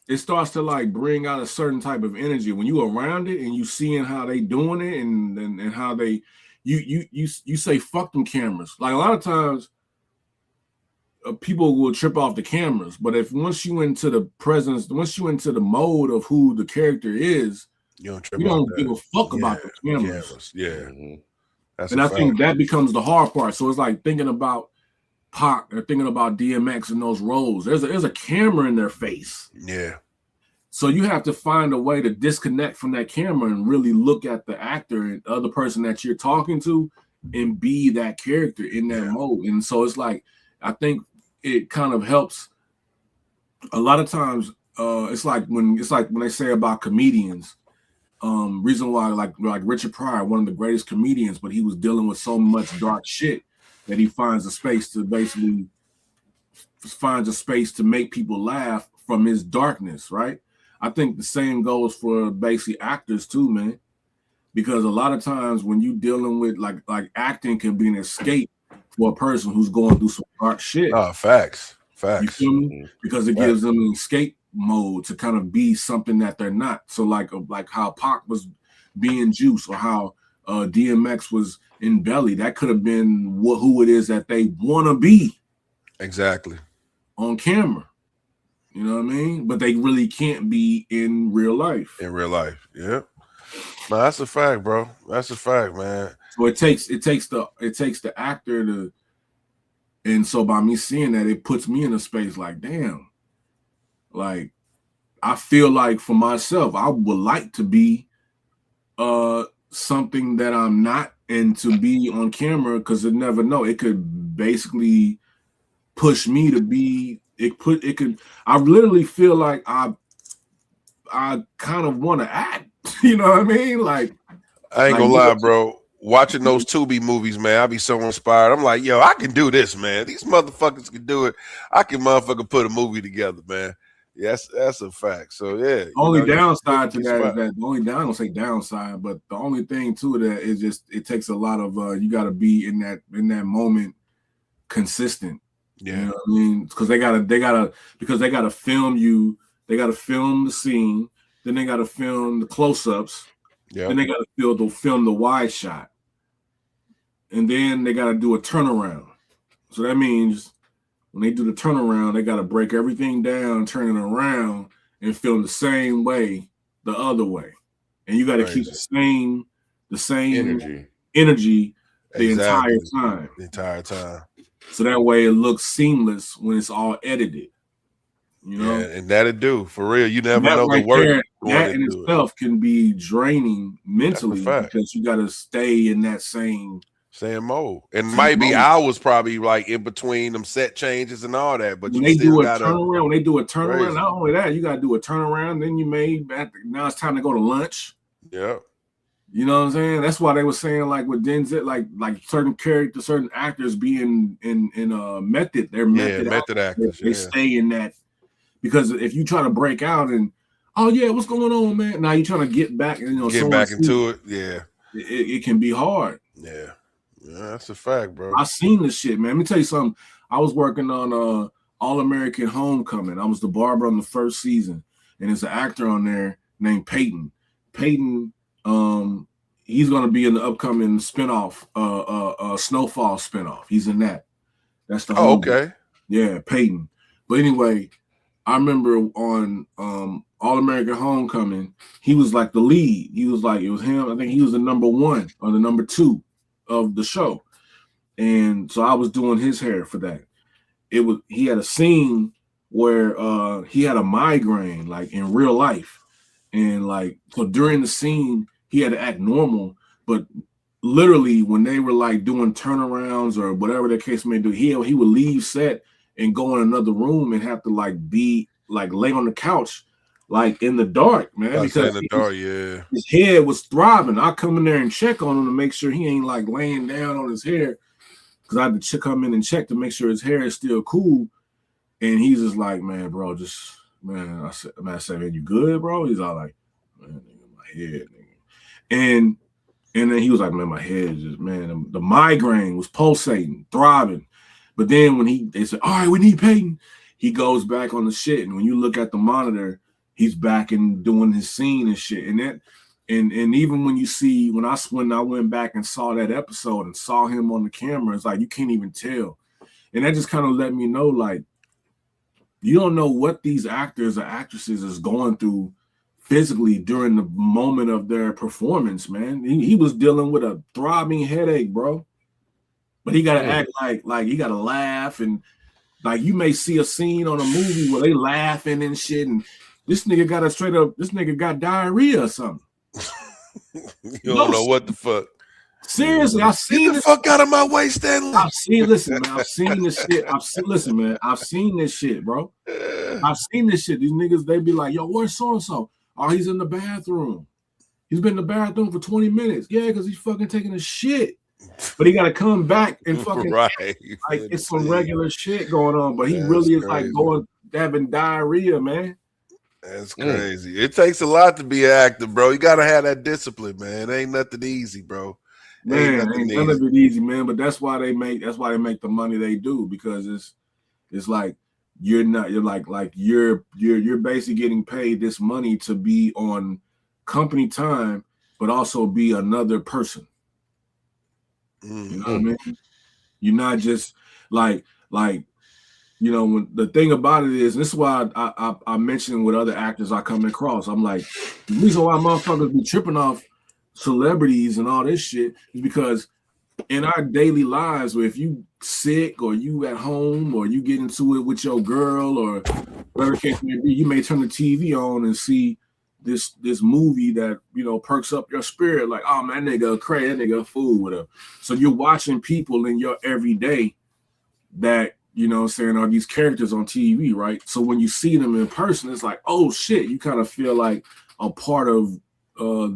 it starts to like bring out a certain type of energy when you around it and you seeing how they doing it and how they you say fuck them cameras. Like a lot of times people will trip off the cameras, but once you into the mode of who the character is, you don't give a fuck about the cameras. Yeah. Mm-hmm. And I think that becomes the hard part. So it's like thinking about Pac or thinking about DMX in those roles. There's a camera in their face. Yeah. So you have to find a way to disconnect from that camera and really look at the actor and the other person that you're talking to and be that character in that mode. And so it's like, I think it kind of helps a lot of times. It's like when they say about comedians, reason why like Richard Pryor, one of the greatest comedians, but he was dealing with so much dark shit that he finds a space to make people laugh from his darkness, right? I think the same goes for basically actors too, man. Because a lot of times when you dealing with like acting can be an escape for a person who's going through some dark shit. Oh, facts. You feel me? Because it gives them an escape mode to kind of be something that they're not. So like how Pac was being Juice or how DMX was in Belly, that could have been who it is that they want to be. Exactly. On camera. You know what I mean? But they really can't be in real life. In real life, yeah. No, that's a fact, bro. That's a fact, man. So it takes the actor to, and so by me seeing that, it puts me in a space like, damn, like I feel like for myself, I would like to be something that I'm not, and to be on camera because you never know. It could basically push me to be. It could. I literally feel like I kind of want to act. You know what I mean? Like, I ain't gonna lie, bro. Watching those Tubi movies, man, I be so inspired. I'm like, yo, I can do this, man. These motherfuckers can do it. I can motherfucker put a movie together, man. Yes, that's a fact. So yeah. Only downside to that is that the only I don't say downside, but the only thing to that is just it takes a lot of you got to be in that moment consistent. Yeah, you know what I mean, because they gotta film you. They gotta film the scene. Then they gotta film the close-ups. Yeah. Then they gotta film the wide shot. And then they gotta do a turnaround. So that means when they do the turnaround, they gotta break everything down, turn it around, and film the same way the other way. And you gotta keep the same energy the entire time. The entire time. So that way it looks seamless when it's all edited. You know, and that'll do for real. You never know the work. That in itself can be draining mentally because you got to stay in that same Same mode. And maybe hours probably like in between them set changes and all that. But when you they still do a got turnaround, crazy. not only that, you got to do a turnaround. Then you now it's time to go to lunch. Yeah. You know what I'm saying? That's why they were saying like with Denzel, like certain characters, certain actors being in method. They're method actors. They stay in that because if you try to break out and what's going on, man? Now you're trying to get back and get back into it. Yeah. It can be hard. Yeah. Yeah, that's a fact, bro. I seen this shit, man. Let me tell you something. I was working on All American Homecoming. I was the barber on the first season, and there's an actor on there named Peyton. Peyton, he's gonna be in the upcoming spinoff, Snowfall spinoff. He's in that. That's the okay. Yeah, Peyton. But anyway, I remember on All American Homecoming, he was like the lead. He was like, it was him. I think he was the number 1 or the number 2 of the show. And so I was doing his hair for that. He had a scene where he had a migraine, like in real life. And like, so during the scene, he had to act normal, but literally when they were like doing turnarounds or whatever the case may be, he would leave set and go in another room and have to like be like lay on the couch like in the dark, man. Because in the dark, yeah. His head was throbbing. I come in there and check on him to make sure he ain't like laying down on his hair. Cause I had to come in and check to make sure his hair is still cool. And he's just like, man, bro, I said, man, you good, bro? He's all like, man, nigga, my head, nigga. And then he was like, man, my head is just, man, the migraine was pulsating, throbbing. But then when they said, all right, we need Peyton, he goes back on the shit. And when you look at the monitor, he's back and doing his scene and shit. And even when you see, when I went back and saw that episode and saw him on the camera, it's like, you can't even tell. And that just kind of let me know, like, you don't know what these actors or actresses is going through physically during the moment of their performance, man. He was dealing with a throbbing headache, bro. But he got to act like he got to laugh. And like you may see a scene on a movie where they laughing and shit. And this nigga got diarrhea or something. You don't know what the fuck. Seriously, I've seen Get the fuck out of my way, Stanley. I've seen this shit. I've seen this shit, bro. I've seen this shit. These niggas, they be like, yo, where's so-and-so? Oh, he's in the bathroom. He's been in the bathroom for 20 minutes. Yeah, because he's fucking taking a shit. But he got to come back and fucking right. Like it's some regular shit going on. But he really is like having diarrhea, man. That's crazy. It takes a lot to be an actor, bro. You got to have that discipline, man. It ain't nothing easy, bro. Man, ain't none of it easy, man. But that's why they make the money they do, because it's like you're basically getting paid this money to be on company time, but also be another person. You know what I mean? You're not just like you know, when the thing about it is, this is why I mentioned with other actors I come across. I'm like, the reason why motherfuckers be tripping off celebrities and all this shit is because in our daily lives, where if you sick or you at home or you get into it with your girl or whatever the case may be, you may turn the TV on and see this movie that, you know, perks up your spirit. Like, oh man, that nigga crazy, that nigga a fool, whatever. So you're watching people in your everyday that, you know what I'm saying, are these characters on TV, right? So when you see them in person, it's like, oh shit, you kind of feel like a part of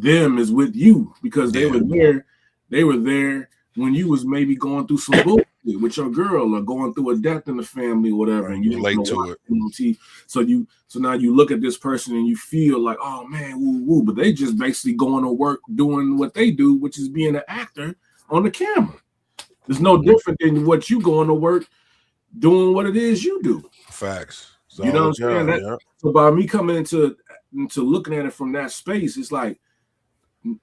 them is with you, because they were there when you was maybe going through some bullshit with your girl or going through a death in the family or whatever, and you relate to it. So now you look at this person and you feel like, oh man, woo woo, but they just basically going to work doing what they do, which is being an actor on the camera. It's no different than what you going to work doing what it is you do. Facts. You know what I'm saying? So by me coming into looking at it from that space, it's like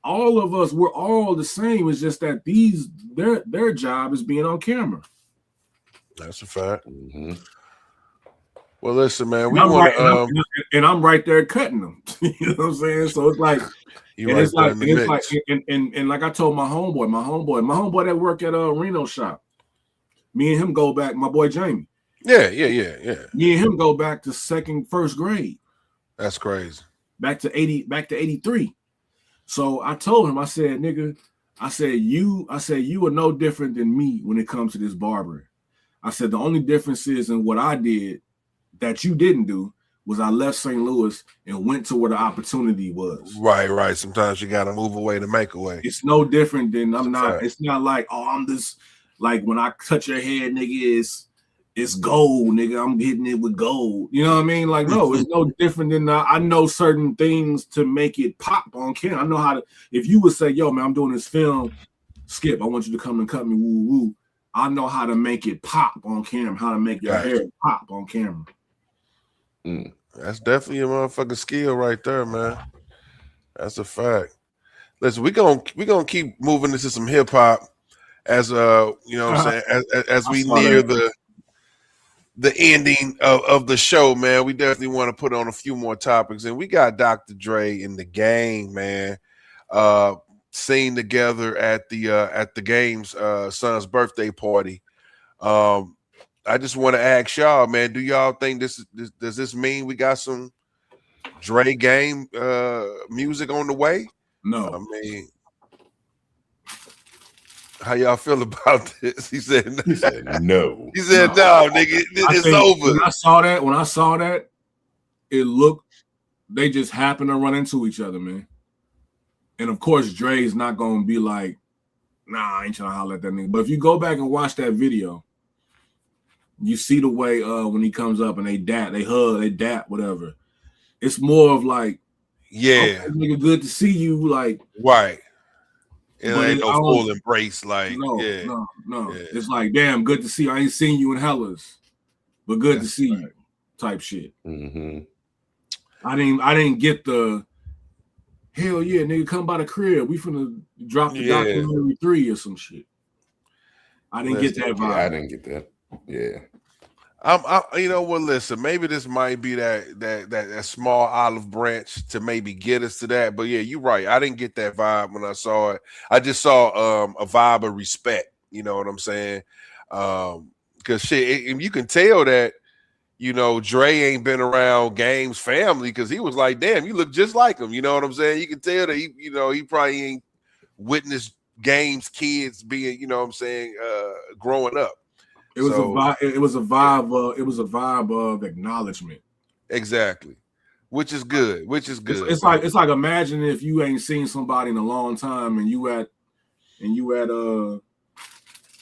all of us, we're all the same. It's just that their job is being on camera. That's a fact. Mm-hmm. Well, listen, man, I'm right there cutting them. You know what I'm saying? So it's like, and like I told my homeboy that work at Reno shop. Me and him go back. My boy Jamie. Yeah. Me and him go back to first grade. That's crazy. Back to 83. So I told him, I said, nigga, I said you are no different than me when it comes to this barbering. I said the only difference is in what I did that you didn't do was I left St. Louis and went to where the opportunity was. Right. Sometimes you gotta move away to make a way. It's no different than I'm not. It's not like, oh, I'm this, like when I touch your head, nigga, it's gold, nigga. I'm hitting it with gold. You know what I mean? Like, no, it's no different than I know certain things to make it pop on camera. I know how to. If you would say, yo, man, I'm doing this film, Skip, I want you to come and cut me, woo woo. I know how to make it pop on camera. How to make your hair pop on camera. That's definitely a motherfucking skill right there, man. That's a fact. Listen, we gonna keep moving into some hip hop as you know what I'm saying, as we near the ending of the show, man. We definitely want to put on a few more topics, and we got Dr. Dre in the game, man. Seen together at the Game's son's birthday party. I just want to ask y'all, man, do y'all think does this mean we got some Dre Game music on the way? No. I mean, how y'all feel about this? He said no. He said no. He said no, nigga. It's over. When I saw that, it looked, they just happened to run into each other, man. And of course, Dre's not gonna be like, nah, I ain't trying to holler at that nigga. But if you go back and watch that video, you see the way when he comes up and they hug, they dap, whatever. It's more of like, yeah, okay, nigga, good to see you, like, right. It ain't no full embrace, like, no. Yeah. It's like, damn, good to see you. I ain't seen you in hellas, but good to see you, type shit. Mm-hmm. I didn't get the hell yeah, nigga, come by the crib. We finna drop the documentary 3 or some shit. I didn't get that vibe. Yeah, I didn't get that. Yeah. You know what? Listen, maybe this might be that small olive branch to maybe get us to that. But yeah, you're right. I didn't get that vibe when I saw it. I just saw a vibe of respect. You know what I'm saying? Because shit, you can tell that, you know, Dre ain't been around Game's family because he was like, damn, you look just like him. You know what I'm saying? You can tell that he probably ain't witnessed Game's kids being, you know what I'm saying, growing up. It was a vibe of acknowledgement. Exactly. Which is good. It's like imagine if you ain't seen somebody in a long time and you at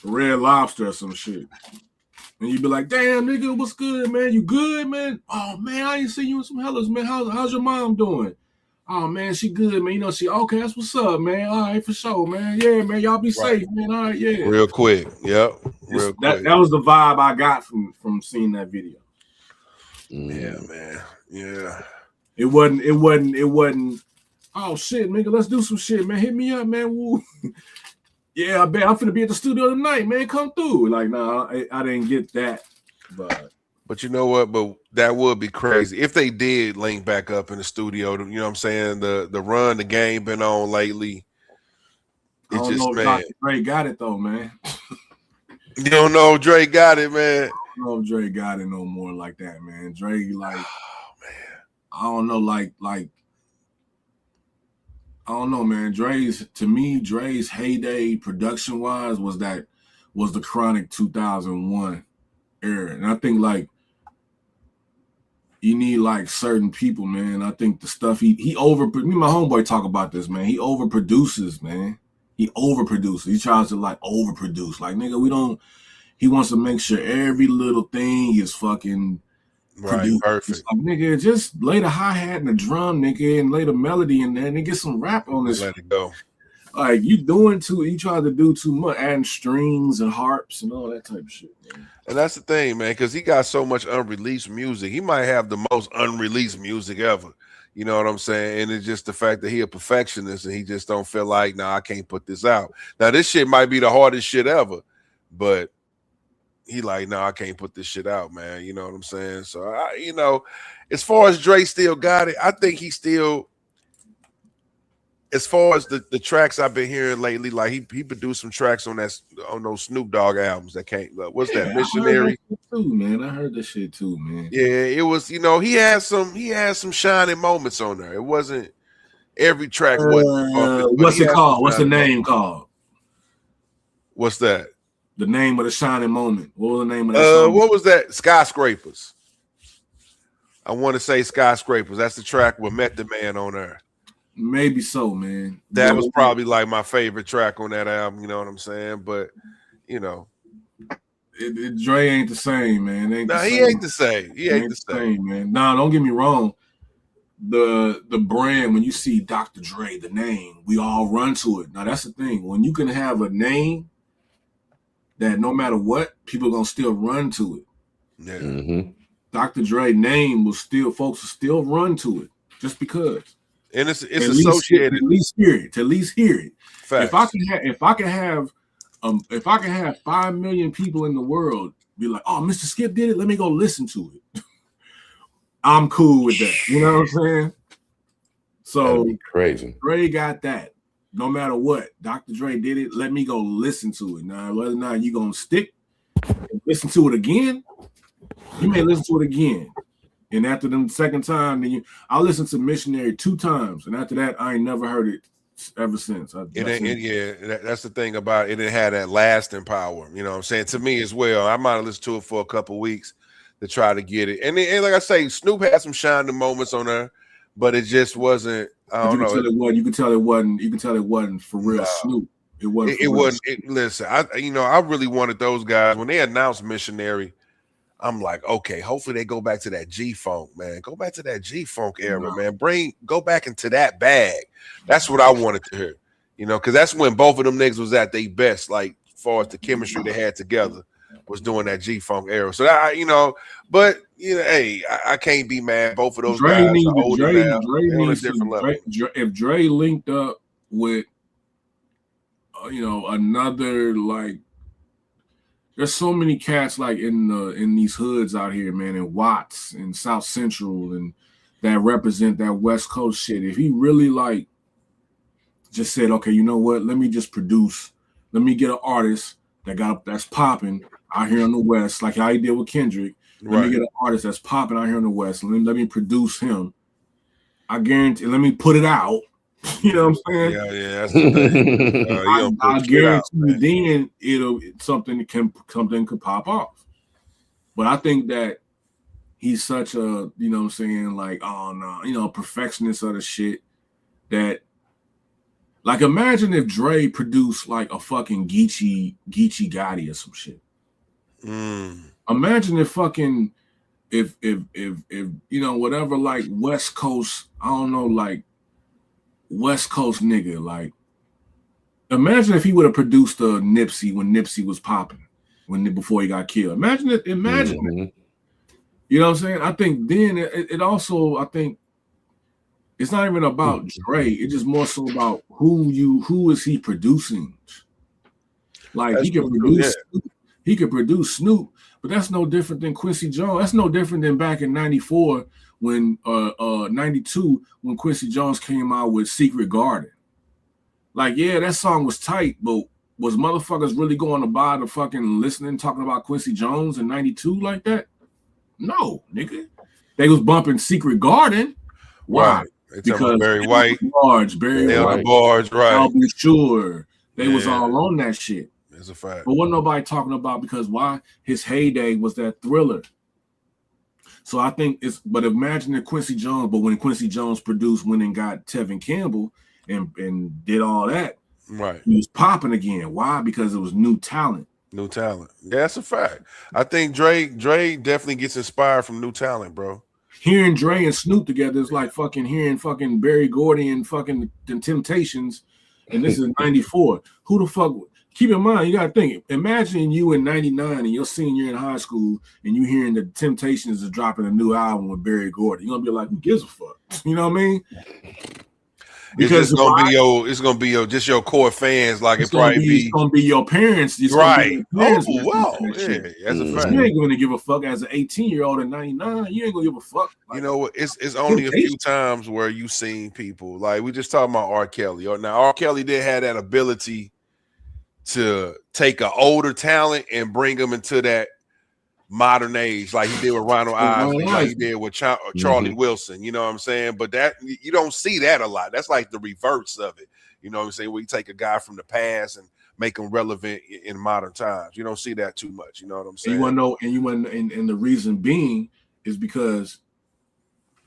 Red Lobster or some shit. And you be like, damn, nigga, what's good, man? You good, man? Oh man, I ain't seen you in some hellas, man. How's your mom doing? Oh man, she good, man. You know, she okay, that's what's up, man. All right, for sure, man. Yeah, man. Y'all be safe, man. All right, yeah. Real quick. Yep. Real quick. That was the vibe I got from seeing that video. Yeah, man. Yeah. It wasn't, oh shit, nigga, let's do some shit, man. Hit me up, man. Woo. Yeah, I bet I'm finna be at the studio tonight, man. Come through. Like, nah, I didn't get that vibe. But you know what? But that would be crazy if they did link back up in the studio. You know what I'm saying? The run the Game been on lately. I don't know if Dr. Dre got it though, man. You don't know if Dre got it, man. I don't know if Dre got it no more like that, man. Dre, like, oh man, I don't know, like, I don't know, man. Dre's heyday production wise was the Chronic 2001 era, and I think like you need like certain people, man. I think the stuff me and my homeboy talk about this, man. He overproduces, man. He overproduces. He tries to like overproduce. Like, nigga, he wants to make sure every little thing is fucking produced. Perfect. Like, nigga, just lay the hi-hat and the drum, nigga, and lay the melody in there and then get some rap on this. Let it go. Like, you try to do too much, adding strings and harps and all that type of shit, man. And that's the thing, man, because he got so much unreleased music. He might have the most unreleased music ever. You know what I'm saying? And it's just the fact that he a perfectionist and he just don't feel like, nah, I can't put this out. Now, this shit might be the hardest shit ever, but he like, no, I can't put this shit out, man. You know what I'm saying? So, you know, as far as Dre still got it, I think he still, as far as the tracks I've been hearing lately, like he produced some tracks on those Snoop Dogg albums that came. What's that? Missionary. Too, man. I heard that shit too, man. Yeah, it was. You know, he had some shining moments on there. It wasn't every track. What's it called? What's the name called? What's that? The name of the shining moment. What was the name of that song? What was that? Skyscrapers. I want to say Skyscrapers. That's the track with Method Man on there. Maybe so, man. That was probably like my favorite track on that album. You know what I'm saying? But you know, Dre ain't the same, man. He ain't the same. He ain't the same, man. Nah, don't get me wrong. The brand, when you see Dr. Dre, the name, we all run to it. Now that's the thing. When you can have a name that no matter what, people are gonna still run to it. Yeah. Mm-hmm. Dr. Dre name folks will still run to it just because. And it's associated. To at least hear it. Facts. If I can have 5 million people in the world be like, oh, Mr. Skip did it, let me go listen to it. I'm cool with that. You know what I'm saying? So crazy. Dre got that. No matter what, Dr. Dre did it. Let me go listen to it. Now, whether or not you gonna stick and listen to it again, you may listen to it again. And after the second time, then I'll listen to Missionary 2 times, and after that, I ain't never heard it ever since. That's the thing about it. It had that lasting power. You know what I'm saying? To me as well. I might have listened to it for a couple weeks to try to get it. And like I say, Snoop had some shining moments on there, but it just wasn't. I don't know. You can tell it wasn't for real Snoop. It wasn't. It wasn't. Listen, I really wanted those guys when they announced Missionary. I'm like, okay, hopefully they go back to that G-Funk, man. Go back to that G-Funk era, man. Go back into that bag. That's what I wanted to hear, because that's when both of them niggas was at their best, like as far as the chemistry they had together was doing that G-Funk era. So that, hey, I can't be mad. Both of those guys are older now. They're on a different level. If Dre linked up with, another like. There's so many cats like in these hoods out here, man, in Watts and South Central, and that represent that West Coast shit. If he really like just said, okay, you know what? Let me just produce. Let me get an artist that's popping out here in the West, like how he did with Kendrick. Let me get an artist that's popping out here in the West. Let me produce him. I guarantee. Let me put it out. You know what I'm saying? Yeah, that's the thing. I guarantee then something could pop off. But I think that he's such a, like, oh no, perfectionist of the shit that, like, imagine if Dre produced like a fucking Geechee Gotti or some shit. Imagine if fucking if whatever, like West Coast, I don't know, like West Coast nigga, like imagine if he would have produced a Nipsey when Nipsey was popping, before he got killed. Imagine it. You know what I'm saying? I think then it also, I think it's not even about Dre. It's just more so about who is he producing. Like he could produce Snoop, but that's no different than Quincy Jones. That's no different than back in '94 when 92 when Quincy Jones came out with Secret Garden. Like, yeah, that song was tight, but was motherfuckers really going to buy the fucking listening talking about Quincy Jones in '92 like that? No, nigga. They was bumping Secret Garden. Why? Right. Because Barry White, Barry White, Barge, right? I'll be sure they was all on that shit. That's a fact. But wasn't nobody talking about, because why? His heyday was that Thriller. So I think but imagine that Quincy Jones, but when Quincy Jones produced, went and got Tevin Campbell and did all that, right? He was popping again. Why? Because it was new talent. New talent. Yeah, that's a fact. I think Dre definitely gets inspired from new talent, bro. Hearing Dre and Snoop together is like fucking hearing fucking Barry Gordy and fucking the Temptations, and this is '94. Who the fuck? Keep in mind, you gotta think. Imagine you in '99 and your senior year in high school, and you hearing the Temptations is dropping a new album with Barry Gordy. You're gonna be like, who gives a fuck? You know what I mean? Because it's gonna be just your core fans. Like it's gonna be your parents. Right. Parents that's a fact. You ain't gonna give a fuck as an 18-year-old in '99. You ain't gonna give a fuck. Like, you know what? It's only a few times where you seen people, like we just talking about R. Kelly. Now R. Kelly did have that ability to take an older talent and bring them into that modern age, like he did with Ronald Isley, like he did with Charlie Wilson. You know what I'm saying? But that you don't see that a lot. That's like the reverse of it. You know what I'm saying? Where you take a guy from the past and make them relevant in modern times. You don't see that too much. You know what I'm And saying? you want to know, and the reason being is because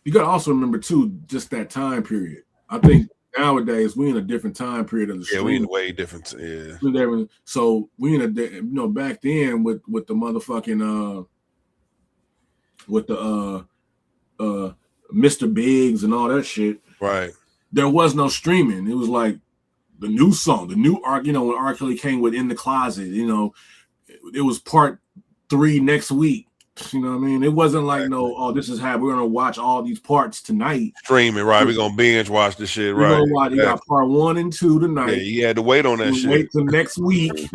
you got to also remember too, just that time period. I think nowadays we in a different time period of the Yeah, we in stream. a way different. Yeah, So we in a back then with the motherfucking with the Mr. Biggs and all that shit. right. There was no streaming. It was like the new song, the new arc. When R. Kelly came with "In the Closet," it was part 3 next week. You know what I mean? It wasn't like this is how we're gonna watch all these parts tonight. Streaming, right? We're gonna binge watch this shit, We're right? gonna watch. You got part 1 and 2 tonight. Yeah, you had to wait on that shit. Wait till next week.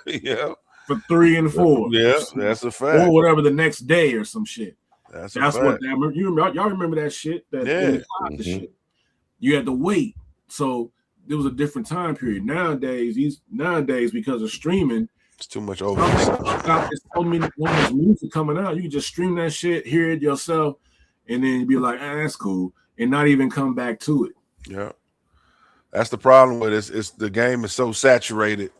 Yeah. For 3 and 4. Yeah, that's a fact. Or whatever the next day or some shit. That's what y'all remember that shit? That shit. You had to wait. So there was a different time period. Nowadays, because of streaming, it's too much over. It's so many music coming out. You can just stream that shit, hear it yourself, and then be like, that's cool, and not even come back to it. Yeah, that's the problem with it. It's the game is so saturated.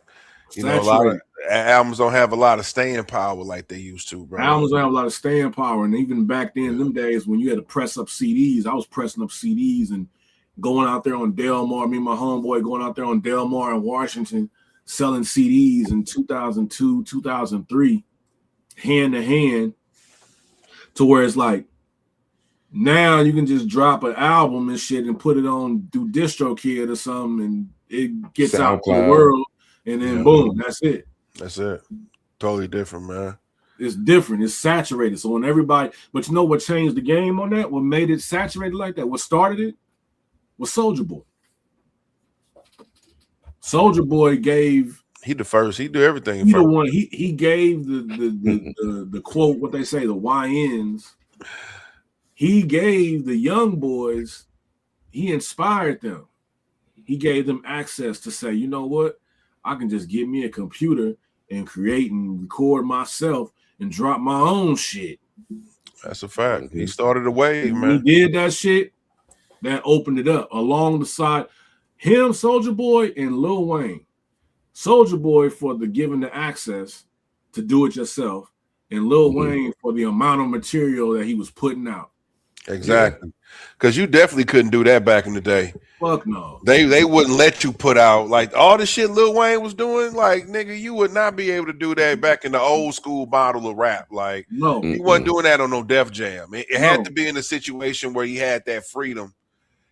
A lot of albums don't have a lot of staying power like they used to, bro. Albums don't have a lot of staying power, and even back then, them days when you had to press up CDs, I was pressing up CDs and going out there on Delmar. Me and my homeboy going out there on Delmar in Washington, selling CDs in 2002, 2003, hand to hand, to where it's like now you can just drop an album and shit and put it on through DistroKid or something, and it gets out to the world, and then boom, that's it. That's it. Totally different, man. It's different. It's saturated. So when everybody, but you know what changed the game on that? What made it saturated like that? What started it was Soulja Boy. Soulja Boy gave. He the first. He do everything. He the one. He gave the quote. What they say, the YNs. He gave the young boys. He inspired them. He gave them access to say, you know what? I can just get me a computer and create and record myself and drop my own shit. That's a fact. He started a wave, man. He did that shit. That opened it up along the side. Him, Soulja Boy, and Lil Wayne. Soulja Boy for the giving the access to do it yourself, and Lil Wayne for the amount of material that he was putting out. Exactly. Because you definitely couldn't do that back in the day. Fuck no. They wouldn't let you put out like all the shit Lil Wayne was doing. Like, nigga, you would not be able to do that back in the old school model of rap. Like, no, he wasn't doing that on no Def Jam. It had to be in a situation where he had that freedom,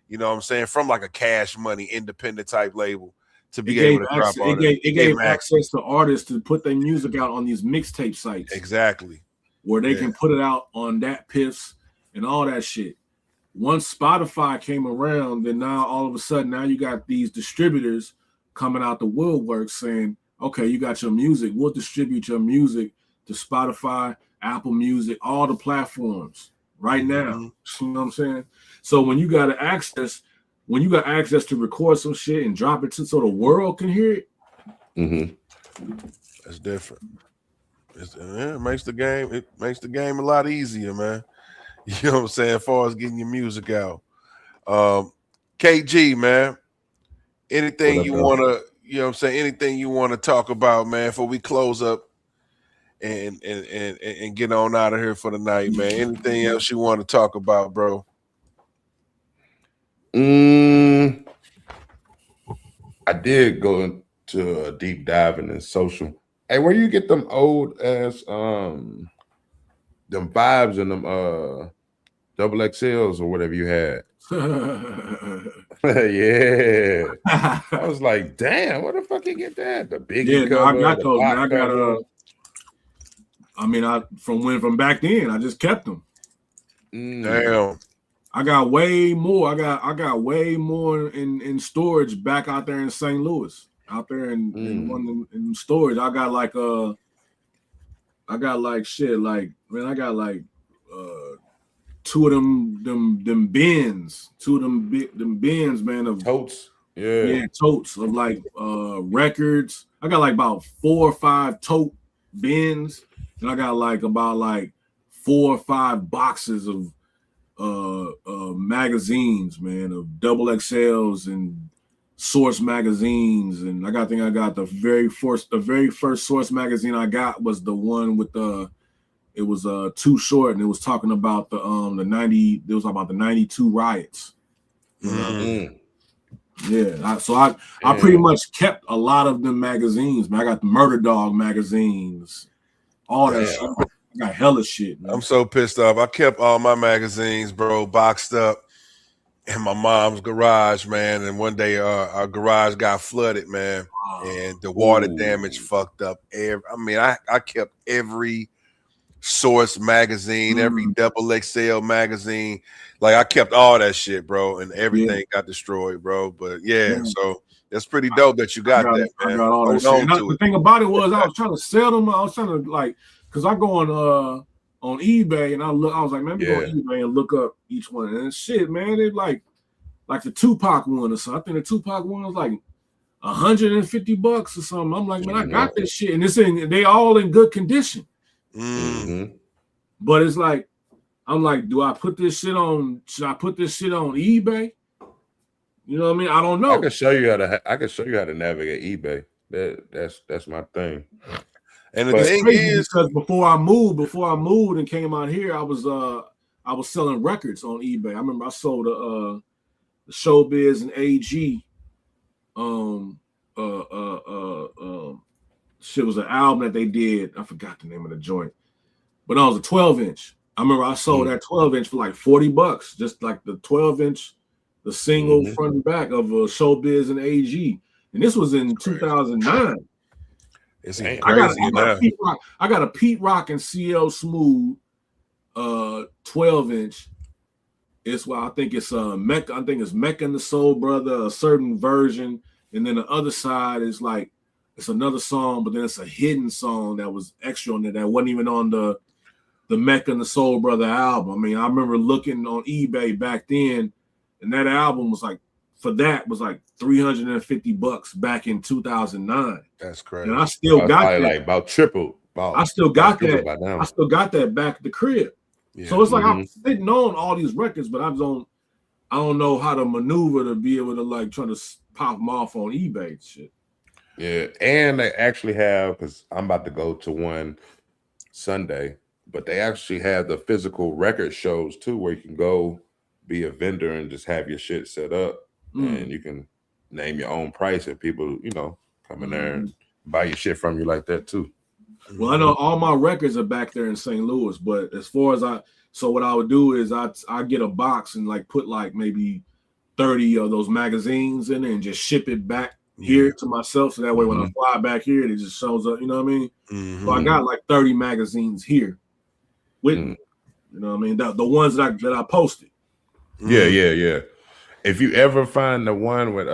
you know what I'm saying, from like a Cash Money independent type label to be able to drop on it. It gave access to artists to put their music out on these mixtape sites. Exactly. Where they can put it out on that Piffs and all that shit. Once Spotify came around, then now all of a sudden now you got these distributors coming out the woodwork saying, okay, you got your music. We'll distribute your music to Spotify, Apple Music, all the platforms right now. You know what I'm saying? So when you got access to record some shit and drop it so the world can hear it. That's different. It makes the game a lot easier, man. You know what I'm saying? As far as getting your music out. KG, man. Anything you want to, you know what I'm saying? Anything you want to talk about, man, before we close up and get on out of here for the night, man. Anything else you want to talk about, bro? I did go into a deep dive in social. Hey, where you get them old ass them vibes and them double XLs or whatever you had? Yeah. I was like, damn, where the fuck you get that? The big cover, I got those. From back then, I just kept them. Damn. I got way more. I got way more in storage back out there in St. Louis. Out there in storage. I got like two of them bins. Two of them bins, man, of totes. Yeah, totes of like records. I got like about 4 or 5 tote bins, and I got like about 4 or 5 boxes of magazines, man, of double XLs and Source magazines, and I think I got the very first Source magazine I got was the one with it was Too Short, and it was talking about the 92 riots. You know? Yeah, I pretty much kept a lot of them magazines, man. I got the Murder Dog magazines, all that shit. I got hella shit, man. I'm so pissed off. I kept all my magazines, bro, boxed up in my mom's garage, man. And one day our garage got flooded, man. And the water damage fucked up I kept every Source magazine, every double XL magazine. Like I kept all that shit, bro, and everything got destroyed, bro. But so it's pretty dope that you got that, man. I got all that shit. The thing about it was I was trying to sell them. I was trying to because I go on eBay and I was like, man, let me go on eBay and look up each one. And shit, man, it like the Tupac one or something. I think the Tupac one was like $150 or something. I'm like, man, I got this shit, and they all in good condition. But it's like, I'm like, should I put this shit on eBay? You know what I mean? I don't know. I can show you how to navigate eBay. That's my thing. And the thing is, because before I moved and came out here, I was selling records on eBay. I remember I sold the Showbiz and AG. Shit was an album that they did. I forgot the name of the joint, but it was a 12-inch. I remember I sold that 12-inch for like $40, just like the 12-inch, the single front and back of Showbiz and AG. And this was in 2009. It's crazy. I got a Pete Rock and CL Smooth 12-inch. It's I think it's Mecca. I think it's Mecca and the Soul Brother, a certain version, and then the other side is like it's another song, but then it's a hidden song that was extra on there that wasn't even on the Mecca and the Soul Brother album. I mean, I remember looking on eBay back then, and that album was like $350 back in 2009. That's crazy. And I still got that. Like about triple. I still got that. I still got that back at the crib. Yeah. So it's like I'm sitting on all these records, but I don't know how to maneuver to be able to like try to pop them off on eBay and shit. Yeah, and they actually have, because I'm about to go to one Sunday, but they actually have the physical record shows too, where you can go be a vendor and just have your shit set up, and you can name your own price, and people, come in there and buy your shit from you like that too. Well, I know all my records are back there in St. Louis, but as far as what I would do is I get a box and like put like maybe 30 of those magazines in it and just ship it back here to myself, so that way when I fly back here, it just shows up. You know what I mean? So I got like 30 magazines here with me. You know what I mean? The ones that I posted. Yeah. If you ever find the one with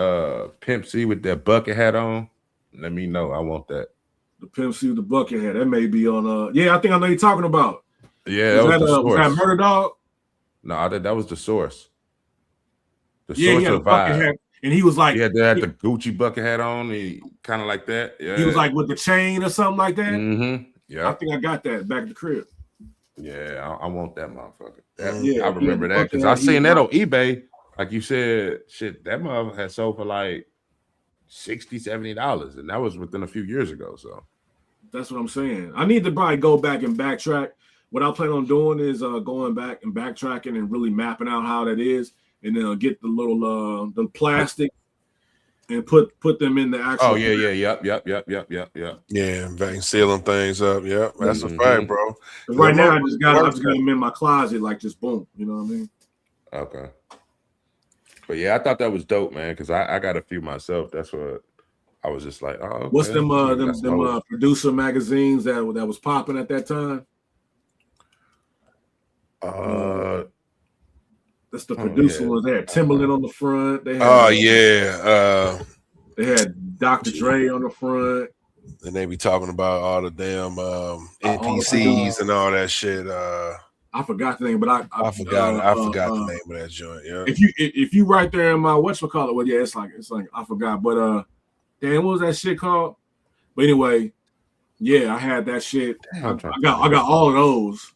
Pimp C with that bucket hat on, let me know. I want that. The Pimp C with the bucket hat. That may be on. I think I know you're talking about. Yeah, was that Murder Dog? No, that was the Source. The Source of bucket hat, and he was like, they had the Gucci bucket hat on. He kind of like that. Yeah, he was like with the chain or something like that. Yeah, I think I got that back at the crib. Yeah, I want that motherfucker. I remember that because I seen that on eBay. Like you said, shit, that motherfucker had sold for like $60-$70, and that was within a few years ago. So that's what I'm saying. I need to probably go back and backtrack. What I plan on doing is going back and backtracking and really mapping out how that is, and then get the little the plastic and put them in the actual. Oh yep. Yeah, and sealing things up. Yep, that's a fact, bro. Right now, I just got them in my closet, like just boom. You know what I mean? Okay. But yeah, I thought that was dope, man, because I got a few myself. That's what I was just like, oh, okay. What's them producer magazines that was popping at that time? That's the producer ones. They had Timberland on the front. They had, they had Dr. Dre on the front. And they be talking about all the damn NPCs and all that shit. I forgot the name, but I forgot the name of that joint. Yeah. If you right there in my whatchamacallit, well, yeah, it's like I forgot, but damn, what was that shit called? But anyway, yeah, I had that shit. Damn, I got all of those.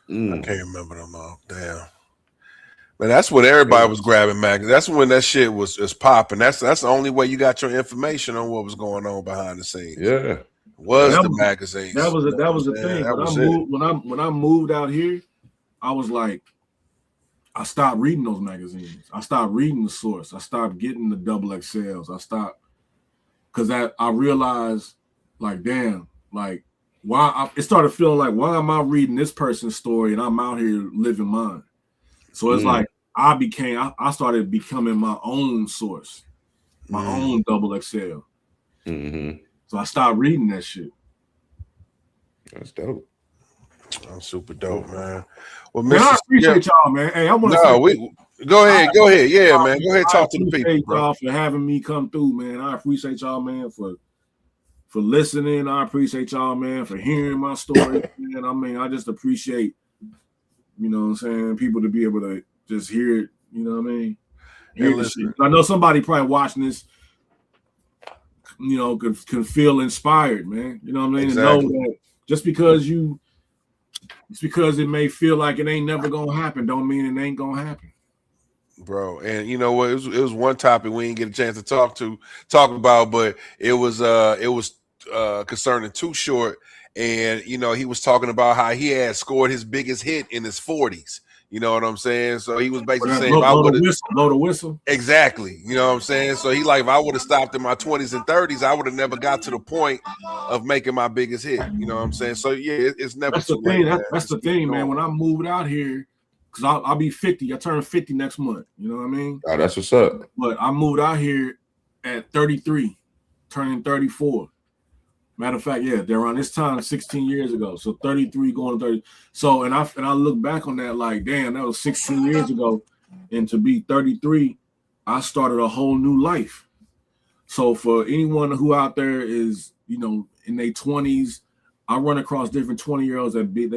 I can't remember them all. Damn. Man, that's when everybody was grabbing magazines. That's when that shit was popping. That's the only way you got your information on what was going on behind the scenes. Yeah. Was That the was- magazines. That was You know that what was I'm the saying? thing. That When I was moved when I moved out here, I was like, I stopped reading those magazines. I stopped reading The Source. I stopped getting the XXLs. I stopped because I realized, like, damn, like, it started feeling like, why am I reading this person's story and I'm out here living mine? So it's like I started becoming my own source, my own XXL. Mm-hmm. So I stopped reading that shit. That's dope. I'm super dope, man. Well, Man, I Mr. appreciate y'all, man. Hey, I want to No, say, go ahead. Yeah, man. Go ahead, talk to the people, appreciate bro. y'all for having me come through, man. I appreciate y'all, man, for listening. I appreciate y'all, man, for hearing my story. Man, I mean, I just appreciate, you know what I'm saying, people to be able to just hear it, you know what I mean? Hear the shit. I know somebody probably watching this, you know, can feel inspired, man. You know what I mean? Exactly. And know that just because it may feel like it ain't never gonna happen, don't mean it ain't gonna happen. Bro, and you know what? It was one topic we didn't get a chance to talk about, but it was concerning Too Short, and you know, he was talking about how he had scored his biggest hit in his 40s. You know what I'm saying? So he was basically saying, if I would blow the whistle. Exactly. You know what I'm saying? So he like, if I would have stopped in my 20s and 30s, I would have never got to the point of making my biggest hit. You know what I'm saying? So yeah, it's never That's the too late. thing. That's the thing, man. When I moved out here, because I'll be 50. I turn 50 next month. You know what I mean? Oh, that's what's up. But I moved out here at 33, turning 34. Matter of fact, yeah, they're around this time 16 years ago. So 33 going to 30. So and I look back on that like, damn, that was 16 years ago. And to be 33, I started a whole new life. So for anyone who out there is, you know, in their 20s, I run across different 20-year-olds that be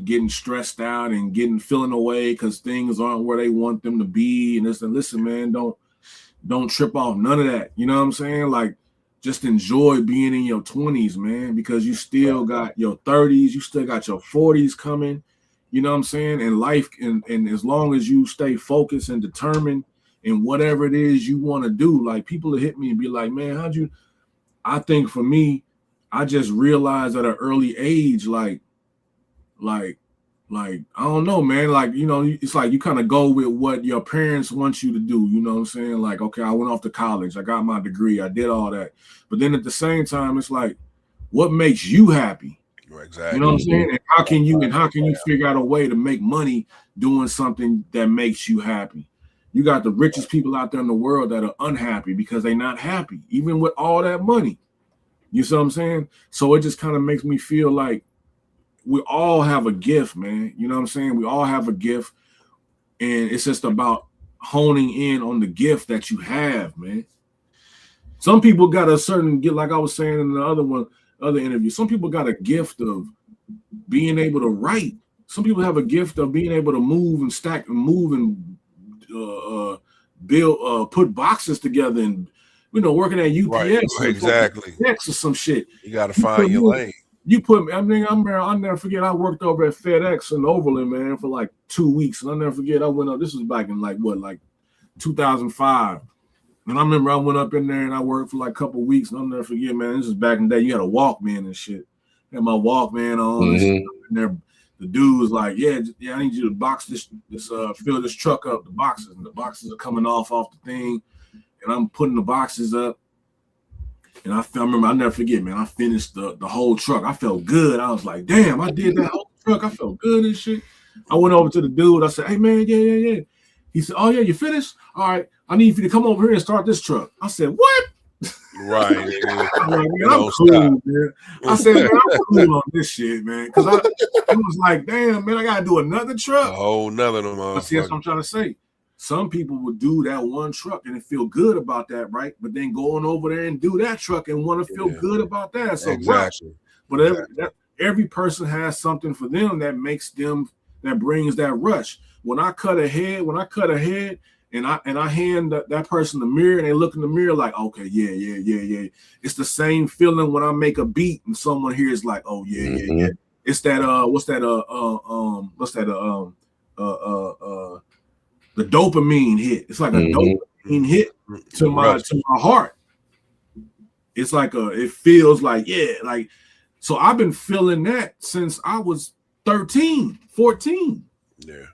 getting stressed out and feeling away because things aren't where they want them to be. And listen, man, don't trip off none of that. You know what I'm saying? Like, just enjoy being in your 20s, man, because you still got your 30s, you still got your 40s coming. You know what I'm saying? And life, and as long as you stay focused and determined in whatever it is you want to do, like, people will hit me and be like, man, I think for me, I just realized at an early age, like, I don't know, man. Like, you know, it's like you kind of go with what your parents want you to do. You know what I'm saying? Like, okay, I went off to college. I got my degree. I did all that. But then at the same time, it's like, what makes you happy? Exactly. You know what I'm saying? And how can you figure out a way to make money doing something that makes you happy? You got the richest people out there in the world that are unhappy because they're not happy, even with all that money. You see what I'm saying? So it just kind of makes me feel like we all have a gift, man. You know what I'm saying? We all have a gift, and it's just about honing in on the gift that you have, man. Some people got a certain gift, like I was saying in the other interview. Some people got a gift of being able to write. Some people have a gift of being able to move and stack and move and build, put boxes together, and you know, working at UPS, right, exactly, or some shit. You got to find your lane. You put me. I mean, I'll never forget. I worked over at FedEx in Overland, man, for like 2 weeks, and I'll never forget. I went up. This was back in like 2005, and I remember I went up in there and I worked for like a couple of weeks, and I'll never forget, man. This is back in the day. You had a Walkman and shit. I had my Walkman on. And there, the dude was like, "Yeah, I need you to box fill this truck up. The boxes are coming off the thing, and I'm putting the boxes up." And I remember, I'll never forget, man, I finished the whole truck. I felt good. I was like, damn, I did that whole truck. I felt good and shit. I went over to the dude. I said, hey, man, yeah. He said, oh, yeah, you finished? All right, I need you to come over here and start this truck. I said, what? Right. I'm cool, man. I said, man, I'm cool on this shit, man. Because I was like, damn, man, I got to do another truck. A whole nother one. But see, that's what I'm trying to say. Some people would do that one truck and feel good about that, right? But then going over there and do that truck and want to feel good about that. So exactly. But every person has something for them that brings that rush. When I cut ahead, and I hand that person the mirror and they look in the mirror like, okay, yeah. It's the same feeling when I make a beat and someone here is like, oh yeah. It's that the dopamine hit. It's like a dopamine hit to my heart. It's like it feels like, yeah, like, so I've been feeling that since I was 13, 14. Yeah.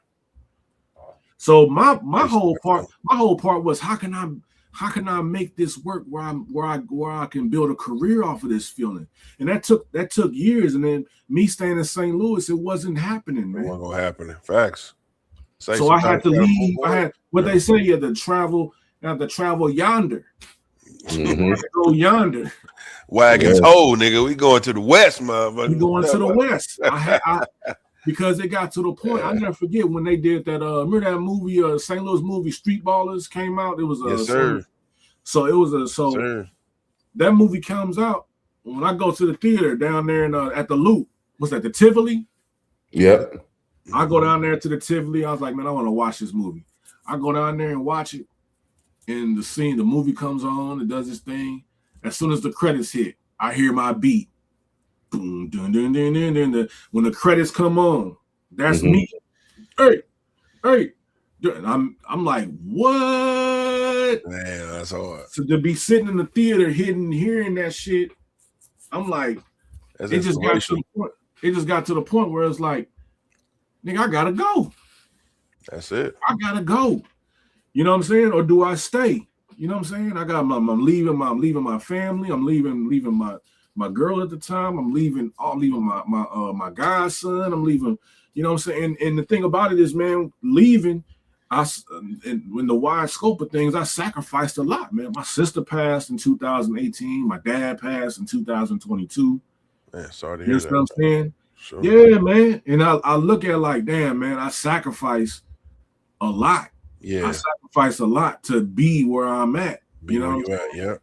So my whole part was how can I make this work where I can build a career off of this feeling? And that took years. And then me staying in St. Louis, it wasn't happening, man. It wasn't gonna happen. Facts. So I had to leave. I had what they say, you have to travel yonder. Go yonder. Wagons old, nigga. We going to the west, motherfucker. We going to the west. Because it got to the point. I never forget when they did that. Remember that movie, St. Louis movie, Street Ballers came out. It was yes, sir. So it was that movie comes out when I go to the theater down there at the Loop. What's that? The Tivoli. Yep. I go down there to the Tivoli. I was like, man, I want to watch this movie. I go down there and watch it. And the movie comes on, it does its thing. As soon as the credits hit, I hear my beat. Boom, dun, dun, dun, dun, dun, dun. When the credits come on, that's me. Hey. And I'm like, what? Man, that's hard. So to be sitting in the theater hearing that shit, I'm like, it just got to the point where it's like, nigga, I gotta go. That's it. I gotta go. You know what I'm saying? Or do I stay? You know what I'm saying? I'm leaving my family. I'm leaving my girl at the time. I'm leaving my godson. I'm leaving, you know what I'm saying? And the thing about it is, man, leaving, and in the wide scope of things, I sacrificed a lot, man. My sister passed in 2018. My dad passed in 2022. Man, sorry to hear that. You know what I'm saying? Sure. Yeah, man. And I look at it like, damn, man, I sacrificed a lot. Yeah, I sacrificed a lot to be where I'm at. You know, yeah.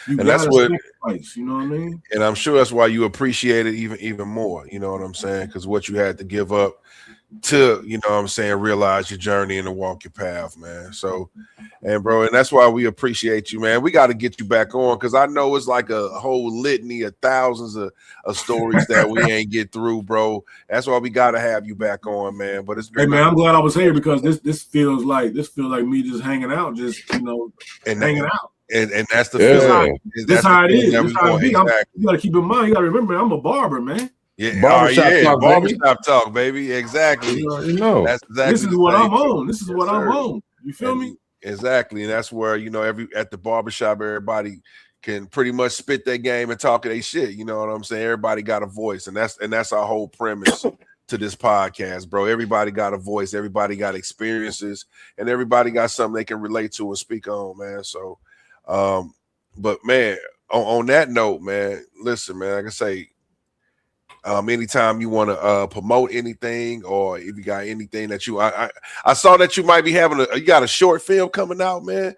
And that's what, sacrifice, you know what I mean? And I'm sure that's why you appreciate it even more. You know what I'm saying? Because what you had to give up to, you know what I'm saying, realize your journey and to walk your path, man. So, and bro, and that's why we appreciate you, man. We got to get you back on because I know it's like a whole litany of thousands of stories that we ain't get through, bro. That's why we got to have you back on, man. But it's hey, man, I'm glad I was here because this feels like me just hanging out, just, you know, hanging out. And that's the feeling. That's how it is. That's how it is. You got to keep in mind. You got to remember, I'm a barber, man. Yeah, barbershop talk, baby. Exactly. You know, that's exactly. This is what I'm on. This is what I'm on. You feel me? Exactly, and that's where, you know, at the barbershop, everybody can pretty much spit their game and talk their shit. You know what I'm saying? Everybody got a voice, and that's our whole premise to this podcast, bro. Everybody got a voice. Everybody got experiences, and everybody got something they can relate to and speak on, man. So, but man, on that note, man, listen, man, like I say. Anytime you want to promote anything, or if you got anything that I saw that you might be having you got a short film coming out, man.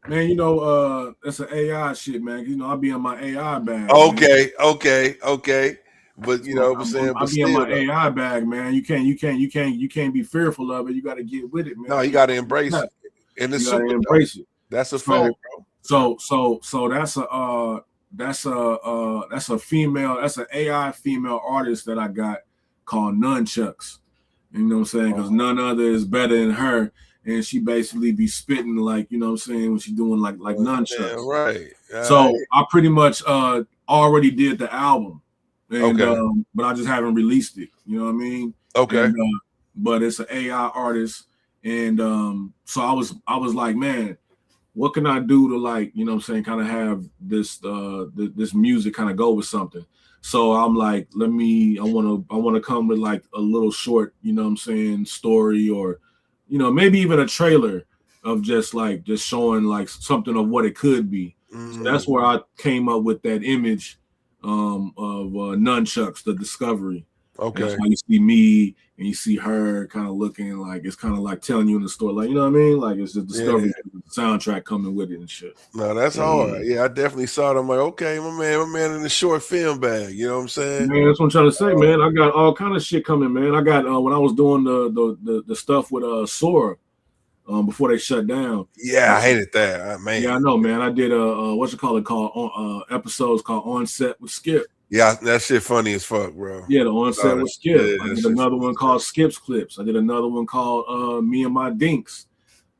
Man, you know, that's an AI shit, man. You know, I'll be in my AI bag. Okay. But you know what I'm saying? I'll be in my AI bag, man. You can't be fearful of it. You got to get with it, man. No, you got to embrace it. And it's super embrace it. That's a fact, bro. So that's a female, that's an AI female artist that I got called Nunchucks. You know what I'm saying? Because none other is better than her. And she basically be spitting like, you know what I'm saying, when she doing like nunchucks. Yeah, right. So I pretty much already did the album. And, but I just haven't released it. You know what I mean? Okay. And, but it's an AI artist. And so I was like, man, what can I do to, like, you know what I'm saying, kind of have this this music kind of go with something. So I'm like, I want to come with like a little short, you know what I'm saying, story, or, you know, maybe even a trailer of just showing like something of what it could be. So that's where I came up with that image of Nunchucks, the discovery. Okay. That's why you see me and you see her kind of looking like, it's kind of like telling you in the story, like, you know what I mean? Like, it's the discovery, soundtrack coming with it and shit. No, that's hard. Yeah, I definitely saw it. I'm like, okay, my man in the short film bag. You know what I'm saying? Man, that's what I'm trying to say, man. I got all kind of shit coming, man. I got when I was doing the stuff with Sora before they shut down. Yeah, I hated that, man. Yeah, I know, man. I did episodes called On Set with Skip. Yeah, that shit funny as fuck, bro. Yeah, the onset with Skip. Yeah, I that did shit another funny one as called Skip's Clips. I did another one called Me and My Dinks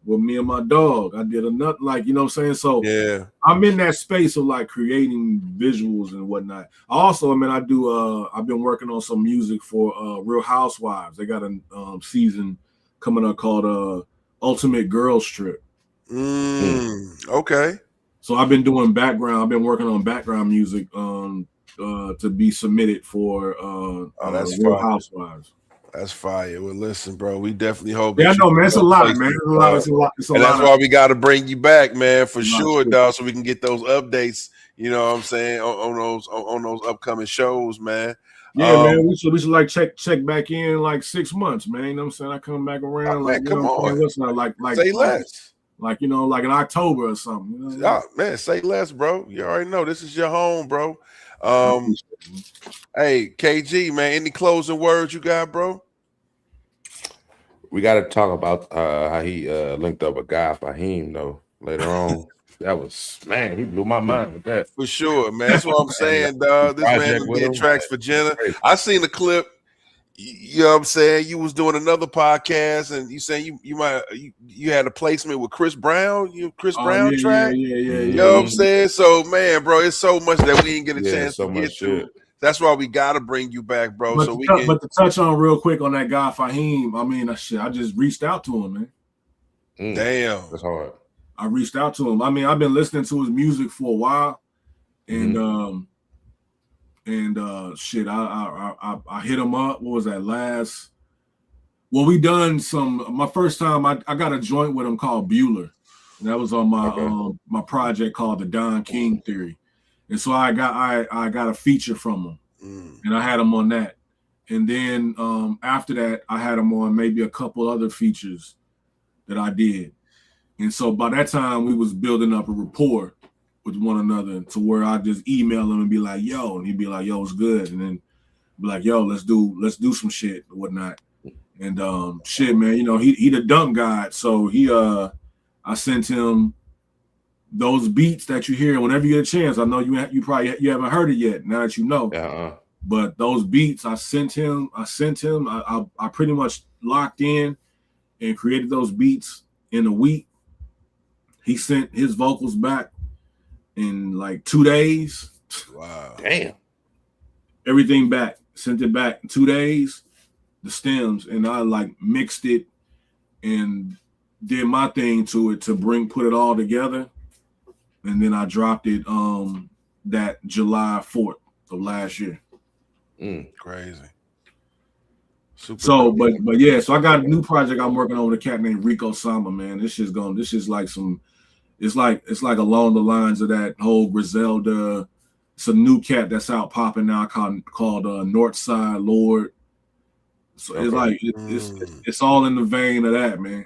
with me and my dog. I did another, like, you know what I'm saying? So Yeah. I'm in that space of like creating visuals and whatnot. Also, I mean, I've been working on some music for Real Housewives. They got a season coming up called Ultimate Girls Trip. Okay. So I've been working on background music to be submitted for That's Real fire. Housewives. That's fire. Well, listen, bro, we definitely hope. Yeah, I that know, you man. It's a get lot, those man. places, It's a and lot that's of why we got to bring you back, man, for a lot of sure, shit. dog, so we can get those updates. You know what I'm saying on those upcoming shows, man. Yeah, man. We should like check back in like 6 months, man. You know what I'm saying? I come back around, like, man, you know come what I'm saying? on, What's not like say less. like, you know, like in October or something. You know? Oh, man, say less, bro. You already know this is your home, bro. I appreciate it, man. Hey, KG, man, any closing words you got, bro? We got to talk about how he linked up with Guy Fahim though later on. That was, man, he blew my mind with that. For sure, man. That's what I'm saying, dog. This man Project was with getting him, tracks man. for Jenna. Crazy. I seen the clip. You know what I'm saying? You was doing another podcast, and you saying you had a placement with Chris Brown. Chris Brown track. Yeah. You know what I'm saying? So, man, bro, it's so much that we didn't get a Yeah, chance so to much get to. shit. That's why we got to bring you back, bro. But, So we can. but to touch on real quick on that guy Fahim, I mean, shit, I just reached out to him, man. Damn, that's hard. I reached out to him. I mean, I've been listening to his music for a while, and shit, I hit him up. What was that last? Well, we done my first time. I got a joint with him called Bueller, and that was on my my project called the Don King Theory, and so I got a feature from him, and I had him on that, and then after that I had him on maybe a couple other features that I did. And so by that time, we was building up a rapport with one another to where I just email him and be like, yo, and he'd be like, yo, it's good. And then be like, yo, let's do some shit or whatnot. And shit, man, you know, he the dunk god. So I sent him those beats that you hear whenever you get a chance. I know you haven't heard it yet, now that you know. But those beats I sent him. I pretty much locked in and created those beats in a week. He sent his vocals back in like 2 days. Wow. Damn. Everything back. Sent it back in 2 days, the stems, and I like mixed it and did my thing to it to put it all together. And then I dropped it that July 4th of last year. Crazy. So, but yeah, so I got a new project I'm working on with a cat named Rico Sama, man. This is like it's like along the lines of that whole Griselda. It's a new cat that's out popping now called Northside Lord. So it's like it's all in the vein of that, man.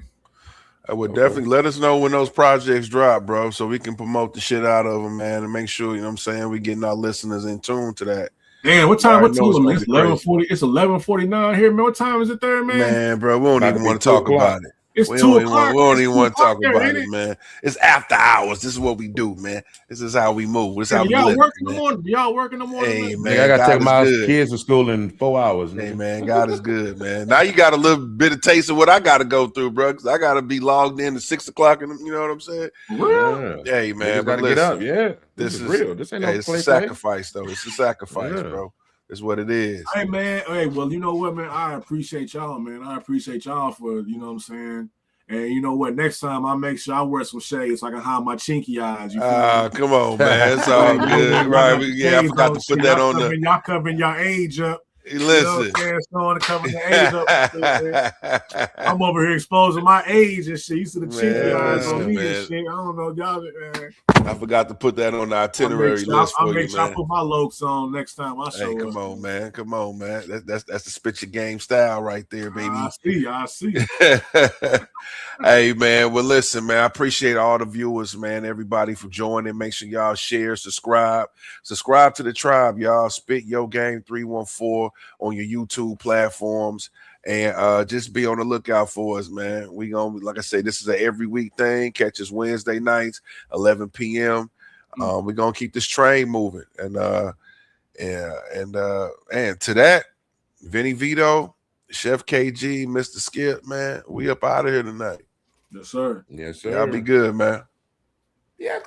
I would definitely let us know when those projects drop, bro, so we can promote the shit out of them, man, and make sure, you know what I'm saying, we getting our listeners in tune to that. Damn, what time? What time? It's 11:40. It's 11:49 here, man. What time is it there, man? Man, bro, we don't even want to talk about it. It's 2 o'clock. We don't even want to talk about it, man. It's after hours. This is what we do, man. This is how we move. This is how we live. Y'all work in the morning. Hey, man, I gotta take my kids to school in 4 hours. Hey, man, God is good, man. Now you got a little bit of taste of what I got to go through, bro. Because I got to be logged in at 6 o'clock, and you know what I'm saying? Real? Yeah. Hey, man, but listen, get up. Yeah, this is real. This ain't no it's a sacrifice, though. It's a sacrifice, bro. It's what it is. Hey, man. Hey, well, you know what, man? I appreciate y'all, man. I appreciate y'all for, you know what I'm saying? And you know what? Next time I make sure I wear some shades so I can hide my chinky eyes. Come on, man. It's all good. Right. I forgot to put that on y'all covering your age up. Listen. You know to cover the age up. I'm over here exposing my age and shit. You see the chinky eyes on me and shit. I don't know, y'all, man. I forgot to put that on the itinerary list for you, man. I'll make sure I put my lokes on next time I show up. Come on, man. Come on, man. That's the spit your game style right there, baby. I see. Hey, man. Well, listen, man. I appreciate all the viewers, man. Everybody for joining. Make sure y'all share, subscribe to the tribe, y'all. Spit Your Game 314 on your YouTube platforms. And just be on the lookout for us, man. We gonna, like I say, this is an every week thing. Catch us Wednesday nights, 11 p.m. We're gonna keep this train moving, and Yeah, and to that, Vinny Vito, Chef KG, Mr. Skip, man, we up out of here tonight. Yes, sir. Yes, sir. Y'all be good, man. Yeah.